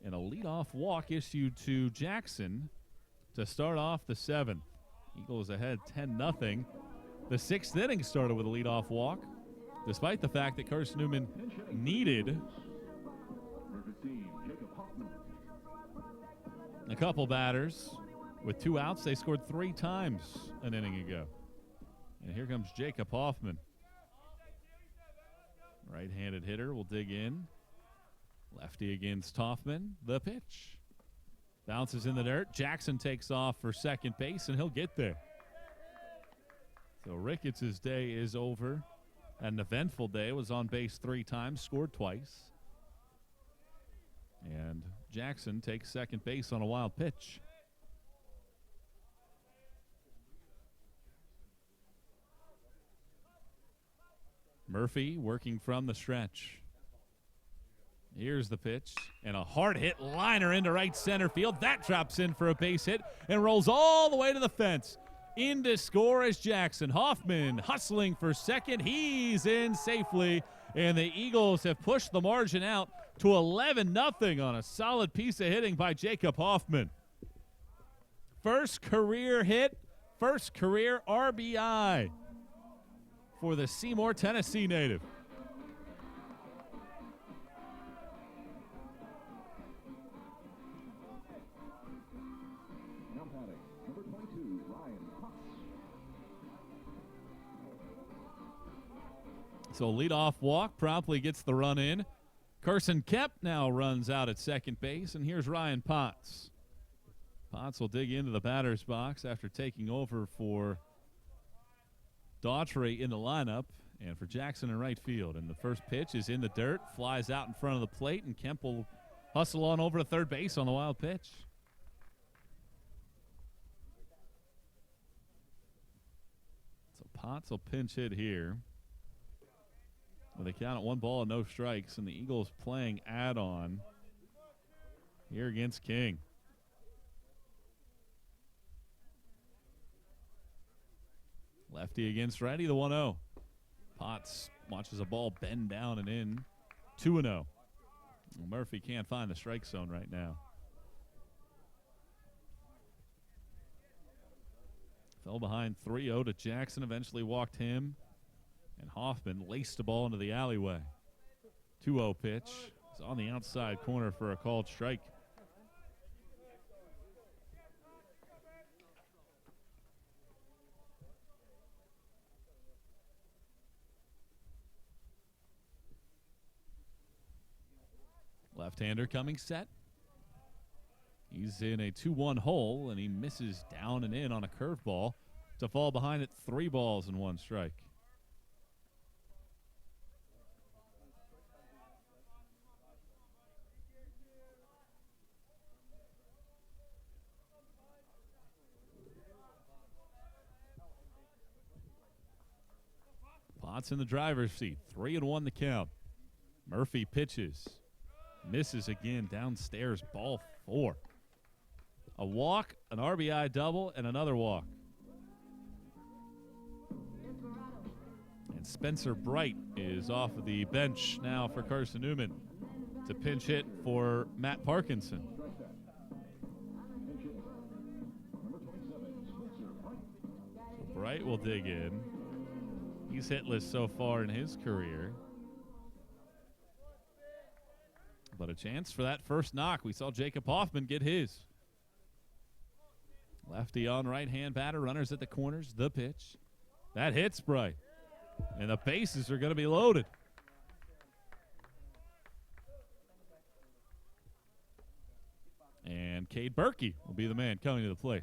And a leadoff walk issued to Jackson to start off the 7th. Eagles ahead 10-0. The 6th inning started with a leadoff walk, despite the fact that Carson Newman needed a couple batters. With 2 outs, they scored 3 times an inning ago. And here comes Jacob Hoffman. Right-handed hitter will dig in. Lefty against Hoffman. The pitch. Bounces in the dirt. Jackson takes off for second base, and he'll get there. So Ricketts' day is over. An eventful day. Was on base 3 times, scored twice. And Jackson takes second base on a wild pitch. Murphy working from the stretch. Here's the pitch, and a hard hit liner into right center field. That drops in for a base hit and rolls all the way to the fence. In to score is Jackson. Hoffman hustling for second. He's in safely, and the Eagles have pushed the margin out to 11-0 on a solid piece of hitting by Jacob Hoffman. First career hit, first career RBI for the Seymour, Tennessee native. So leadoff walk promptly gets the run in. Carson Kemp now runs out at second base, and here's Ryan Potts. Potts will dig into the batter's box after taking over for Daughtry in the lineup, and for Jackson in right field. And the first pitch is in the dirt, flies out in front of the plate, and Kemp will hustle on over to third base on the wild pitch. So Potts will pinch hit here with a count at 1 ball and no strikes, and the Eagles playing add-on here against King. Lefty against righty, the 1-0. Potts watches a ball bend down and in. 2-0. Murphy can't find the strike zone right now. Fell behind 3-0 to Jackson, eventually walked him. And Hoffman laced the ball into the alleyway. 2-0 pitch. It's on the outside corner for a called strike. Left-hander coming set. He's in a 2-1 hole, and he misses down and in on a curveball to fall behind at 3 balls and 1 strike. Potts in the driver's seat. 3-1 the count. Murphy pitches. Misses again downstairs, ball 4. A walk, an RBI double, and another walk. And Spencer Bright is off of the bench now for Carson Newman to pinch hit for Matt Parkinson. So Bright will dig in. He's hitless so far in his career. But a chance for that first knock. We saw Jacob Hoffman get his. Lefty on right-hand batter, runners at the corners, the pitch. That hits Bright. And the bases are going to be loaded. And Cade Berkey will be the man coming to the plate.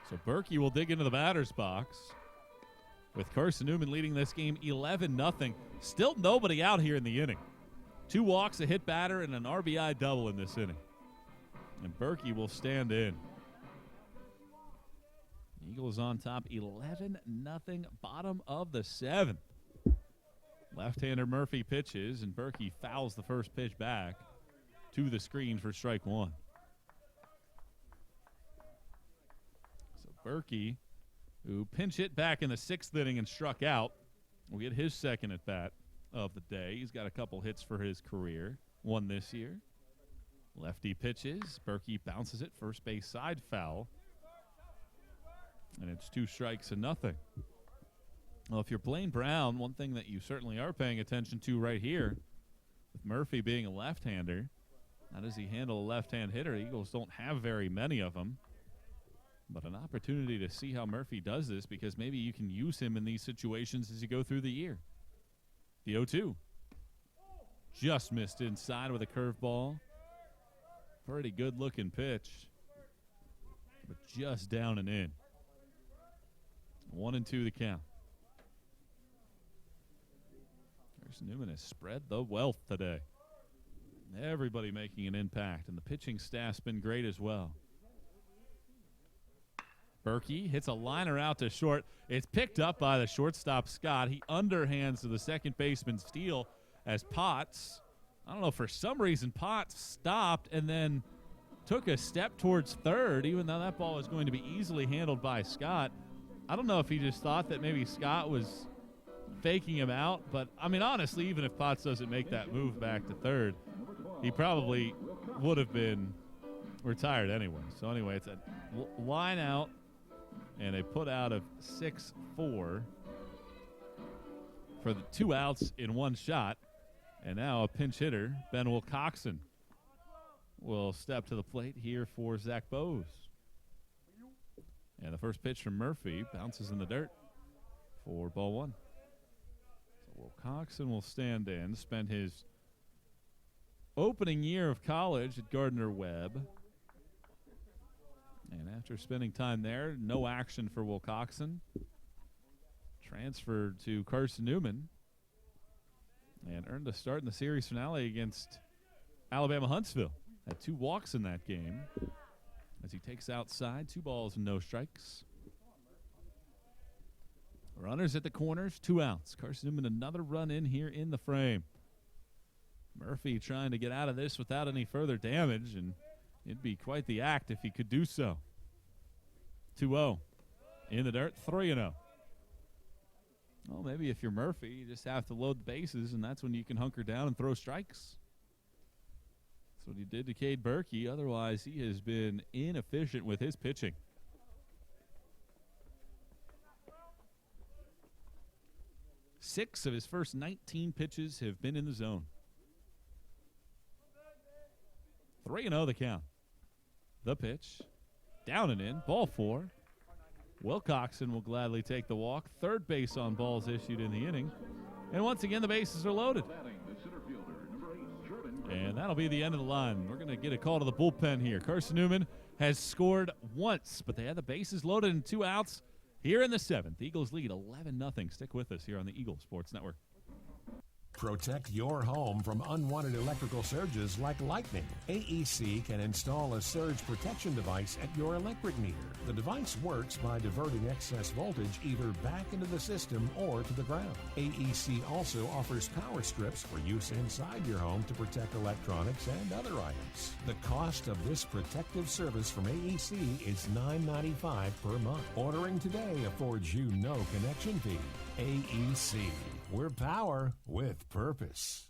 So Berkey will dig into the batter's box. With Carson Newman leading this game 11-0. Still nobody out here in the inning. 2 walks, a hit batter, and an RBI double in this inning. And Berkey will stand in. Eagles on top 11-0, bottom of the 7th. Left-hander Murphy pitches, and Berkey fouls the first pitch back to the screen for strike 1. So Berkey, who pinch hit back in the 6th inning and struck out, will get his second at bat of the day. He's got a couple hits for his career, 1 this year. Lefty pitches. Berkey bounces it, first base side foul. And it's 2 strikes and nothing. Well, if you're Blaine Brown, one thing that you certainly are paying attention to right here, with Murphy being a left-hander, how does he handle a left-hand hitter? Eagles don't have very many of them. But an opportunity to see how Murphy does this, because maybe you can use him in these situations as you go through the year. The 0-2. Just missed inside with a curveball. Pretty good-looking pitch. But just down and in. 1-2 the count. Carson Newman has spread the wealth today. Everybody making an impact, and the pitching staff's been great as well. Berkey hits a liner out to short. It's picked up by the shortstop, Scott. He underhands to the second baseman, Steele, as Potts, I don't know, for some reason Potts stopped and then took a step towards third, even though that ball was going to be easily handled by Scott. I don't know if he just thought that maybe Scott was faking him out, but, I mean, honestly, even if Potts doesn't make that move back to third, he probably would have been retired anyway. So, anyway, it's a line out. And a put out of 6-4 for the 2 outs in 1 shot. And now a pinch hitter, Ben Wilcoxon, will step to the plate here for Zach Bose. And the first pitch from Murphy bounces in the dirt for ball 1. So Wilcoxon will stand in, spend his opening year of college at Gardner-Webb. And after spending time there, no action for Wilcoxon. Transferred to Carson Newman and earned a start in the series finale against Alabama Huntsville. Had 2 walks in that game as he takes outside, 2 balls and no strikes. Runners at the corners, 2 outs. Carson Newman another run in here in the frame. Murphy trying to get out of this without any further damage, and it'd be quite the act if he could do so. 2-0 in the dirt, 3-0. Well, maybe if you're Murphy, you just have to load the bases, and that's when you can hunker down and throw strikes. That's what he did to Cade Berkey. Otherwise, he has been inefficient with his pitching. Six of his first 19 pitches have been in the zone. 3-0 the count. The pitch. Down and in. Ball 4. Wilcoxon will gladly take the walk. Third base on balls issued in the inning. And once again, the bases are loaded. And that'll be the end of the line. We're going to get a call to the bullpen here. Carson Newman has scored once, but they had the bases loaded and 2 outs here in the 7th. Eagles lead 11-0. Stick with us here on the Eagle Sports Network. Protect your home from unwanted electrical surges like lightning. AEC can install a surge protection device at your electric meter. The device works by diverting excess voltage either back into the system or to the ground. AEC also offers power strips for use inside your home to protect electronics and other items. The cost of this protective service from AEC is $9.95 per month. Ordering today affords you no connection fee. AEC. We're power with purpose.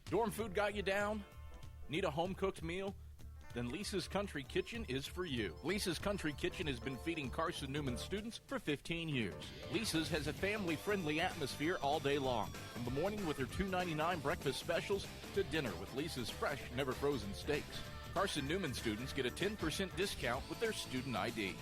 Dorm food got you down? Need a home-cooked meal? Then Lisa's Country Kitchen is for you. Lisa's Country Kitchen has been feeding Carson Newman students for 15 years. Lisa's has a family-friendly atmosphere all day long. From the morning with their $2.99 breakfast specials to dinner with Lisa's fresh, never-frozen steaks. Carson Newman students get a 10% discount with their student ID.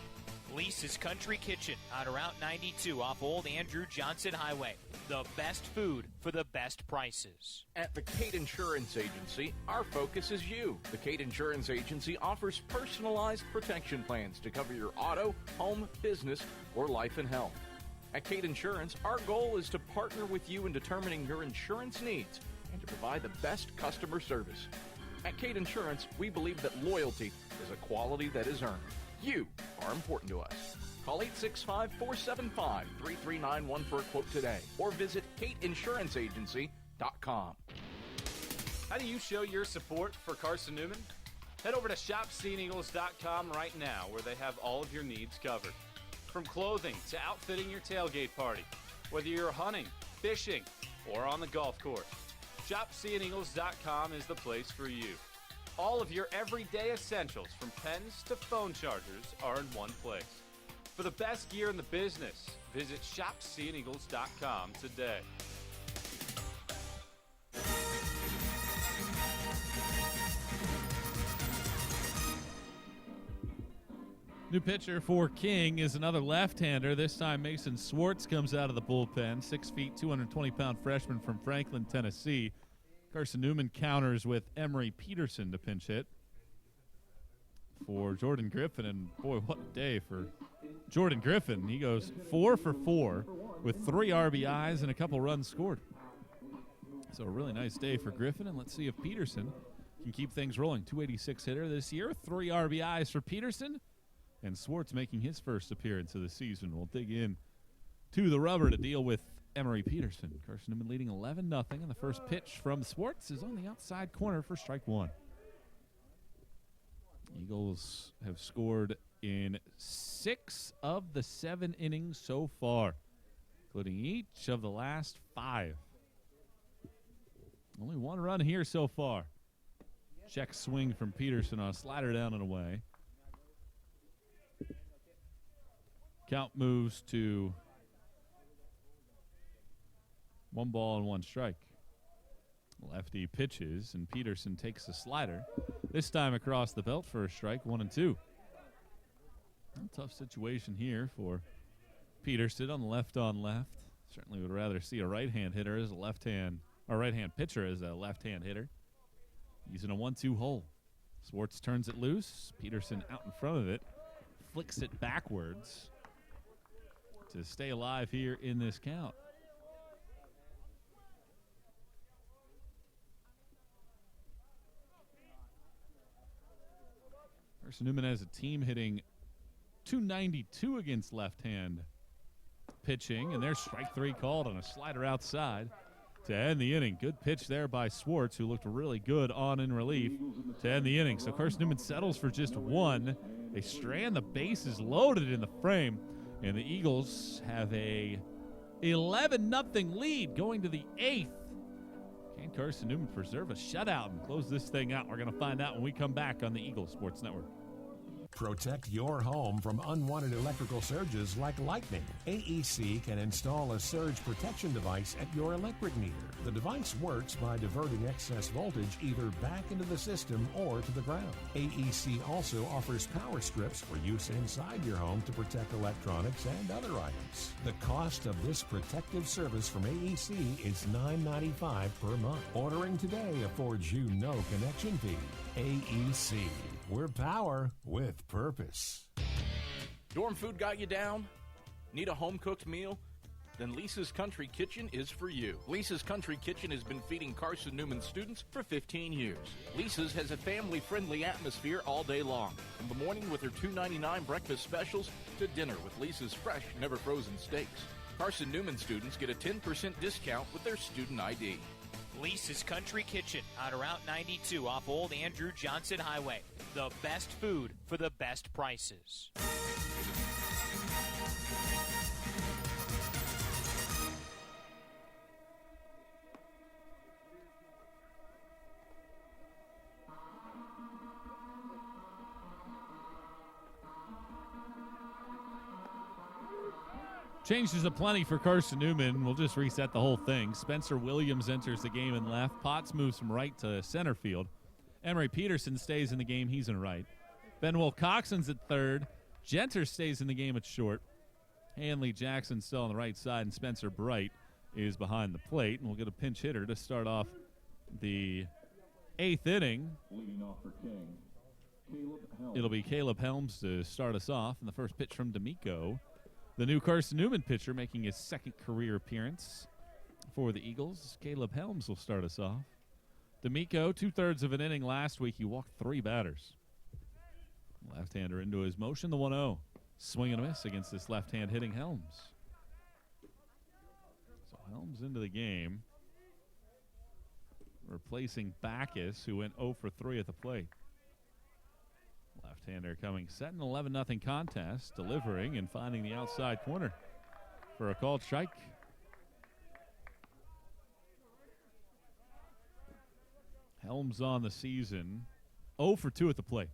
Lisa's Country Kitchen on Route 92 off Old Andrew Johnson Highway. The best food for the best prices. At the Cade Insurance Agency, our focus is you. The Cade Insurance Agency offers personalized protection plans to cover your auto, home, business, or life and health. At Cade Insurance, our goal is to partner with you in determining your insurance needs and to provide the best customer service. At Cade Insurance, we believe that loyalty is a quality that is earned. You are important to us. Call 865-475-3391 for a quote today or visit CadeInsuranceAgency.com. How do you show your support for Carson Newman? Head over to ShopSeeingEagles.com right now where they have all of your needs covered. From clothing to outfitting your tailgate party, whether you're hunting, fishing, or on the golf course, ShopSeeingEagles.com is the place for you. All of your everyday essentials, from pens to phone chargers, are in one place. For the best gear in the business, visit ShopSeeingEagles.com today. New pitcher for King is another left-hander. This time Mason Swartz comes out of the bullpen. 6 feet, 220-pound freshman from Franklin, Tennessee. Carson Newman counters with Emery Peterson to pinch hit for Jordan Griffin. And, boy, what a day for Jordan Griffin. He goes 4 for 4 with 3 RBIs and a couple runs scored. So a really nice day for Griffin. And let's see if Peterson can keep things rolling. 286 hitter this year, 3 RBIs for Peterson. And Swartz making his first appearance of the season. We'll dig in to the rubber to deal with Emery Peterson. Carson Newman leading 11-0, and the first pitch from Swartz is on the outside corner for strike 1. Eagles have scored in 6 of the 7 innings so far, including each of the last 5. Only 1 run here so far. Check swing from Peterson on a slider down and away. Count moves to 1 ball and 1 strike. Lefty pitches, and Peterson takes a slider. This time across the belt for a strike, 1-2. A tough situation here for Peterson on the left on left. Certainly would rather see a right-hand hitter as a left-hand, or right-hand pitcher as a left-hand hitter. He's in a 1-2 hole. Swartz turns it loose. Peterson out in front of it. Flicks it backwards to stay alive here in this count. Carson Newman has a team hitting .292 against left-hand pitching, and there's strike three called on a slider outside to end the inning. Good pitch there by Swartz, who looked really good on in relief to end the inning. So Carson Newman settles for just one. They strand the bases loaded in the frame, and the Eagles have a 11-0 lead going to the 8th. Can Carson Newman preserve a shutout and close this thing out? We're going to find out when we come back on the Eagles Sports Network. Protect your home from unwanted electrical surges like lightning. AEC can install a surge protection device at your electric meter. The device works by diverting excess voltage either back into the system or to the ground. AEC also offers power strips for use inside your home to protect electronics and other items. The cost of this protective service from AEC is $9.95 per month. Ordering today affords you no connection fee. AEC. We're power with purpose. Dorm food got you down? Need a home-cooked meal? Then Lisa's Country Kitchen is for you. Lisa's Country Kitchen has been feeding Carson Newman students for 15 years. Lisa's has a family-friendly atmosphere all day long, from the morning with her $2.99 breakfast specials to dinner with Lisa's fresh, never-frozen steaks. Carson Newman students get a 10% discount with their student ID. Lisa's Country Kitchen on Route 92 off Old Andrew Johnson Highway. The best food for the best prices. Changes aplenty for Carson Newman. We'll just reset the whole thing. Spencer Williams enters the game in left. Potts moves from right to center field. Emery Peterson stays in the game. He's in right. Ben Wilcoxon's at third. Genter stays in the game at short. Hanley Jackson still on the right side, and Spencer Bright is behind the plate. And we'll get a pinch hitter to start off the 8th inning. Leading off for King, Caleb Helms. It'll be Caleb Helms to start us off. And the first pitch from D'Amico, the new Carson Newman pitcher, making his second career appearance for the Eagles. Caleb Helms will start us off. D'Amico, 2/3 of an inning last week. He walked 3 batters. Left-hander into his motion, the 1-0. Swing and a miss against this left-hand hitting Helms. So Helms into the game, replacing Backus, who went 0 for 3 at the plate. Left-hander coming set, an 11-0 contest, delivering and finding the outside corner for a called strike. Helms on the season, 0 for 2 at the plate.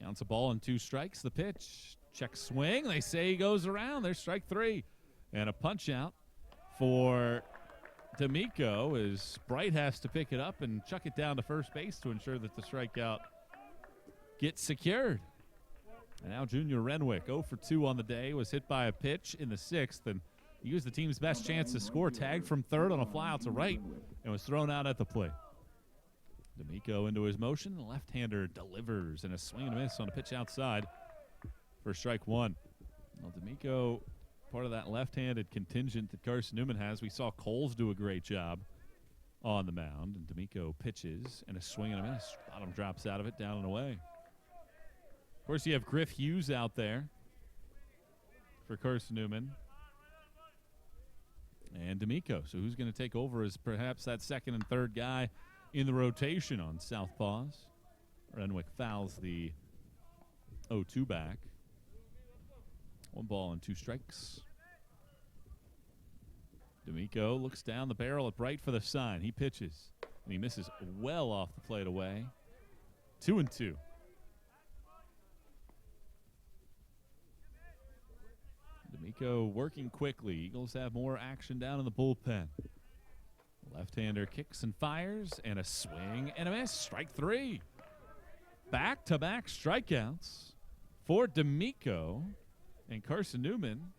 Counts a ball and 2 strikes. The pitch, check swing. They say he goes around. There's strike 3. And a punch out for D'Amico as Bright has to pick it up and chuck it down to first base to ensure that the strikeout gets secured. And now Junior Renwick, 0 for 2 on the day, was hit by a pitch in the 6th and used the team's best chance to score. Tagged from third on a fly out to right and was thrown out at the plate. D'Amico into his motion. The left-hander delivers and a swing and a miss on a pitch outside for strike 1. Well, D'Amico, part of that left-handed contingent that Carson Newman has. We saw Coles do a great job on the mound, and D'Amico pitches and a swing and a miss. Bottom drops out of it, down and away. Of course, you have Griff Hughes out there for Carson Newman and D'Amico. So who's going to take over as perhaps that second and third guy in the rotation on Southpaws? Renwick fouls the 0-2 back. 1 ball and 2 strikes. D'Amico looks down the barrel at Bright for the sign. He pitches, and he misses well off the plate away. 2-2. D'Amico working quickly. Eagles have more action down in the bullpen. Left-hander kicks and fires, and a swing and a miss. Strike 3. Back-to-back strikeouts for D'Amico, and Carson Newman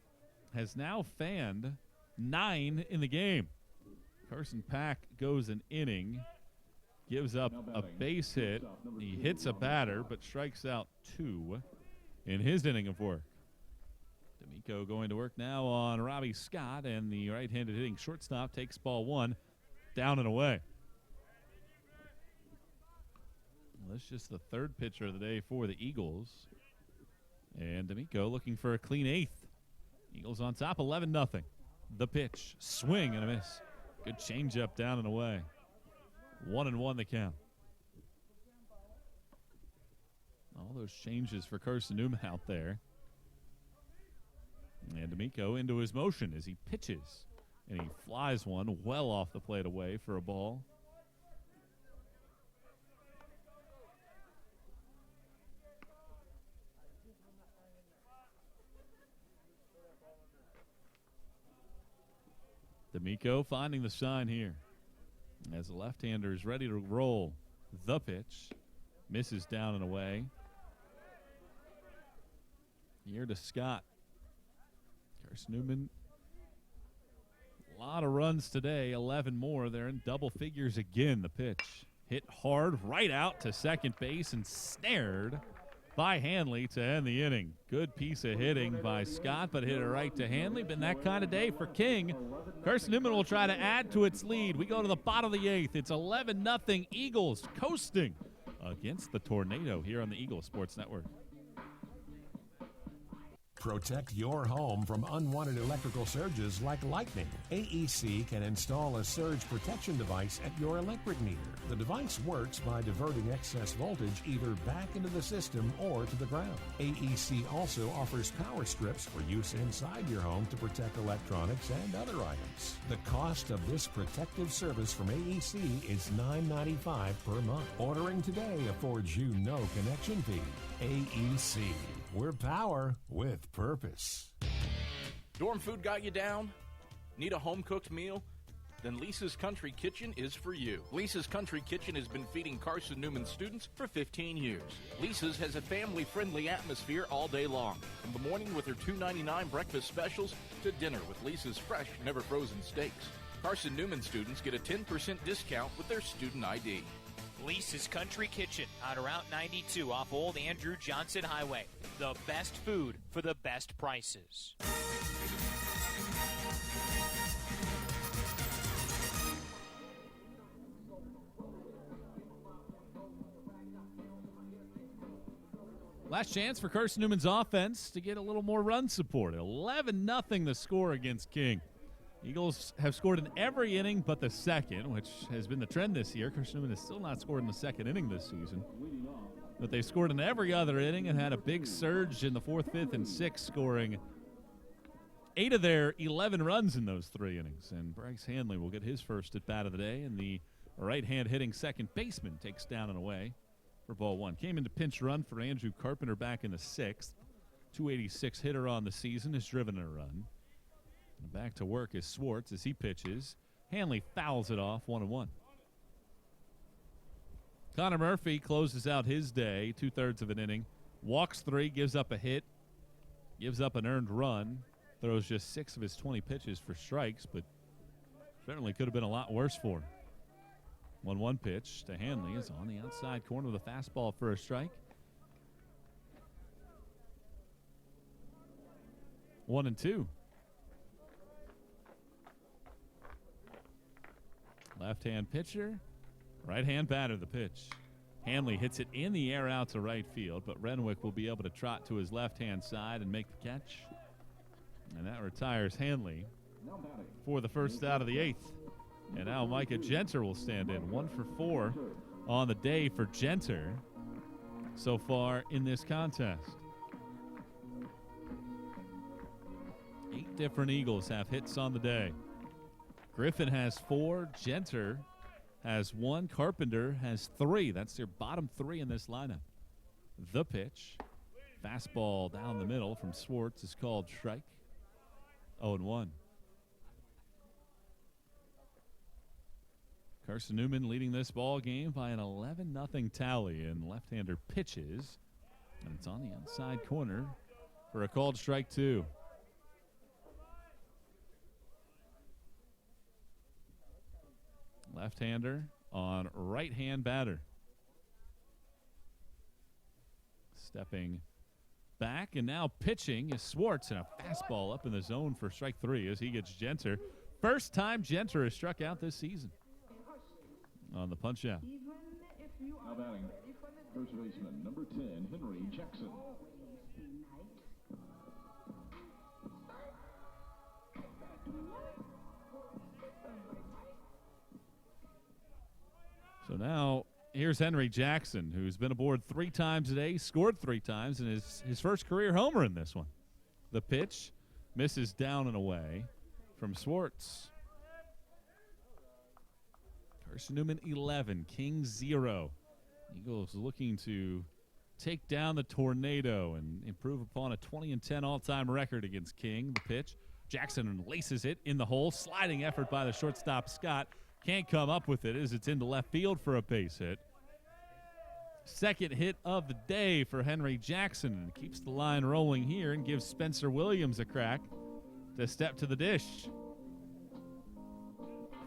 has now fanned 9 in the game. Carson Pack goes an inning gives up a base hit. He hits a batter, but strikes out 2 in his inning of work. D'Amico going to work now on Robbie Scott, and the right-handed hitting shortstop takes ball 1 down and away. Well, that's just the third pitcher of the day for the Eagles. And D'Amico looking for a clean 8th. Eagles on top, 11-0. The pitch, swing and a miss. Good changeup down and away. 1-1 the count. All those changes for Carson Newman out there. And D'Amico into his motion as he pitches. And he flies one well off the plate away for a ball. D'Amico finding the sign here as the left-hander is ready to roll. The pitch misses down and away. Here to Scott. Carson Newman, a lot of runs today, 11 more. They're in double figures again. The pitch hit hard right out to second base and snared by Hanley to end the inning. Good piece of hitting by Scott, but hit it right to Hanley. Been that kind of day for King. Carson Newman will try to add to its lead. We go to the bottom of the 8th. It's 11-0 Eagles coasting against the Tornado here on the Eagles Sports Network. Protect your home from unwanted electrical surges like lightning. AEC can install a surge protection device at your electric meter. The device works by diverting excess voltage either back into the system or to the ground. AEC also offers power strips for use inside your home to protect electronics and other items. The cost of this protective service from AEC is $9.95 per month. Ordering today affords you no connection fee. AEC. We're power with purpose. Dorm food got you down? Need a home-cooked meal? Then Lisa's Country Kitchen is for you. Lisa's Country Kitchen has been feeding Carson Newman students for 15 years. Lisa's has a family-friendly atmosphere all day long, from the morning with her $2.99 breakfast specials to dinner with Lisa's fresh, never-frozen steaks. Carson Newman students get a 10% discount with their student ID. Lisa's Country Kitchen on Route 92 off Old Andrew Johnson Highway. The best food for the best prices. Last chance for Carson Newman's offense to get a little more run support. 11-0 the score against King. Eagles have scored in every inning but the second, which has been the trend this year. Carson Newman has still not scored in the second inning this season. But they scored in every other inning and had a big surge in the 4th, 5th, and 6th, scoring 8 of their 11 runs in those 3 innings. And Bryce Hanley will get his first at bat of the day, and the right-hand hitting second baseman takes down and away for ball 1. Came into pinch run for Andrew Carpenter back in the 6th. 286 hitter on the season, has driven a run. And back to work is Swartz as he pitches. Hanley fouls it off, 1-1. Connor Murphy closes out his day, 2/3 of an inning. Walks 3, gives up a hit, gives up an earned run, throws just 6 of his 20 pitches for strikes, but certainly could have been a lot worse for him. 1-1 pitch to Hanley is on the outside corner with a fastball for a strike. 1-2. Left-hand pitcher, right-hand batter, the pitch. Hanley hits it in the air out to right field, but Renwick will be able to trot to his left-hand side and make the catch. And that retires Hanley for the first out of the 8th. And now Micah Genter will stand in. 1 for 4 on the day for Genter so far in this contest. 8 different Eagles have hits on the day. Griffin has 4. Genter has 1. Carpenter has 3. That's their bottom 3 in this lineup. The pitch. Fastball down the middle from Swartz is called strike. 0-1. Carson Newman leading this ball game by an 11-0 tally, and left-hander pitches. And it's on the outside corner for a called strike 2. Left-hander on right-hand batter. Stepping back and now pitching is Swartz, and a fastball up in the zone for strike 3 as he gets Genter. First time Genter has struck out this season on the punch out. Now batting, first baseman, number 10, Henry Jackson. So now here's Henry Jackson, who's been aboard 3 times today, scored 3 times, and his first career homer in this one. The pitch misses down and away from Swartz. Carson Newman 11, King 0. Eagles looking to take down the Tornado and improve upon a 20-10 all-time record against King. The pitch, Jackson laces it in the hole. Sliding effort by the shortstop, Scott. Can't come up with it as it's into left field for a base hit. Second hit of the day for Henry Jackson. Keeps the line rolling here and gives Spencer Williams a crack to step to the dish.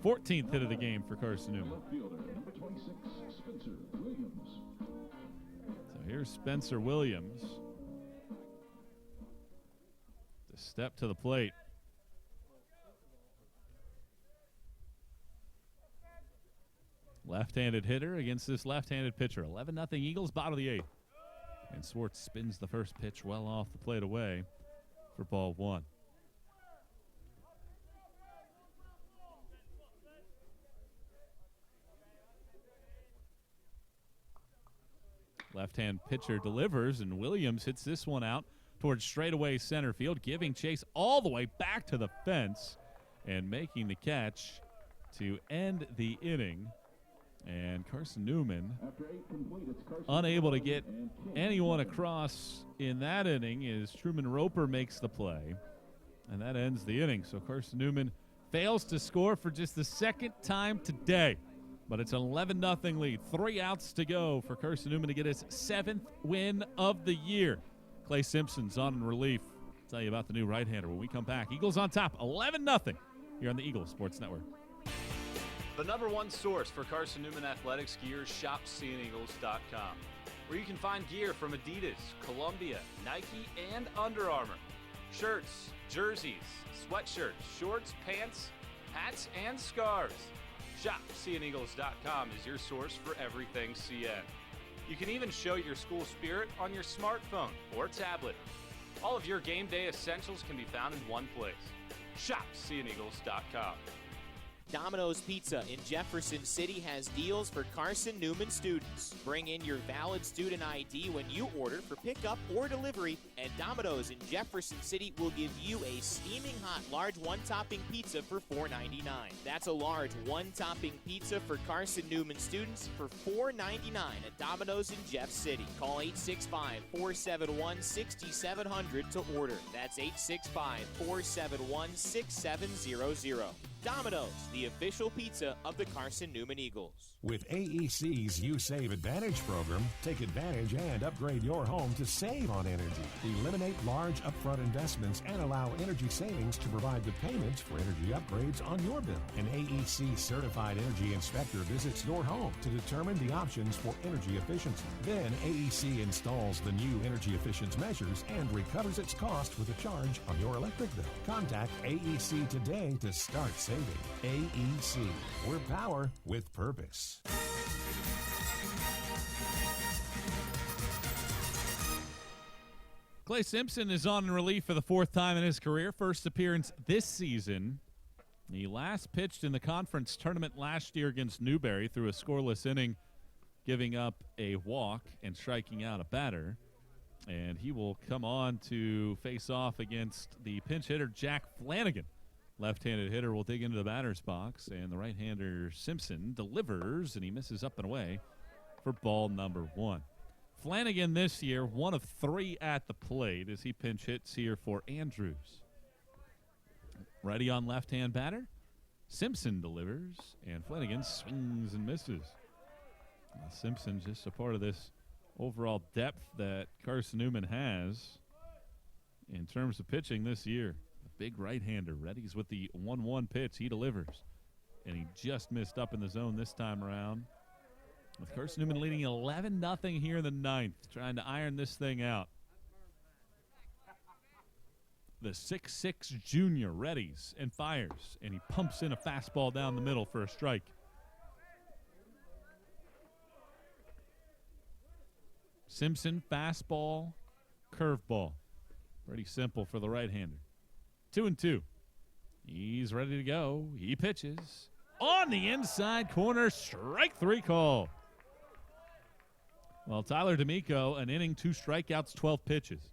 14th hit of the game for Carson Newman. Left fielder, number 26, Spencer Williams. So here's Spencer Williams to step to the plate. Left-handed hitter against this left-handed pitcher. 11-0 Eagles, bottom of the 8th. And Swartz spins the first pitch well off the plate away for ball 1. Left-hand pitcher delivers, and Williams hits this one out towards straightaway center field, giving chase all the way back to the fence and making the catch to end the inning. And Carson Newman, unable to get anyone across in that inning, as Truman Roper makes the play. And that ends the inning. So Carson Newman fails to score for just the second time today. But it's an 11-0 lead. 3 outs to go for Carson Newman to get his 7th win of the year. Clay Simpson's on in relief. I'll tell you about the new right-hander when we come back. Eagles on top, 11-0 here on the Eagles Sports Network. The number one source for Carson Newman athletics gear is shopseeandeagles.com, where you can find gear from Adidas, Columbia, Nike, and Under Armour. Shirts, jerseys, sweatshirts, shorts, pants, hats, and scarves. ShopSeeAndEagles.com is your source for everything CN. You can even show your school spirit on your smartphone or tablet. All of your game day essentials can be found in one place. ShopSeeAndEagles.com. Domino's Pizza in Jefferson City has deals for Carson Newman students. Bring in your valid student ID when you order for pickup or delivery, and Domino's in Jefferson City will give you a steaming hot large one-topping pizza for $4.99. That's a large one-topping pizza for Carson Newman students for $4.99 at Domino's in Jeff City. Call 865-471-6700 to order. That's 865-471-6700. Domino's, the official pizza of the Carson Newman Eagles. With AEC's You Save Advantage program, take advantage and upgrade your home to save on energy. Eliminate large upfront investments and allow energy savings to provide the payments for energy upgrades on your bill. An AEC certified energy inspector visits your home to determine the options for energy efficiency. Then AEC installs the new energy efficiency measures and recovers its cost with a charge on your electric bill. Contact AEC today to start saving. AEC, we're power with purpose. Clay Simpson is on in relief for the 4th time in his career. First appearance this season. He last pitched in the conference tournament last year against Newberry through a scoreless inning, giving up a walk and striking out a batter. And he will come on to face off against the pinch hitter Jack Flanagan. Left-handed hitter will dig into the batter's box, and the right-hander Simpson delivers, and he misses up and away for ball number 1. Flanagan this year, 1 of 3 at the plate as he pinch hits here for Andrews. Ready on left-hand batter. Simpson delivers, and Flanagan swings and misses. Simpson just a part of this overall depth that Carson Newman has in terms of pitching this year. Big right-hander. Ready's with the 1-1 pitch. He delivers. and he just missed up in the zone this time around. With Carson Newman leading 11-0 here in the ninth, trying to iron this thing out. The 6'6" junior readies and fires, and he pumps in a fastball down the middle for a strike. Simpson, fastball, curveball. Pretty simple for the right-hander. 2-2. He's ready to go. He pitches. On the inside corner, strike 3 call. Well, Tyler D'Amico, an inning, 2 strikeouts, 12 pitches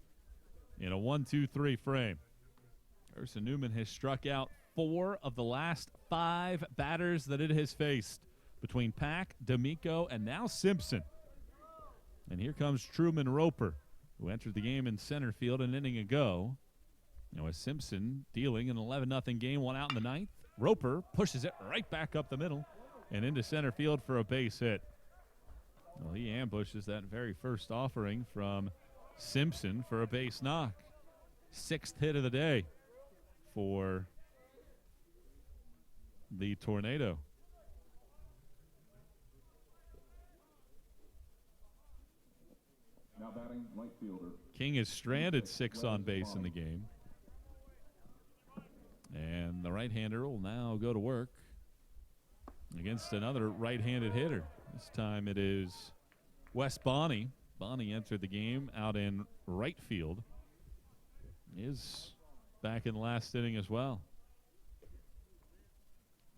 in a 1-2-3 frame. Carson Newman has struck out 4 of the last 5 batters that it has faced between Pack, D'Amico, and now Simpson. And here comes Truman Roper, who entered the game in center field an inning ago. Now, as Simpson dealing an 11-0 game, 1 out in the ninth. Roper pushes it right back up the middle and into center field for a base hit. Well, he ambushes that very first offering from Simpson for a base knock. 6th hit of the day for the Tornado. Now batting, right fielder. King is stranded 6 on base in the game. And the right-hander will now go to work against another right-handed hitter. This time it is Wes Bonney. Bonney entered the game out in right field. Is back in the last inning as well.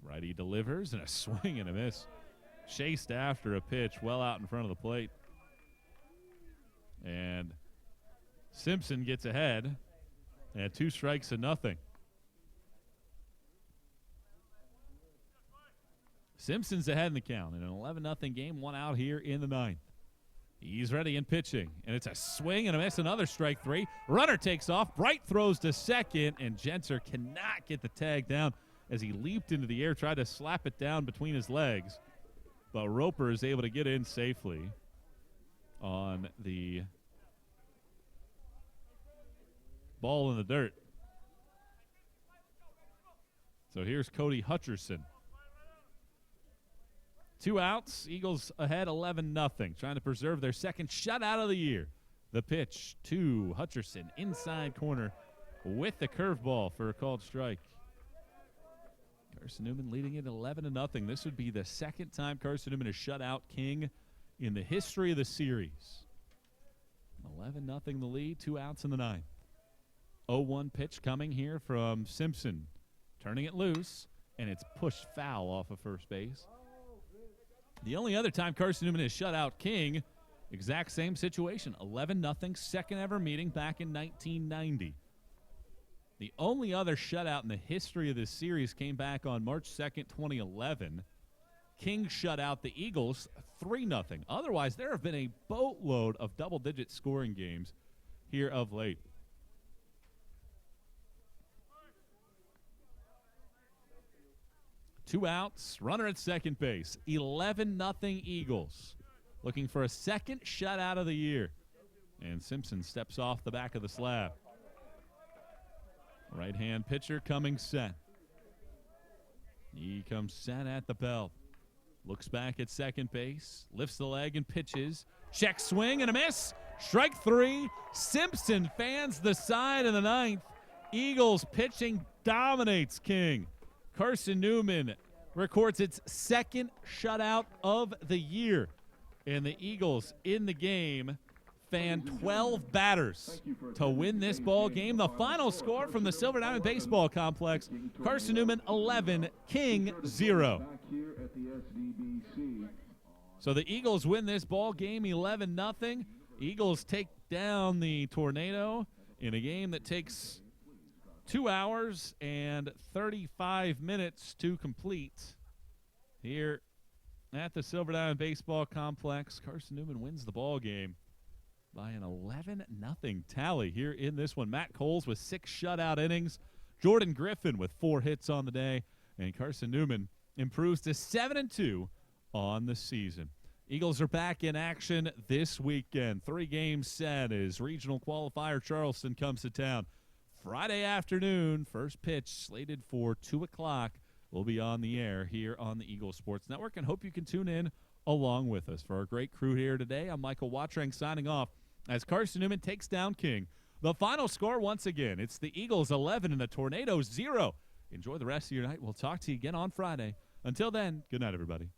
Righty delivers, and a swing and a miss. Chased after a pitch well out in front of the plate. And Simpson gets ahead and 2 strikes to nothing. Simpson's ahead in the count in an 11-0 game, 1 out here in the ninth. He's ready and pitching, and it's a swing and a miss, another strike 3. Runner takes off, Bright throws to second, and Gentzer cannot get the tag down as he leaped into the air, tried to slap it down between his legs. But Roper is able to get in safely on the ball in the dirt. So here's Cody Hutcherson. 2 outs, Eagles ahead 11-0, trying to preserve their second shutout of the year. The pitch to Hutcherson, inside corner with the curveball for a called strike. Carson Newman leading it 11-0. This would be the second time Carson Newman has shut out King in the history of the series. 11-0 the lead, 2 outs in the ninth. 0-1 pitch coming here from Simpson. Turning it loose, and it's pushed foul off of first base. The only other time Carson Newman has shut out King, exact same situation. 11-0, second ever meeting back in 1990. The only other shutout in the history of this series came back on March 2nd, 2011. King shut out the Eagles 3-0. Otherwise, there have been a boatload of double-digit scoring games here of late. Two outs, runner at second base. 11-0 Eagles. Looking for a second shutout of the year. And Simpson steps off the back of the slab. Right-hand pitcher coming set. He comes set at the belt. Looks back at second base. Lifts the leg and pitches. Check swing and a miss. Strike 3. Simpson fans the side in the ninth. Eagles pitching dominates King. Carson Newman records its second shutout of the year. And the Eagles in the game fan 12 batters to win this ball game. The final score from the Silver Diamond Baseball Complex, Carson Newman 11, King 0. So the Eagles win this ball game 11-0. Eagles take down the Tornado in a game that takes 2 hours and 35 minutes to complete here at the Silver Diamond Baseball Complex. Carson Newman wins the ball game by an 11-0 tally here in this one. Matt Coles with 6 shutout innings. Jordan Griffin with 4 hits on the day. And Carson Newman improves to 7-2 on the season. Eagles are back in action this weekend. 3 games set as regional qualifier Charleston comes to town. Friday afternoon, first pitch slated for 2 o'clock we'll be on the air here on the Eagle Sports Network, and hope you can tune in along with us. For our great crew here today, I'm Michael Watreng signing off as Carson Newman takes down King. The final score once again, it's the Eagles 11 and the Tornadoes 0. Enjoy the rest of your night. We'll talk to you again on Friday. Until then, good night, everybody.